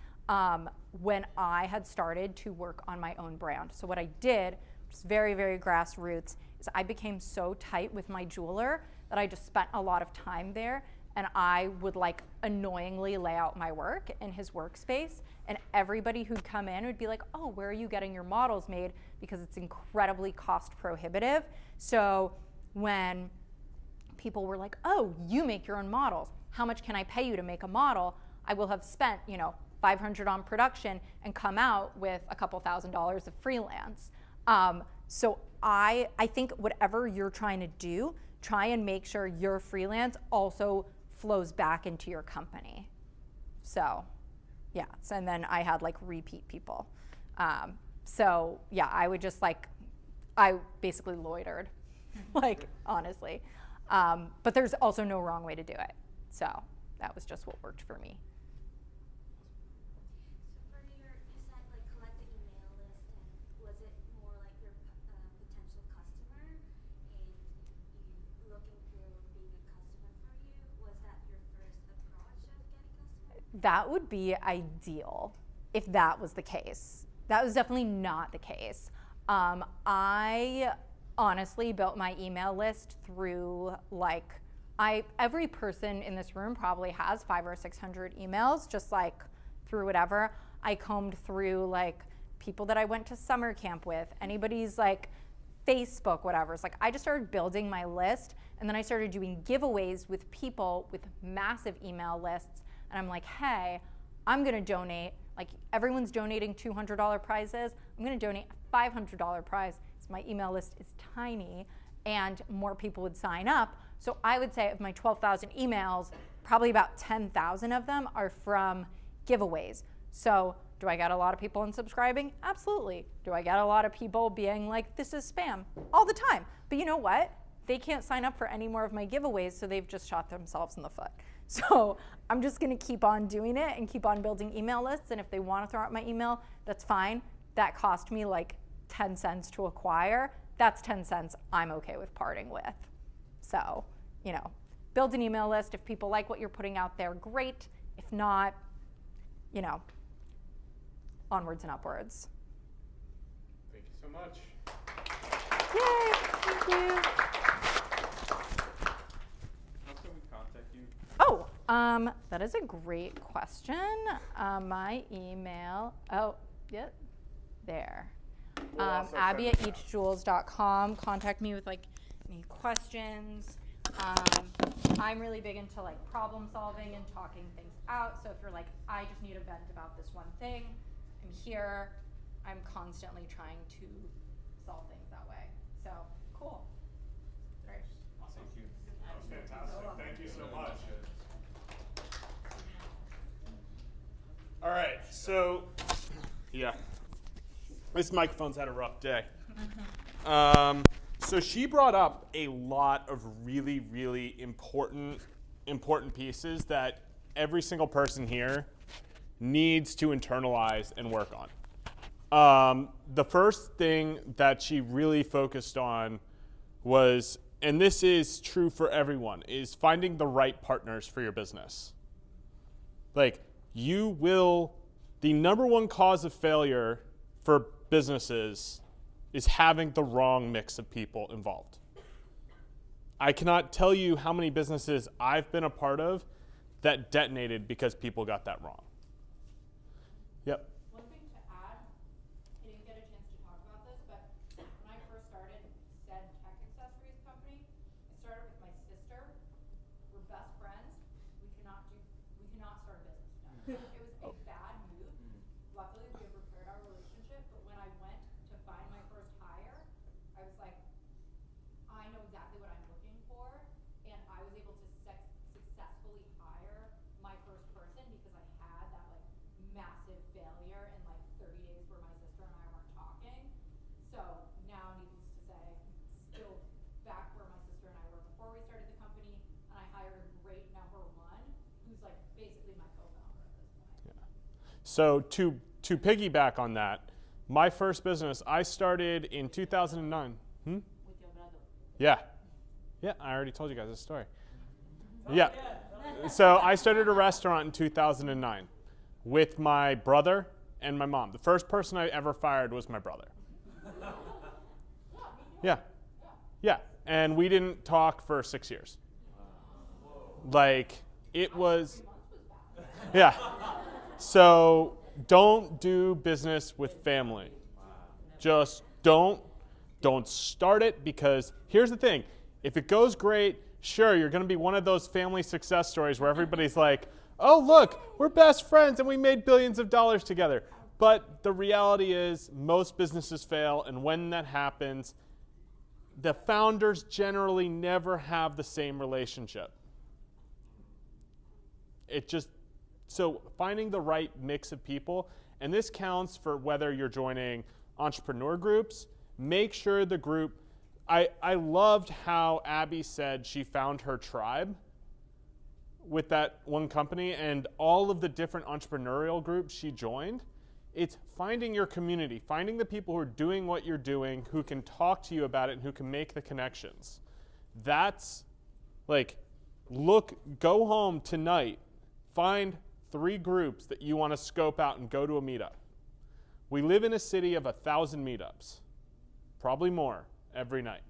when I had started to work on my own brand. So what I did, which is very, very grassroots, is I became so tight with my jeweler that I just spent a lot of time there, and I would like annoyingly lay out my work in his workspace, and everybody who'd come in would be like, oh, where are you getting your models made? Because it's incredibly cost prohibitive. So when people were like, oh, you make your own models, how much can I pay you to make a model? I will have spent, $500 on production and come out with a couple $1,000s of freelance. So I think whatever you're trying to do, try and make sure your freelance also flows back into your company. So yeah, and then I had like repeat people. So yeah, I would just I basically loitered, like honestly. But there's also no wrong way to do it. So that was just what worked for me. that would be ideal if that was the case. That was definitely not the case. I honestly built my email list through every person in this room probably has 500 or 600 emails, just like through whatever. I combed through like people that I went to summer camp with, anybody's like Facebook, whatever. It's like I just started building my list, and then I started doing giveaways with people with massive email lists. And I'm like, hey, I'm gonna donate, like everyone's donating $200 prizes, I'm gonna donate a $500 prize. So my email list is tiny and more people would sign up. So I would say of my 12,000 emails, probably about 10,000 of them are from giveaways. So do I get a lot of people unsubscribing? Absolutely. Do I get a lot of people being like, this is spam? All the time. But you know what? They can't sign up for any more of my giveaways, so they've just shot themselves in the foot. So I'm just gonna keep on doing it and keep on building email lists, and if they wanna throw out my email, that's fine. That cost me like 10 cents to acquire. That's 10 cents I'm okay with parting with. So, build an email list. If people like what you're putting out there, great. If not, onwards and upwards. Thank you so much. Yay, thank you. How can we contact you? Oh, that is a great question. My email, there. Abby@eachjewels.com. Contact me with any questions. I'm really big into problem solving and talking things out. So if you're I just need a vent about this one thing, I'm here. I'm constantly trying to solve things that way. So cool. Great. Awesome. Thank you. That was fantastic. Thank you so much. All right. So, this microphone's had a rough day. So she brought up a lot of really, really important pieces that every single person here needs to internalize and work on. The first thing that she really focused on was, and this is true for everyone, is finding the right partners for your business. The number one cause of failure for businesses is having the wrong mix of people involved. I cannot tell you how many businesses I've been a part of that detonated because people got that wrong. Yep. One thing to add, I didn't get a chance to talk about this, but when I first started said tech accessories company, I started with my sister. We're best friends. We cannot start a business together. It was a bad move. Luckily, we have repaired our relationship, but when I went to find my first hire, I was like, I know exactly what I'm looking for, and I was able to successfully hire my first person because I had that massive failure in 30 days where my sister and I weren't talking. So now, needless to say, I'm still back where my sister and I were before we started the company, and I hired a great number one who's basically my co-founder at this point. Yeah. So to piggyback on that, my first business I started in 2009. With your brother. Yeah, I already told you guys this story. Yeah. So I started a restaurant in 2009 with my brother and my mom. The first person I ever fired was my brother. Yeah. And we didn't talk for 6 years. It was, yeah. So don't do business with family. Just don't start it, because here's the thing. If it goes great, sure, you're going to be one of those family success stories where everybody's like, oh, look, we're best friends and we made billions of dollars together. But the reality is most businesses fail, and when that happens, the founders generally never have the same relationship. So finding the right mix of people, and this counts for whether you're joining entrepreneur groups, make sure the group, I loved how Abby said she found her tribe with that one company, and all of the different entrepreneurial groups she joined. It's finding your community, finding the people who are doing what you're doing, who can talk to you about it and who can make the connections. That's go home tonight, find 3 groups that you want to scope out and go to a meetup. We live in a city of 1,000 meetups, probably more every night.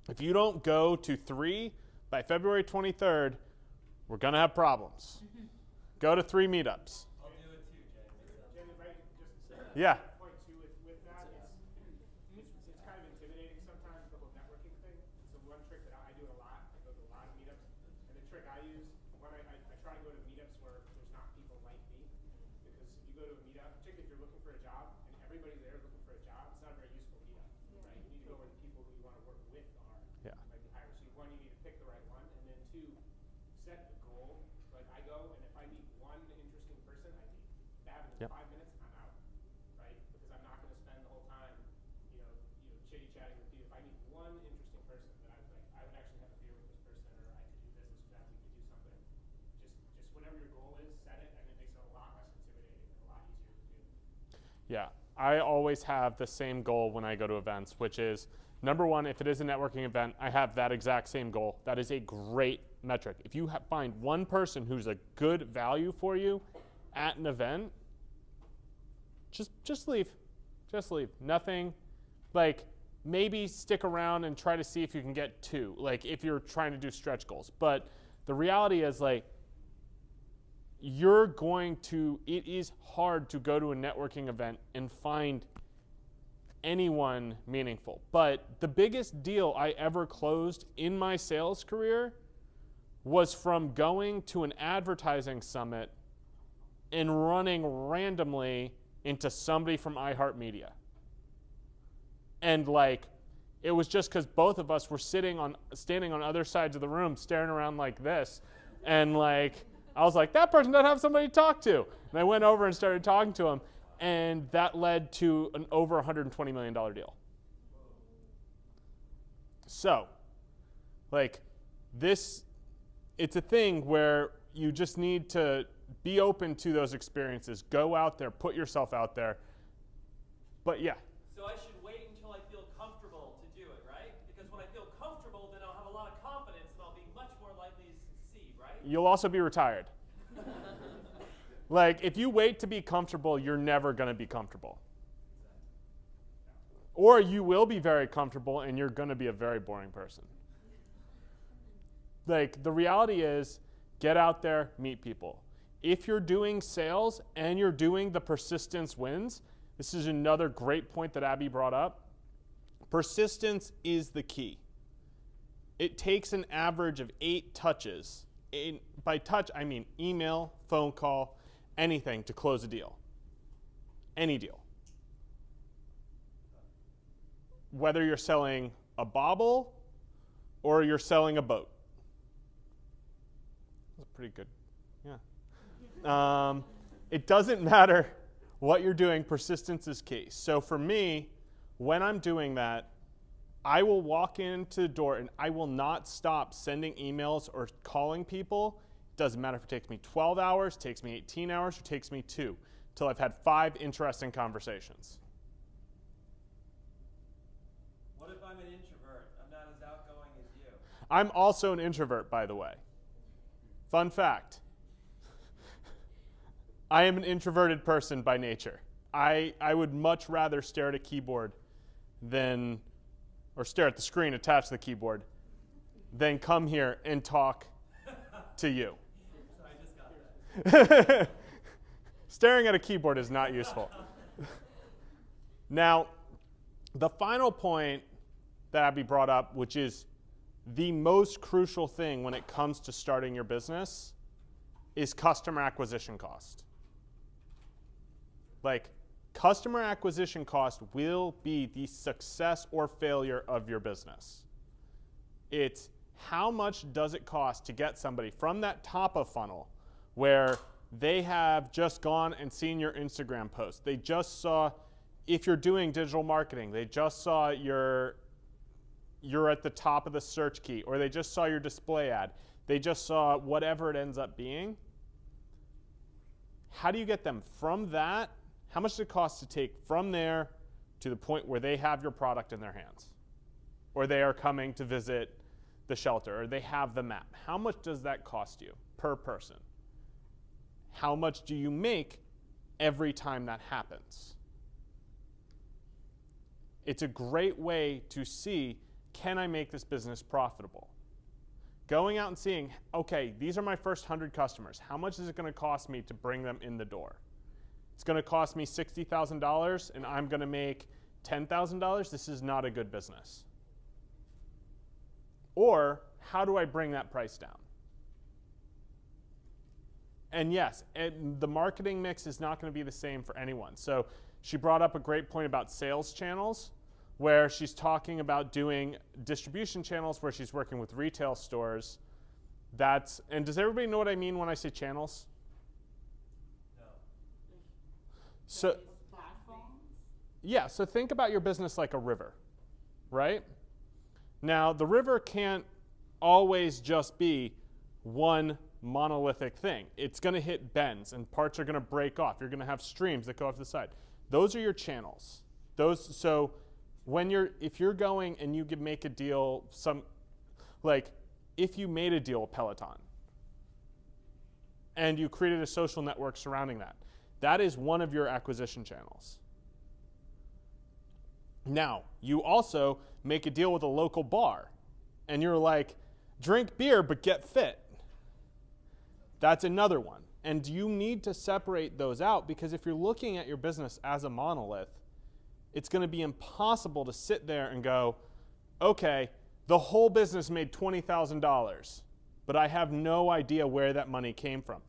If you don't go to 3 by February 23rd, we're going to have problems. Go to 3 meetups. I'll do it too, Jim. Yeah. Point two with that is it's kind of intimidating sometimes, the whole networking thing. So one trick that I do a lot, I go to a lot of meetups, and the trick I use when I try to go to meetups where there's not people like me, because if you go to a meetup, particularly if you're looking for a job and everybody's there looking for a job, it's not a very useful meetup, right? You need to go where the people who you want to work with are. Yeah. Like the higher. So one, you need to pick the right one, and then 2, set the goal. Like I go, and if I meet one interesting person, I meet. That happens in 5 minutes, I'm out, right? Because I'm not going to spend the whole time, chitty chatting with you. If I meet one interesting person that I was like, I would actually have a beer with this person, or I could do business with them, we could do something. Just whatever your goal is, set it, and it makes it a lot less intimidating and a lot easier to do. Yeah, I always have the same goal when I go to events, which is, number one, if it is a networking event, I have that exact same goal. That is a great metric. If you find one person who's a good value for you at an event, just leave. Just leave. Nothing. Like, maybe stick around and try to see if you can get 2, like if you're trying to do stretch goals. But the reality is, like, it is hard to go to a networking event and find anyone meaningful. But the biggest deal I ever closed in my sales career was from going to an advertising summit and running randomly into somebody from iHeartMedia. And like, it was just because both of us were standing on other sides of the room, staring around like this. And like, I was like, that person doesn't have somebody to talk to. And I went over and started talking to him. And that led to an over $120 million deal. So, like, it's a thing where you just need to be open to those experiences. Go out there, put yourself out there. But yeah. So I should wait until I feel comfortable to do it, right? Because when I feel comfortable, then I'll have a lot of confidence and I'll be much more likely to succeed, right? You'll also be retired. Like, if you wait to be comfortable, you're never going to be comfortable. Or you will be very comfortable and you're going to be a very boring person. Like, the reality is, get out there, meet people. If you're doing sales and you're doing the persistence wins, this is another great point that Abby brought up. Persistence is the key. It takes an average of 8 touches. By touch, I mean email, phone call, anything to close a deal. Any deal. Whether you're selling a bauble or you're selling a boat. That's pretty good. Yeah. It doesn't matter what you're doing, persistence is key. So for me, when I'm doing that, I will walk into the door and I will not stop sending emails or calling people. It doesn't matter if it takes me 12 hours, takes me 18 hours, or takes me 2, until I've had 5 interesting conversations. What if I'm an introvert? I'm not as outgoing as you. I'm also an introvert, by the way. Fun fact. I am an introverted person by nature. I would much rather stare at a keyboard or stare at the screen attached to the keyboard than come here and talk to you. I just got that. Staring at a keyboard is not useful. Now, the final point that Abby brought up, which is the most crucial thing when it comes to starting your business, is customer acquisition cost. Like, customer acquisition cost will be the success or failure of your business. It's how much does it cost to get somebody from that top of funnel where they have just gone and seen your Instagram post. They just saw, if you're doing digital marketing, they just saw you're at the top of the search key, or they just saw your display ad. They just saw whatever it ends up being. How do you get them from that? How much does it cost to take from there to the point where they have your product in their hands? Or they are coming to visit the shelter, or they have the map? How much does that cost you per person? how much do you make every time that happens? It's a great way to see, can I make this business profitable? Going out and seeing, okay, these are my first 100 customers. How much is it going to cost me to bring them in the door? It's going to cost me $60,000 and I'm going to make $10,000. This is not a good business. Or how do I bring that price down? And yes, the marketing mix is not going to be the same for anyone. So she brought up a great point about sales channels, where she's talking about doing distribution channels where she's working with retail stores. And does everybody know what I mean when I say channels? No. So, yeah, so think about your business like a river, right? Now, the river can't always just be one monolithic thing. It's going to hit bends and parts are going to break off. You're going to have streams that go off to the side. Those are your channels. So if you're going and you make a deal, if you made a deal with Peloton and you created a social network surrounding that, that is one of your acquisition channels. Now, you also make a deal with a local bar and you're like, drink beer but get fit. That's another one. And you need to separate those out, because if you're looking at your business as a monolith, it's going to be impossible to sit there and go, okay, the whole business made $20,000, but I have no idea where that money came from.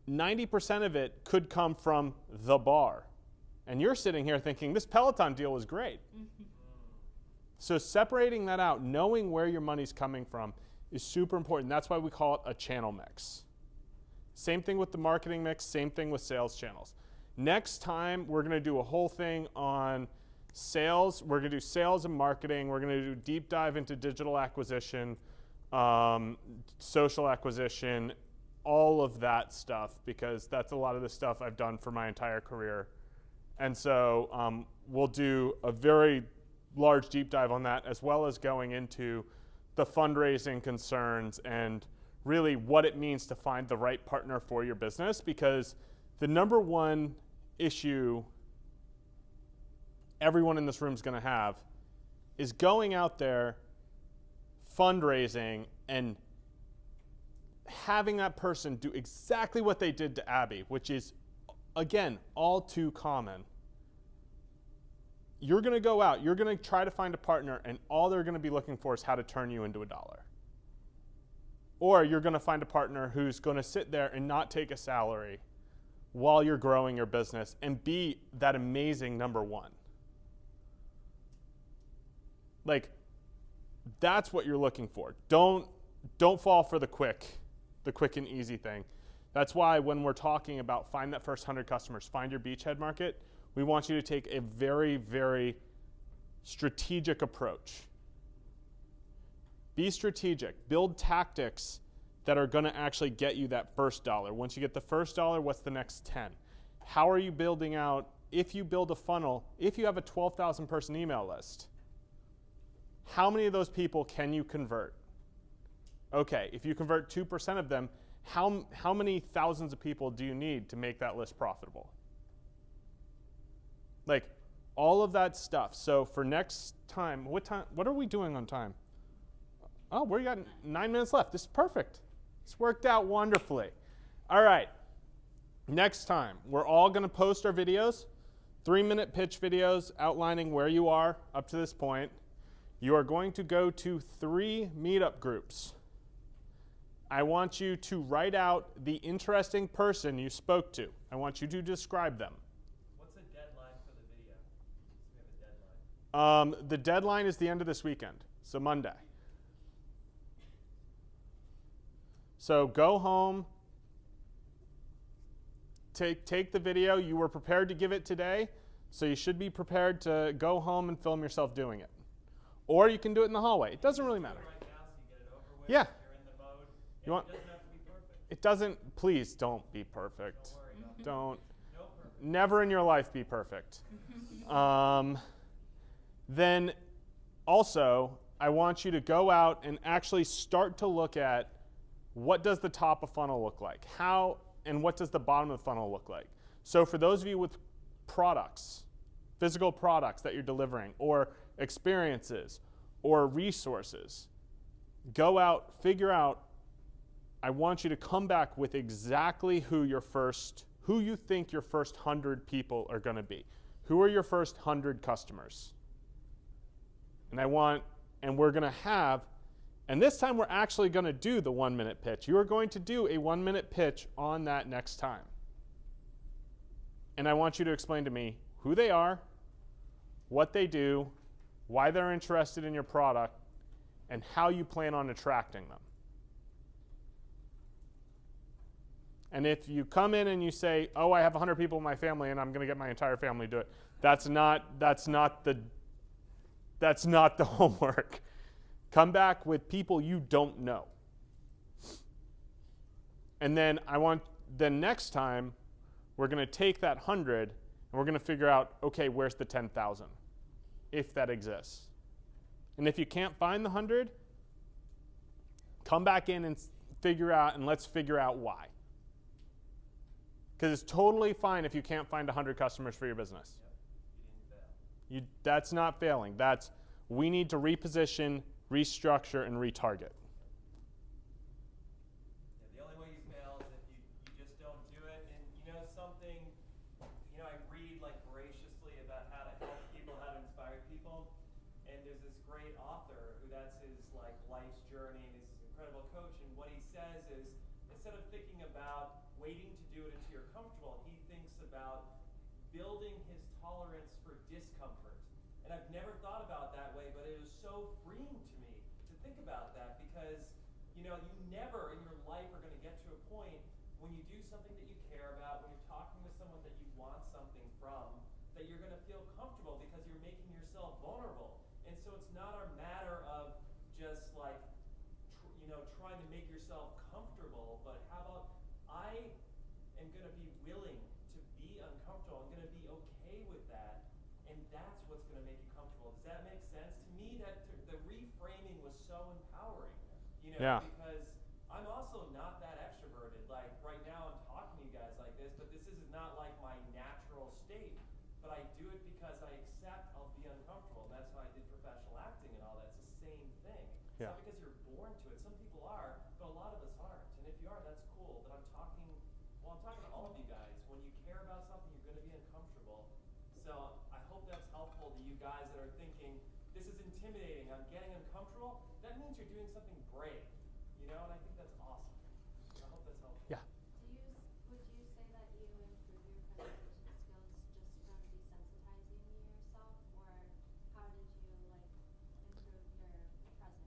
90% of it could come from the bar. And you're sitting here thinking, this Peloton deal was great. So separating that out, knowing where your money's coming from, is super important. That's why we call it a channel mix. Same thing with the marketing mix, same thing with sales channels. Next time, we're going to do a whole thing on sales. We're going to do sales and marketing. We're going to do a deep dive into digital acquisition, social acquisition, all of that stuff, because that's a lot of the stuff I've done for my entire career. And so we'll do a very large deep dive on that, as well as going into the fundraising concerns and really what it means to find the right partner for your business, because the number one issue everyone in this room is going to have is going out there, fundraising, and having that person do exactly what they did to Abby, which is, again, all too common. You're going to go out, you're going to try to find a partner, and all they're going to be looking for is how to turn you into $1. Or you're going to find a partner who's going to sit there and not take a salary while you're growing your business and be that amazing number one. Like, that's what you're looking for. Don't fall for the quick and easy thing. That's why when we're talking about find that first 100 customers, find your beachhead market, we want you to take a very, very strategic approach. Be strategic. Build tactics that are going to actually get you that first $1. Once you get the first $1, what's the next 10? How are you building out? If you build a funnel, if you have a 12,000 person email list, how many of those people can you convert? Okay, if you convert 2% of them, how many thousands of people do you need to make that list profitable? Like, all of that stuff. So for next time, what are we doing on time? Oh, we got 9 minutes left. This is perfect. It's worked out wonderfully. All right. Next time, we're all going to post our videos, 3-minute pitch videos outlining where you are up to this point. You are going to go to 3 meetup groups. I want you to write out the interesting person you spoke to. I want you to describe them. What's the deadline for the video? Do we have a deadline? The deadline is the end of this weekend, so Monday. So go home, take the video. You were prepared to give it today, so you should be prepared to go home and film yourself doing it. Or you can do it in the hallway. It doesn't really matter. Right now, so you get it over with. Yeah. You're in the mode. You want? It doesn't have to be perfect. It doesn't. Please don't be perfect. Don't worry. Don't. No perfect. Never in your life be perfect. Then also, I want you to go out and actually start to look at what does the top of funnel look like? How and what does the bottom of the funnel look like? So for those of you with products, physical products that you're delivering, or experiences, or resources, go out, figure out, I want you to come back with exactly who you think your first 100 people are going to be. Who are your first 100 customers? And we're going to have, and this time we're actually going to do the 1-minute pitch. You are going to do a 1-minute pitch on that next time. And I want you to explain to me who they are, what they do, why they're interested in your product, and how you plan on attracting them. And if you come in and you say, oh, I have 100 people in my family and I'm going to get my entire family to do it, that's not the homework. Come back with people you don't know. And then next time, we're going to take that 100 and we're going to figure out, okay, where's the 10,000, if that exists. And if you can't find the 100, come back in and let's figure out why. Because it's totally fine if you can't find 100 customers for your business. That's not failing. We need to reposition, restructure, and retarget. The only way you fail is if you just don't do it. And something, I read voraciously about how to help people, how to inspire people. And there's this great author who that's his life's journey, and he's this incredible coach. And what he says is, instead of thinking about waiting to do it until you're comfortable, he thinks about building his tolerance for discomfort. And I've never thought about that way, but it was so freeing to me to think about that, because you never in your life are going to get to a point when you do something that you care about, when you're talking with someone that you want something from, that you're going to feel comfortable because you're making yourself vulnerable. And so it's not a matter of just trying to make yourself comfortable, but how about I am going to be willing to be uncomfortable. I'm going to be okay with that, and that's what's going to make you comfortable. Does that make sense? To me, the reframing was so empowering, Yeah. because I'm also not that extroverted. Right now I'm talking to you guys like this, but this is not my natural state. But I do it because I accept I'll be uncomfortable. That's how I did professional acting and all that. It's the same thing. It's Yeah. not because you're born to it. Some people are, but a lot of us aren't. And if you are, that's cool. But I'm talking to all of you guys. When you care about something, you're going to be uncomfortable. So I hope that's helpful to you guys that are thinking, this is intimidating, I'm getting uncomfortable. That means you're doing something brave, and I think that's awesome. I hope that's helpful. Yeah. Would you say that you improve your presentation skills just from desensitizing yourself, or how did you improve your presence?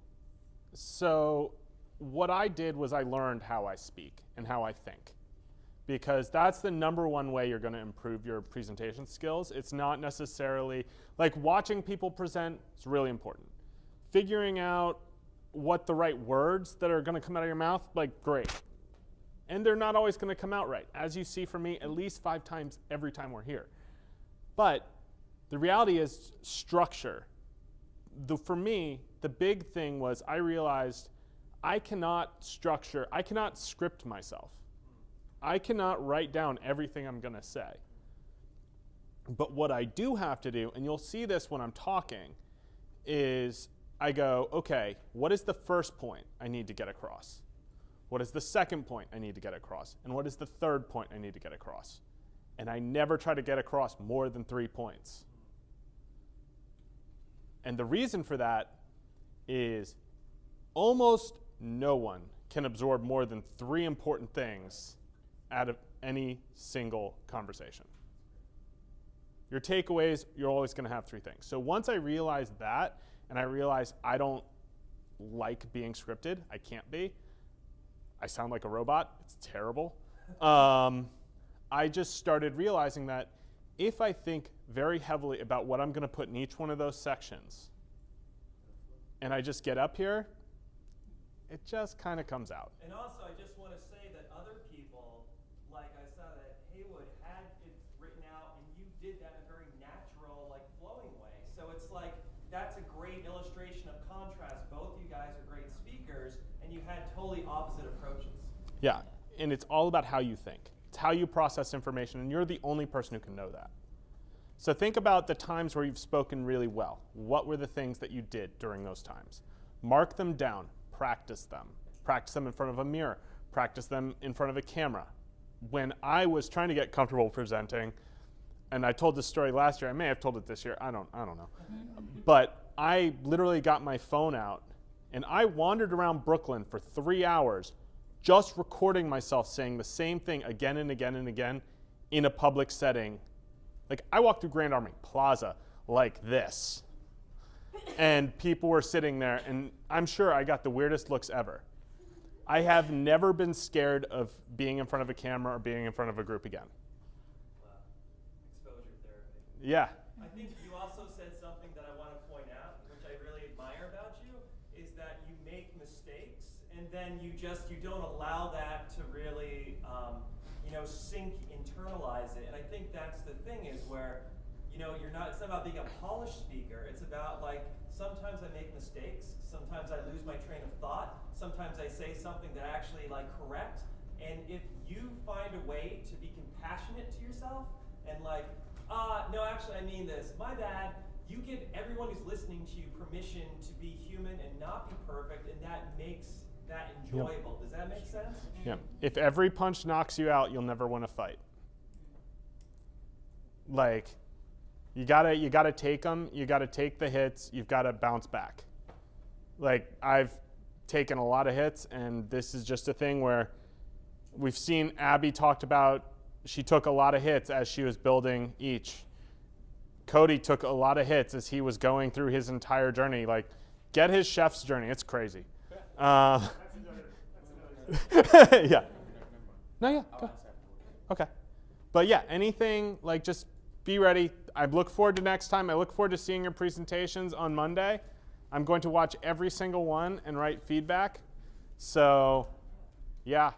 So what I did was I learned how I speak and how I think, because that's the number one way you're going to improve your presentation skills. It's not necessarily watching people present. It's really important. Figuring out what the right words that are going to come out of your mouth, great. And they're not always going to come out right, as you see from me at least 5 times every time we're here. But the reality is structure. For me, the big thing was I realized I cannot script myself. I cannot write down everything I'm going to say. But what I do have to do, and you'll see this when I'm talking, is I go, okay, what is the first point I need to get across? What is the second point I need to get across? And what is the third point I need to get across? And I never try to get across more than 3 points. And the reason for that is almost no one can absorb more than 3 important things out of any single conversation. Your takeaways, you're always going to have 3 things. So once I realized that, and I realized I don't like being scripted, I can't be. I sound like a robot. It's terrible. I just started realizing that if I think very heavily about what I'm going to put in each one of those sections, and I just get up here, it just kind of comes out. And also, I just want to say that other people, like I saw that Haywood had it written out, and you did that in a very natural, flowing way. So it's that's a great illustration of contrast. Both you guys are great speakers, and you had totally opposite approaches. Yeah, and it's all about how you think. It's how you process information, and you're the only person who can know that. So think about the times where you've spoken really well. What were the things that you did during those times? Mark them down, practice them. Practice them in front of a mirror, practice them in front of a camera. When I was trying to get comfortable presenting, and I told this story last year, I may have told it this year, I don't know. But I literally got my phone out and I wandered around Brooklyn for 3 hours just recording myself saying the same thing again and again and again in a public setting. Like, I walked through Grand Army Plaza like this, and people were sitting there, and I'm sure I got the weirdest looks ever. I have never been scared of being in front of a camera or being in front of a group again. Wow. Exposure therapy. Yeah. I think you also said something that I want to point out, which I really admire about you, is that you make mistakes, and then you don't allow that to really, sink, internalize it. And I think that's the thing is where, it's not about being a polished speaker. It's about, like, sometimes I make mistakes. Sometimes I lose my train of thought. Sometimes I say something that actually, correct. And if you find a way to be compassionate to yourself and no, actually I mean this, my bad, you give everyone who's listening to you permission to be human and not be perfect, and that makes that enjoyable. Yep. Does that make sense? Yeah. If every punch knocks you out, you'll never win a fight. You gotta take them. You gotta take the hits. You've got to bounce back. I've taken a lot of hits, and this is just a thing where we've seen Abby talked about. She took a lot of hits as she was building each. Cody took a lot of hits as he was going through his entire journey. Get his chef's journey. It's crazy. Yeah. No, yeah. Go. Okay. But yeah, anything, just be ready. I look forward to next time. I look forward to seeing your presentations on Monday. I'm going to watch every single one and write feedback. So, yeah.